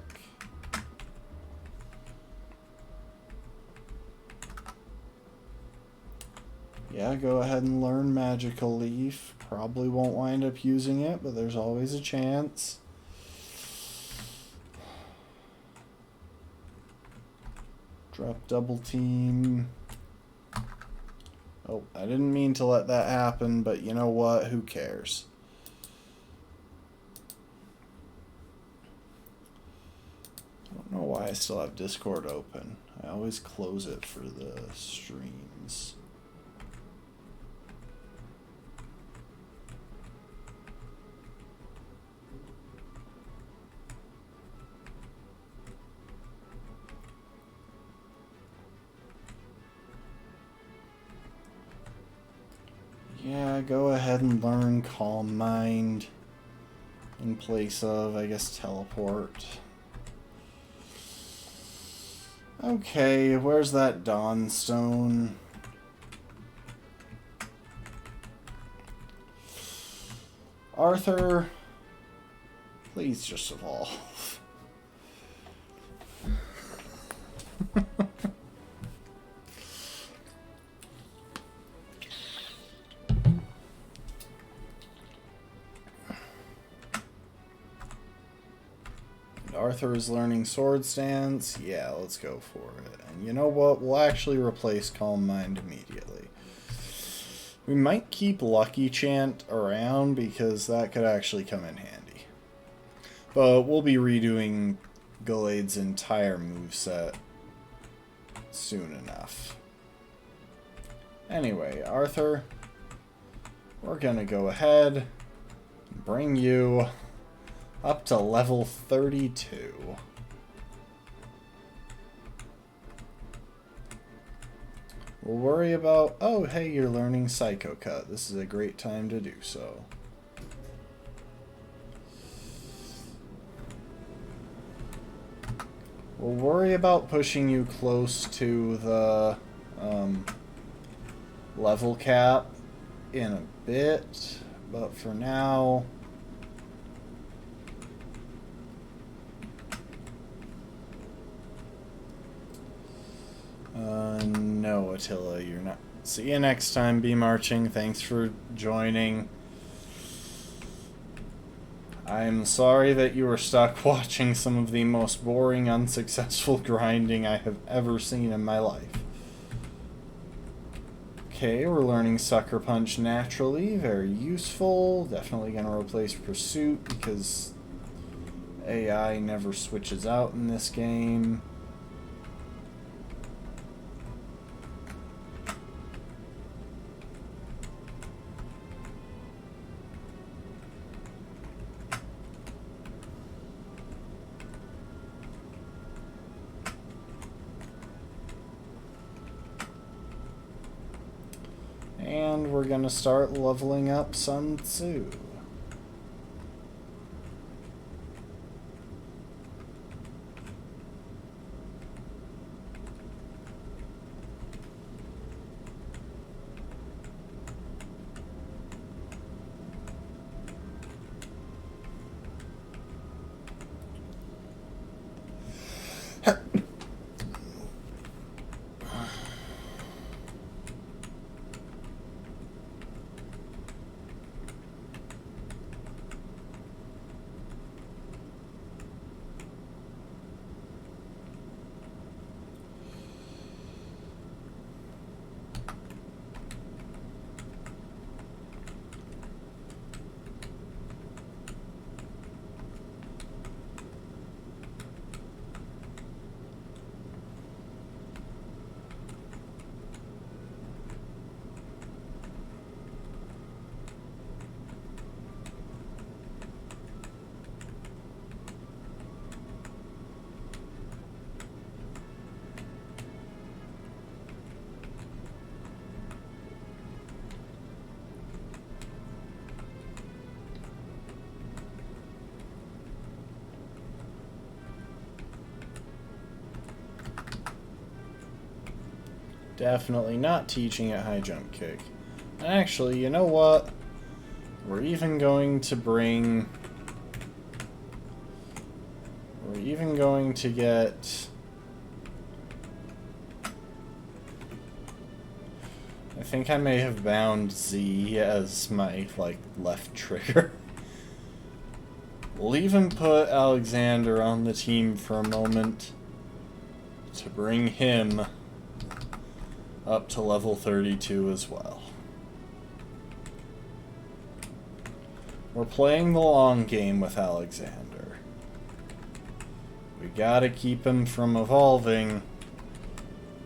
Yeah, go ahead and learn Magical Leaf. Probably won't wind up using it, but there's always a chance. Drop double team. Oh, I didn't mean to let that happen, but you know what? Who cares? I don't know why I still have Discord open. I always close it for the streams. Yeah, go ahead and learn Calm Mind in place of, I guess, Teleport. Okay, where's that Dawnstone? Arthur, please just evolve. Arthur is learning Sword Stance. Yeah, let's go for it. And you know what? We'll actually replace Calm Mind immediately. We might keep Lucky Chant around because that could actually come in handy. But we'll be redoing Gallade's entire moveset soon enough. Anyway, Arthur, we're gonna go ahead and bring you up to level 32. We'll worry about... Oh, hey, you're learning Psycho Cut. This is a great time to do so. We'll worry about pushing you close to the level cap in a bit, but for now... No, Attila, you're not. See you next time, Be Marching. Thanks for joining. I'm sorry that you were stuck watching some of the most boring, unsuccessful grinding I have ever seen in my life. Okay, we're learning Sucker Punch naturally. Very useful. Definitely going to replace Pursuit because AI never switches out in this game. And we're going to start leveling up Sun Tzu. Definitely not teaching it high jump kick. Actually, you know what? We're even going to get... I think I may have bound Z as my, left trigger. We'll even put Alexander on the team for a moment. to bring him up to level 32 as well. We're playing the long game with Alexander. We gotta keep him from evolving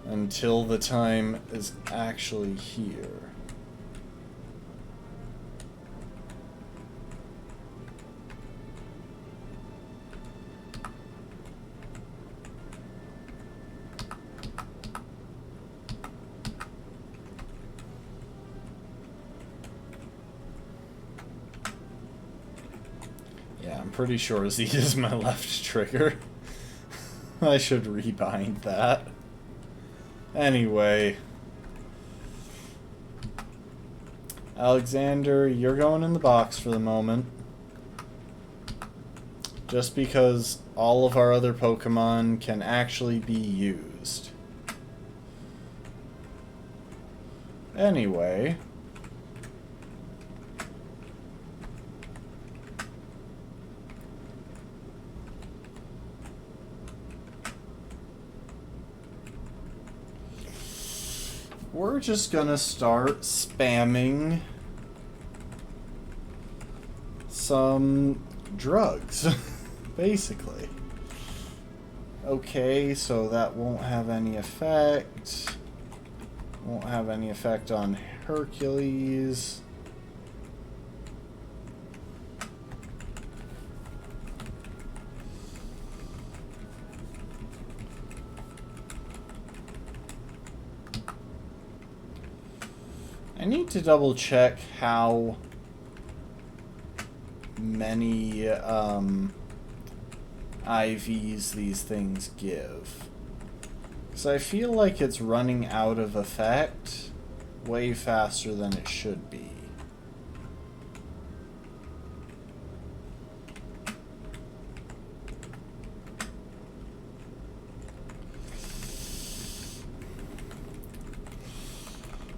until the time is actually here. Yeah, I'm pretty sure Z is my left trigger. I should rebind that. Anyway. Alexander, you're going in the box for the moment. Just because all of our other Pokemon can actually be used. Anyway. We're just gonna start spamming some drugs, basically. Okay, so that won't have any effect. Won't have any effect on Hercules. I need to double check how many IVs these things give. Because I feel like it's running out of effect way faster than it should be.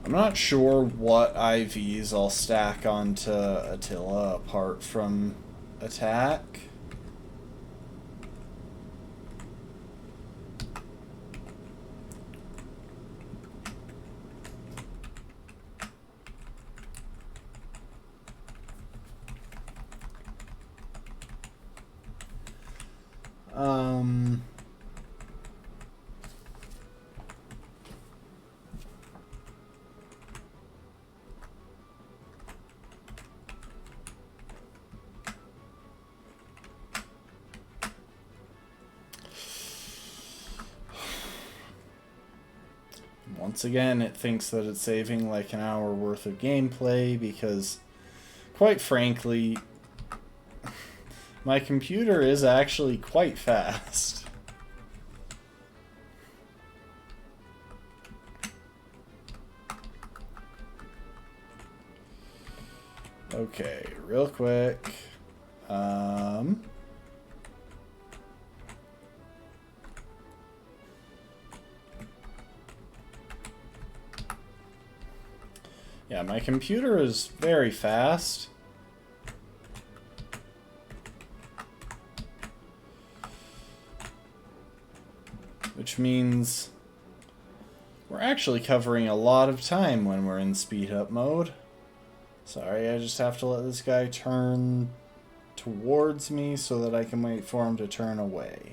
I'm not sure what IVs I'll stack onto Attila apart from attack. Once again, it thinks that it's saving like an hour worth of gameplay because, quite frankly, my computer is actually quite fast. Okay, real quick. Yeah, my computer is very fast. Which means we're actually covering a lot of time when we're in speed up mode. Sorry, I just have to let this guy turn towards me so that I can wait for him to turn away.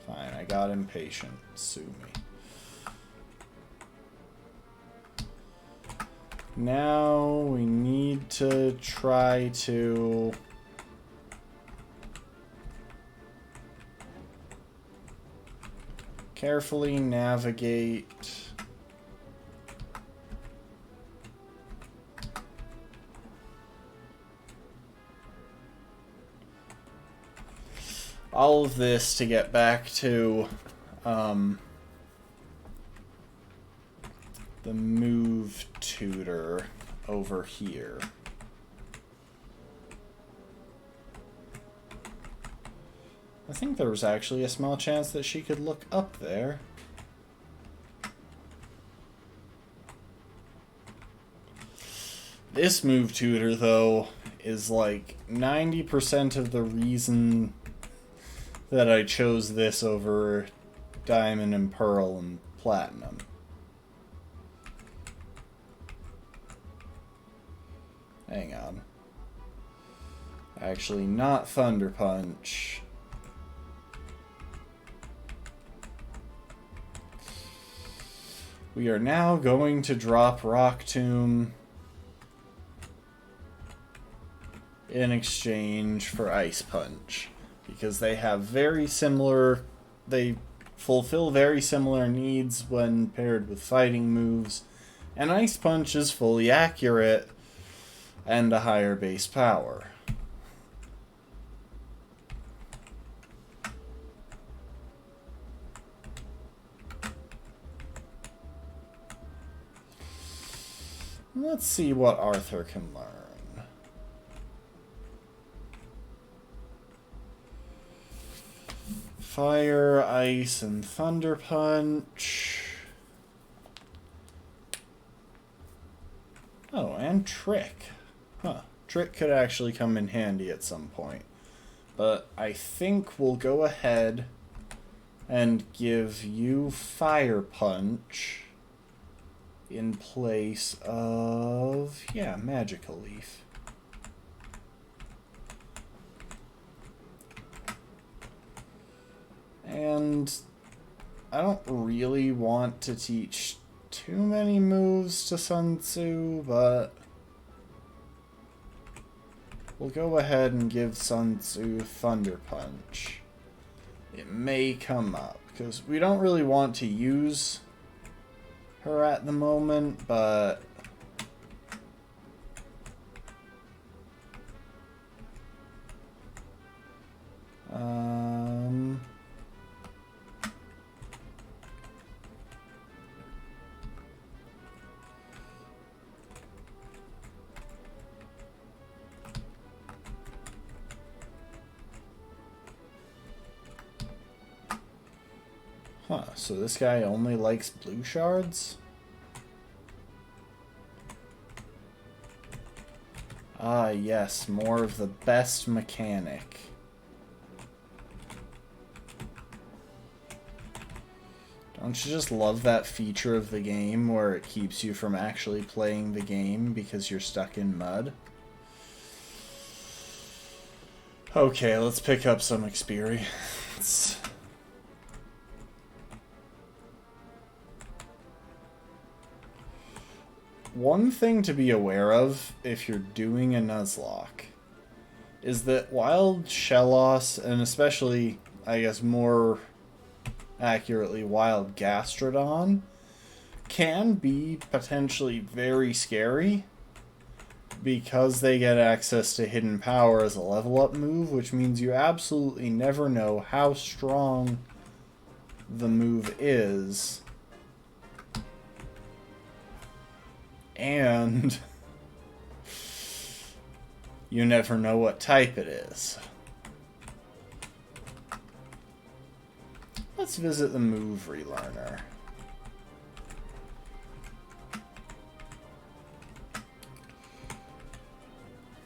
Fine, I got impatient. Sue me. Now we need to try to carefully navigate all of this to get back to the move tutor over here. I think there was actually a small chance that she could look up there. This move tutor, though, is like 90% of the reason that I chose this over Diamond and Pearl and Platinum. Hang on. Actually, not Thunder Punch. We are now going to drop Rock Tomb in exchange for Ice Punch, because they have very similar, they fulfill very similar needs when paired with fighting moves, and Ice Punch is fully accurate and a higher base power. Let's see what Arthur can learn. Fire, Ice, and Thunder Punch. Oh, and Trick. Huh. Trick could actually come in handy at some point. But I think we'll go ahead and give you Fire Punch in place of, yeah, Magical Leaf. And I don't really want to teach too many moves to Sun Tzu, but we'll go ahead and give Sun Tzu Thunder Punch. It may come up, because we don't really want to use her at the moment, but huh, so this guy only likes blue shards? Ah, yes, more of the best mechanic. Don't you just love that feature of the game where it keeps you from actually playing the game because you're stuck in mud? Okay, let's pick up some experience. One thing to be aware of if you're doing a Nuzlocke is that wild Shellos, and especially, I guess more accurately, wild Gastrodon, can be potentially very scary because they get access to hidden power as a level up move, which means you absolutely never know how strong the move is. And you never know what type it is. Let's visit the move relearner.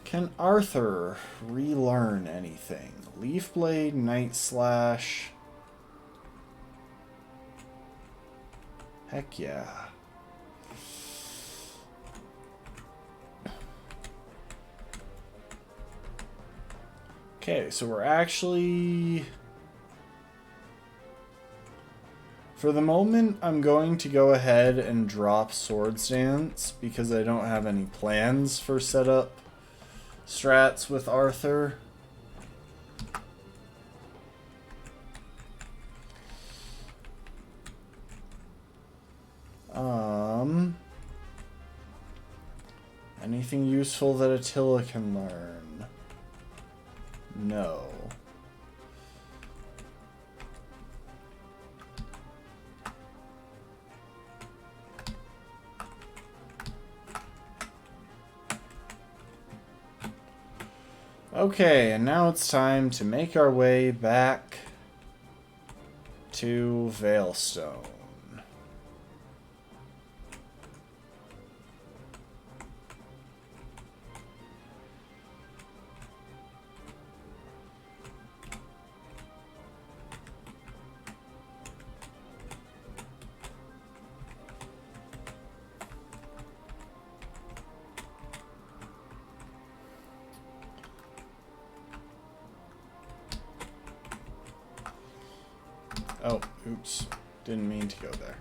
Can Arthur relearn anything? Leaf Blade, Night Slash. Heck yeah. Okay, so we're actually... For the moment, I'm going to go ahead and drop Swords Dance because I don't have any plans for setup strats with Arthur. Anything useful that Attila can learn? No. Okay, and now it's time to make our way back to Veilstone. Oh, oops. Didn't mean to go there.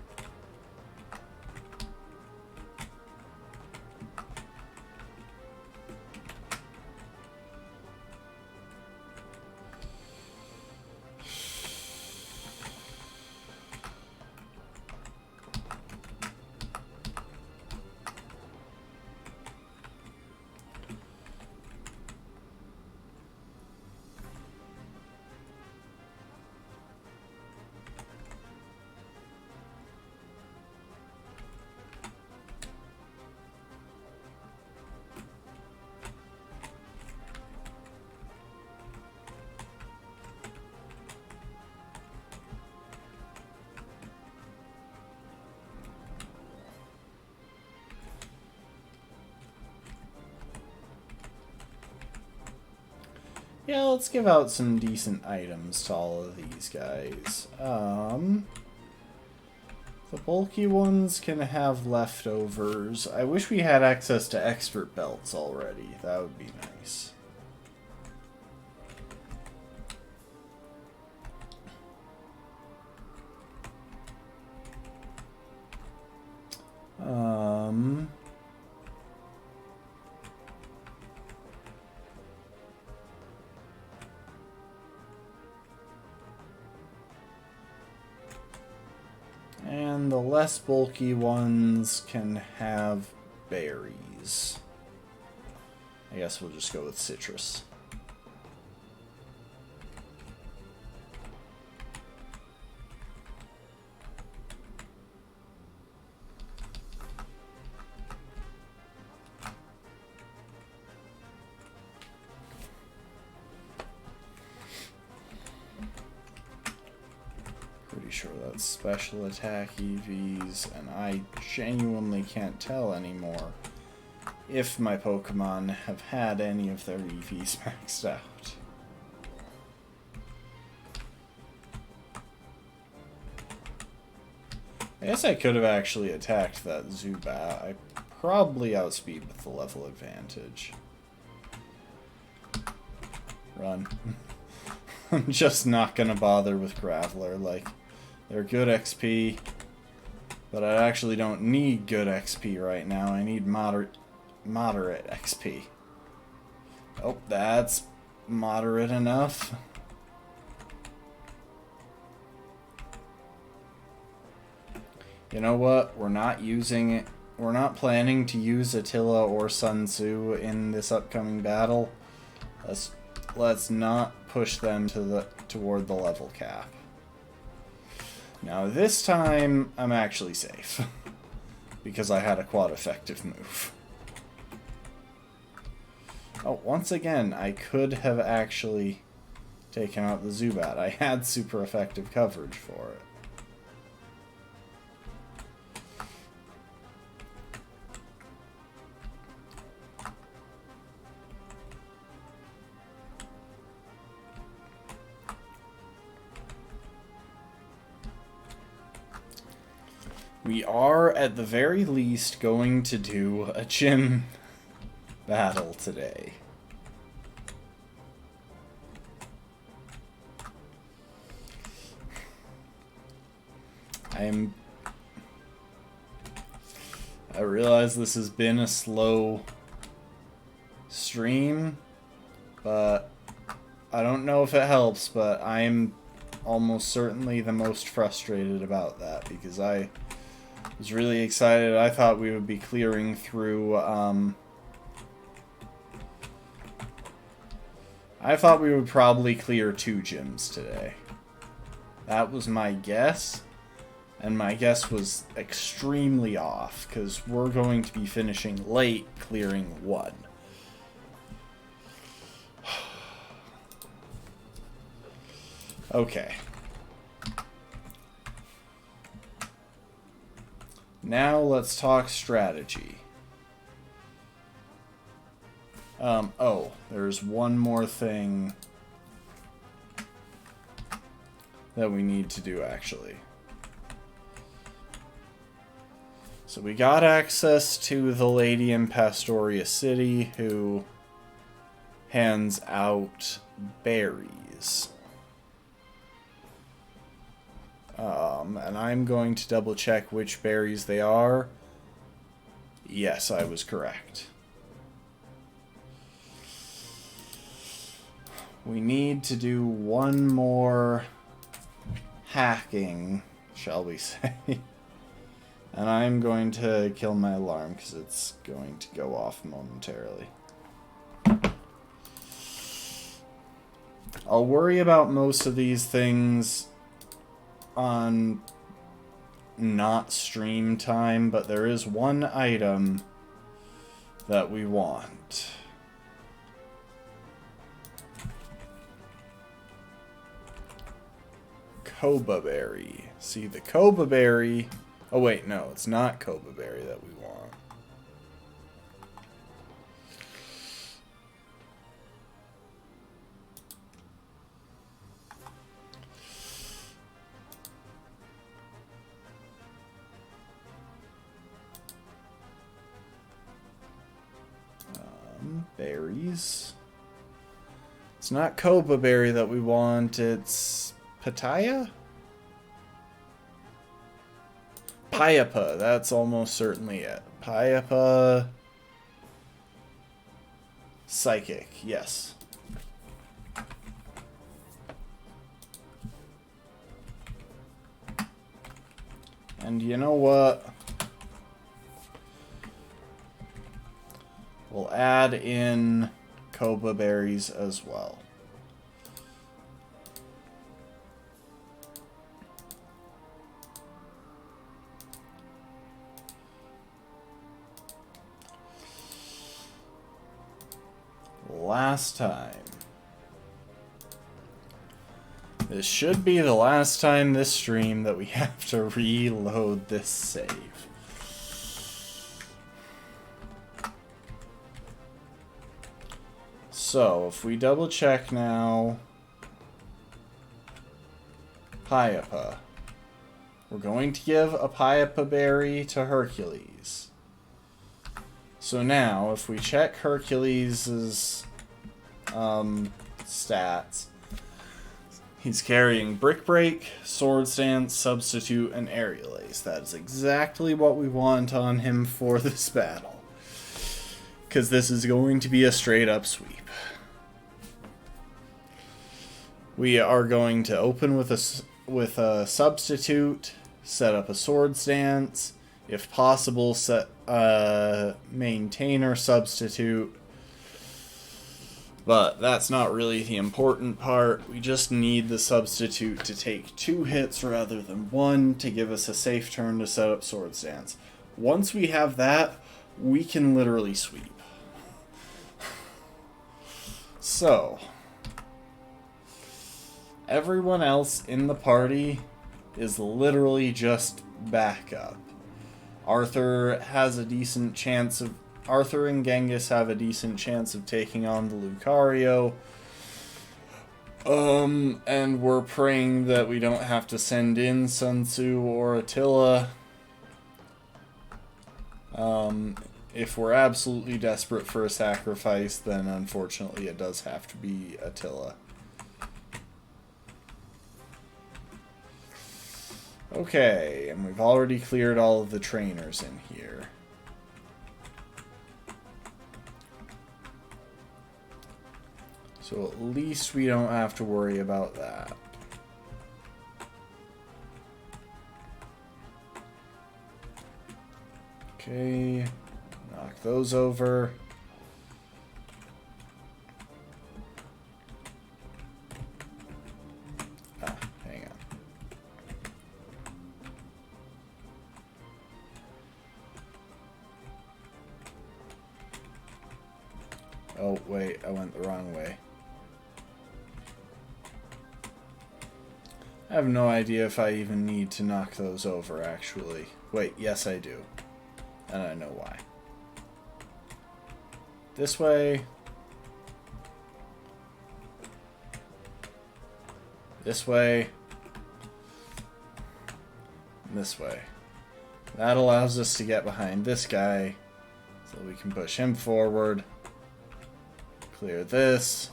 Yeah, let's give out some decent items to all of these guys. The bulky ones can have leftovers. I wish we had access to expert belts already. That would be nice. And the less bulky ones can have berries. I guess we'll just go with citrus. Pretty sure that's special attack EVs, and I genuinely can't tell anymore if my Pokemon have had any of their EVs maxed out. I guess I could have actually attacked that Zubat. I probably outspeed with the level advantage. Run. I'm just not gonna bother with Graveler. Like, they're good XP, but I actually don't need good XP right now. I need moderate XP. Oh, that's moderate enough. You know what? We're not using it. We're not planning to use Attila or Sun Tzu in this upcoming battle. Let's not push them toward the level cap. Now this time I'm actually safe because I had a quad effective move. Oh, once again, I could have actually taken out the Zubat. I had super effective coverage for it. We are, at the very least, going to do a gym battle today. I realize this has been a slow stream, but I don't know if it helps, but I am almost certainly the most frustrated about that because I was really excited. I thought we would be clearing through, I thought we would probably clear 2 gyms today. That was my guess, and my guess was extremely off, because we're going to be finishing late clearing 1. Okay. Now let's talk strategy. Oh, there's one more thing that we need to do, actually. So we got access to the lady in Pastoria City who hands out berries. from, and I'm going to double check which berries they are. Yes, I was correct. We need to do one more hacking, shall we say. And I'm going to kill my alarm because it's going to go off momentarily. I'll worry about most of these things on not stream time, but there is one item that we want. Koba berry. See, the Koba berry... Oh wait, no, it's not Koba berry that we want. Berries. It's not Koba berry that we want, it's Pitaya? Payapa, that's almost certainly it. Payapa. Psychic, yes. And you know what? We'll add in Koba berries as well. Last time. This should be the last time this stream that we have to reload this save. So, if we double check now, Payapa. We're going to give a Payapa berry to Hercules. So now, if we check Hercules' stats, he's carrying Brick Break, Sword Stance, Substitute, and Aerial Ace. That is exactly what we want on him for this battle. Because this is going to be a straight up sweep. We are going to open with a Substitute, set up a Sword Stance, if possible set maintain or Substitute. But that's not really the important part. We just need the Substitute to take 2 hits rather than 1 to give us a safe turn to set up Sword Stance. Once we have that, we can literally sweep. So, everyone else in the party is literally just backup. Arthur and Genghis have a decent chance of taking on the Lucario. And we're praying that we don't have to send in Sun Tzu or Attila. If we're absolutely desperate for a sacrifice, then unfortunately it does have to be Attila. Okay, and we've already cleared all of the trainers in here. So at least we don't have to worry about that. Okay, knock those over. Hang on. Oh, wait, I went the wrong way. I have no idea if I even need to knock those over, actually. Wait, yes I do. And I know why. This way. This way. This way. That allows us to get behind this guy, so we can push him forward. Clear this.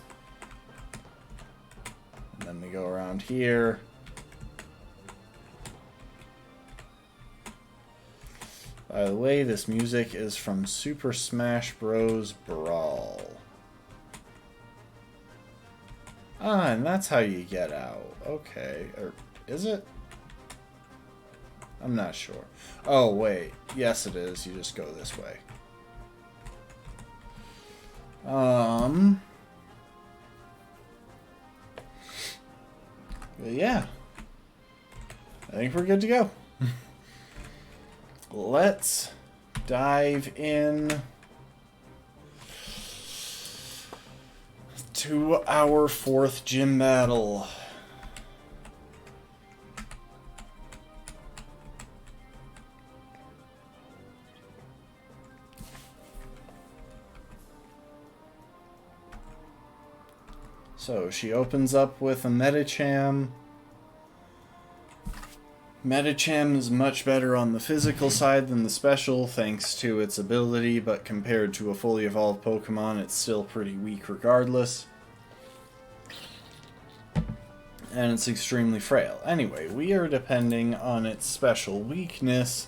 And then we go around here. By the way, this music is from Super Smash Bros. Brawl. Ah, and that's how you get out. Okay. Or is it? I'm not sure. Oh, wait. Yes, it is. You just go this way. But yeah. I think we're good to go. Let's dive in to our 4th gym battle. So she opens up with a Medicham. Medicham is much better on the physical side than the special, thanks to its ability, but compared to a fully evolved Pokemon, it's still pretty weak regardless. And it's extremely frail. Anyway, we are depending on its special weakness,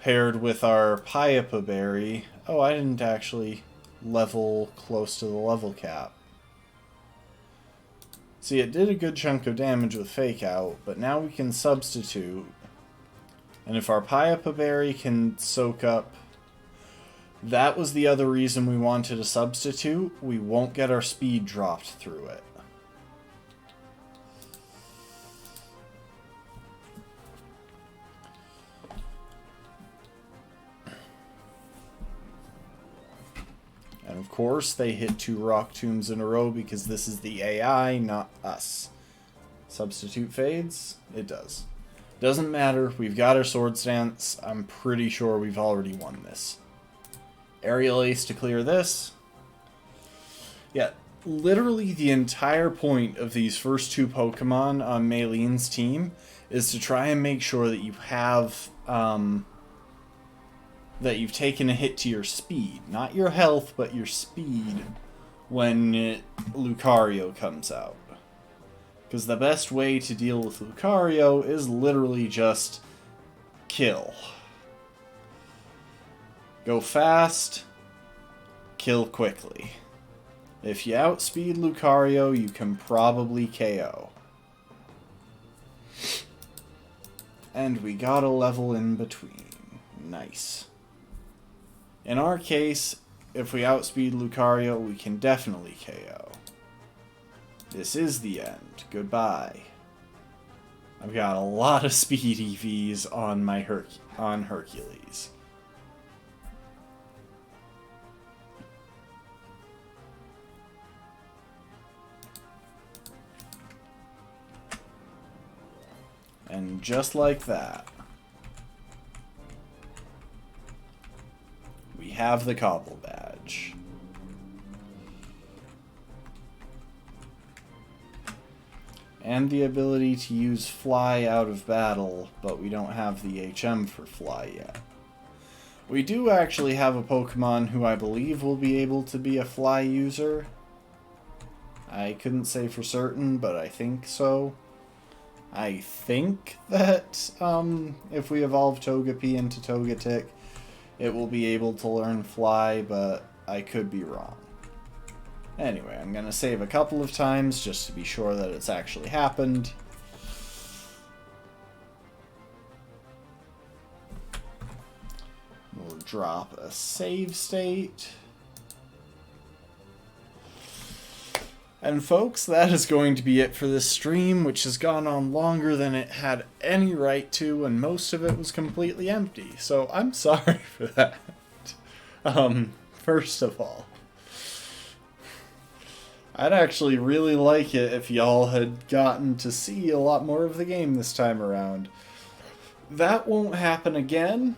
paired with our Piapa Berry. Oh, I didn't actually level close to the level cap. See, it did a good chunk of damage with Fake Out, but now we can substitute. And if our Piapa Berry can soak up... That was the other reason we wanted a substitute. We won't get our speed dropped through it. And of course, they hit 2 Rock Tombs in a row because this is the AI, not us. Substitute fades? It does. Doesn't matter. We've got our Sword Stance. I'm pretty sure we've already won this. Aerial Ace to clear this. Yeah, literally the entire point of these first 2 Pokemon on Maylene's team is to try and make sure that you have... that you've taken a hit to your speed. Not your health, but your speed when Lucario comes out. Because the best way to deal with Lucario is literally just kill. Go fast, kill quickly. If you outspeed Lucario, you can probably KO. And we got a level in between. Nice. In our case, if we outspeed Lucario, we can definitely KO. This is the end. Goodbye. I've got a lot of speed EVs on my Hercules. And just like that, we have the Cobble Badge. And the ability to use Fly out of battle, but we don't have the HM for Fly yet. We do actually have a Pokemon who I believe will be able to be a Fly user. I couldn't say for certain, but I think so. I think that if we evolve Togepi into Togetic, it will be able to learn Fly, but I could be wrong. Anyway, I'm going to save a couple of times just to be sure that it's actually happened. We'll drop a save state. And folks, that is going to be it for this stream, which has gone on longer than it had any right to, and most of it was completely empty. So I'm sorry for that. First of all, I'd actually really like it if y'all had gotten to see a lot more of the game this time around. That won't happen again,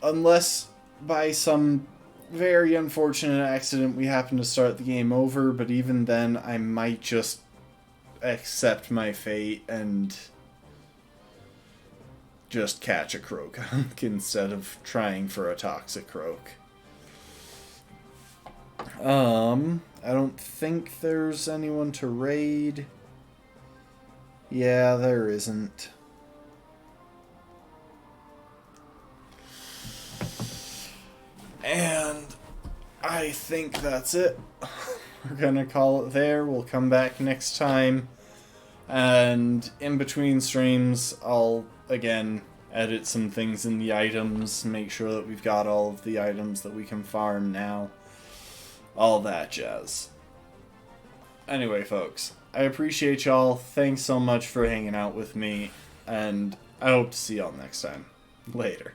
unless by some very unfortunate accident we happen to start the game over, but even then I might just accept my fate and just catch a Croagunk instead of trying for a Toxicroak. I don't think there's anyone to raid. Yeah, there isn't. And I think that's it. We're gonna call it there. We'll come back next time. And in between streams, I'll, again, edit some things in the items, make sure that we've got all of the items that we can farm now. All that jazz. Anyway, folks, I appreciate y'all. Thanks so much for hanging out with me, and I hope to see y'all next time. Later.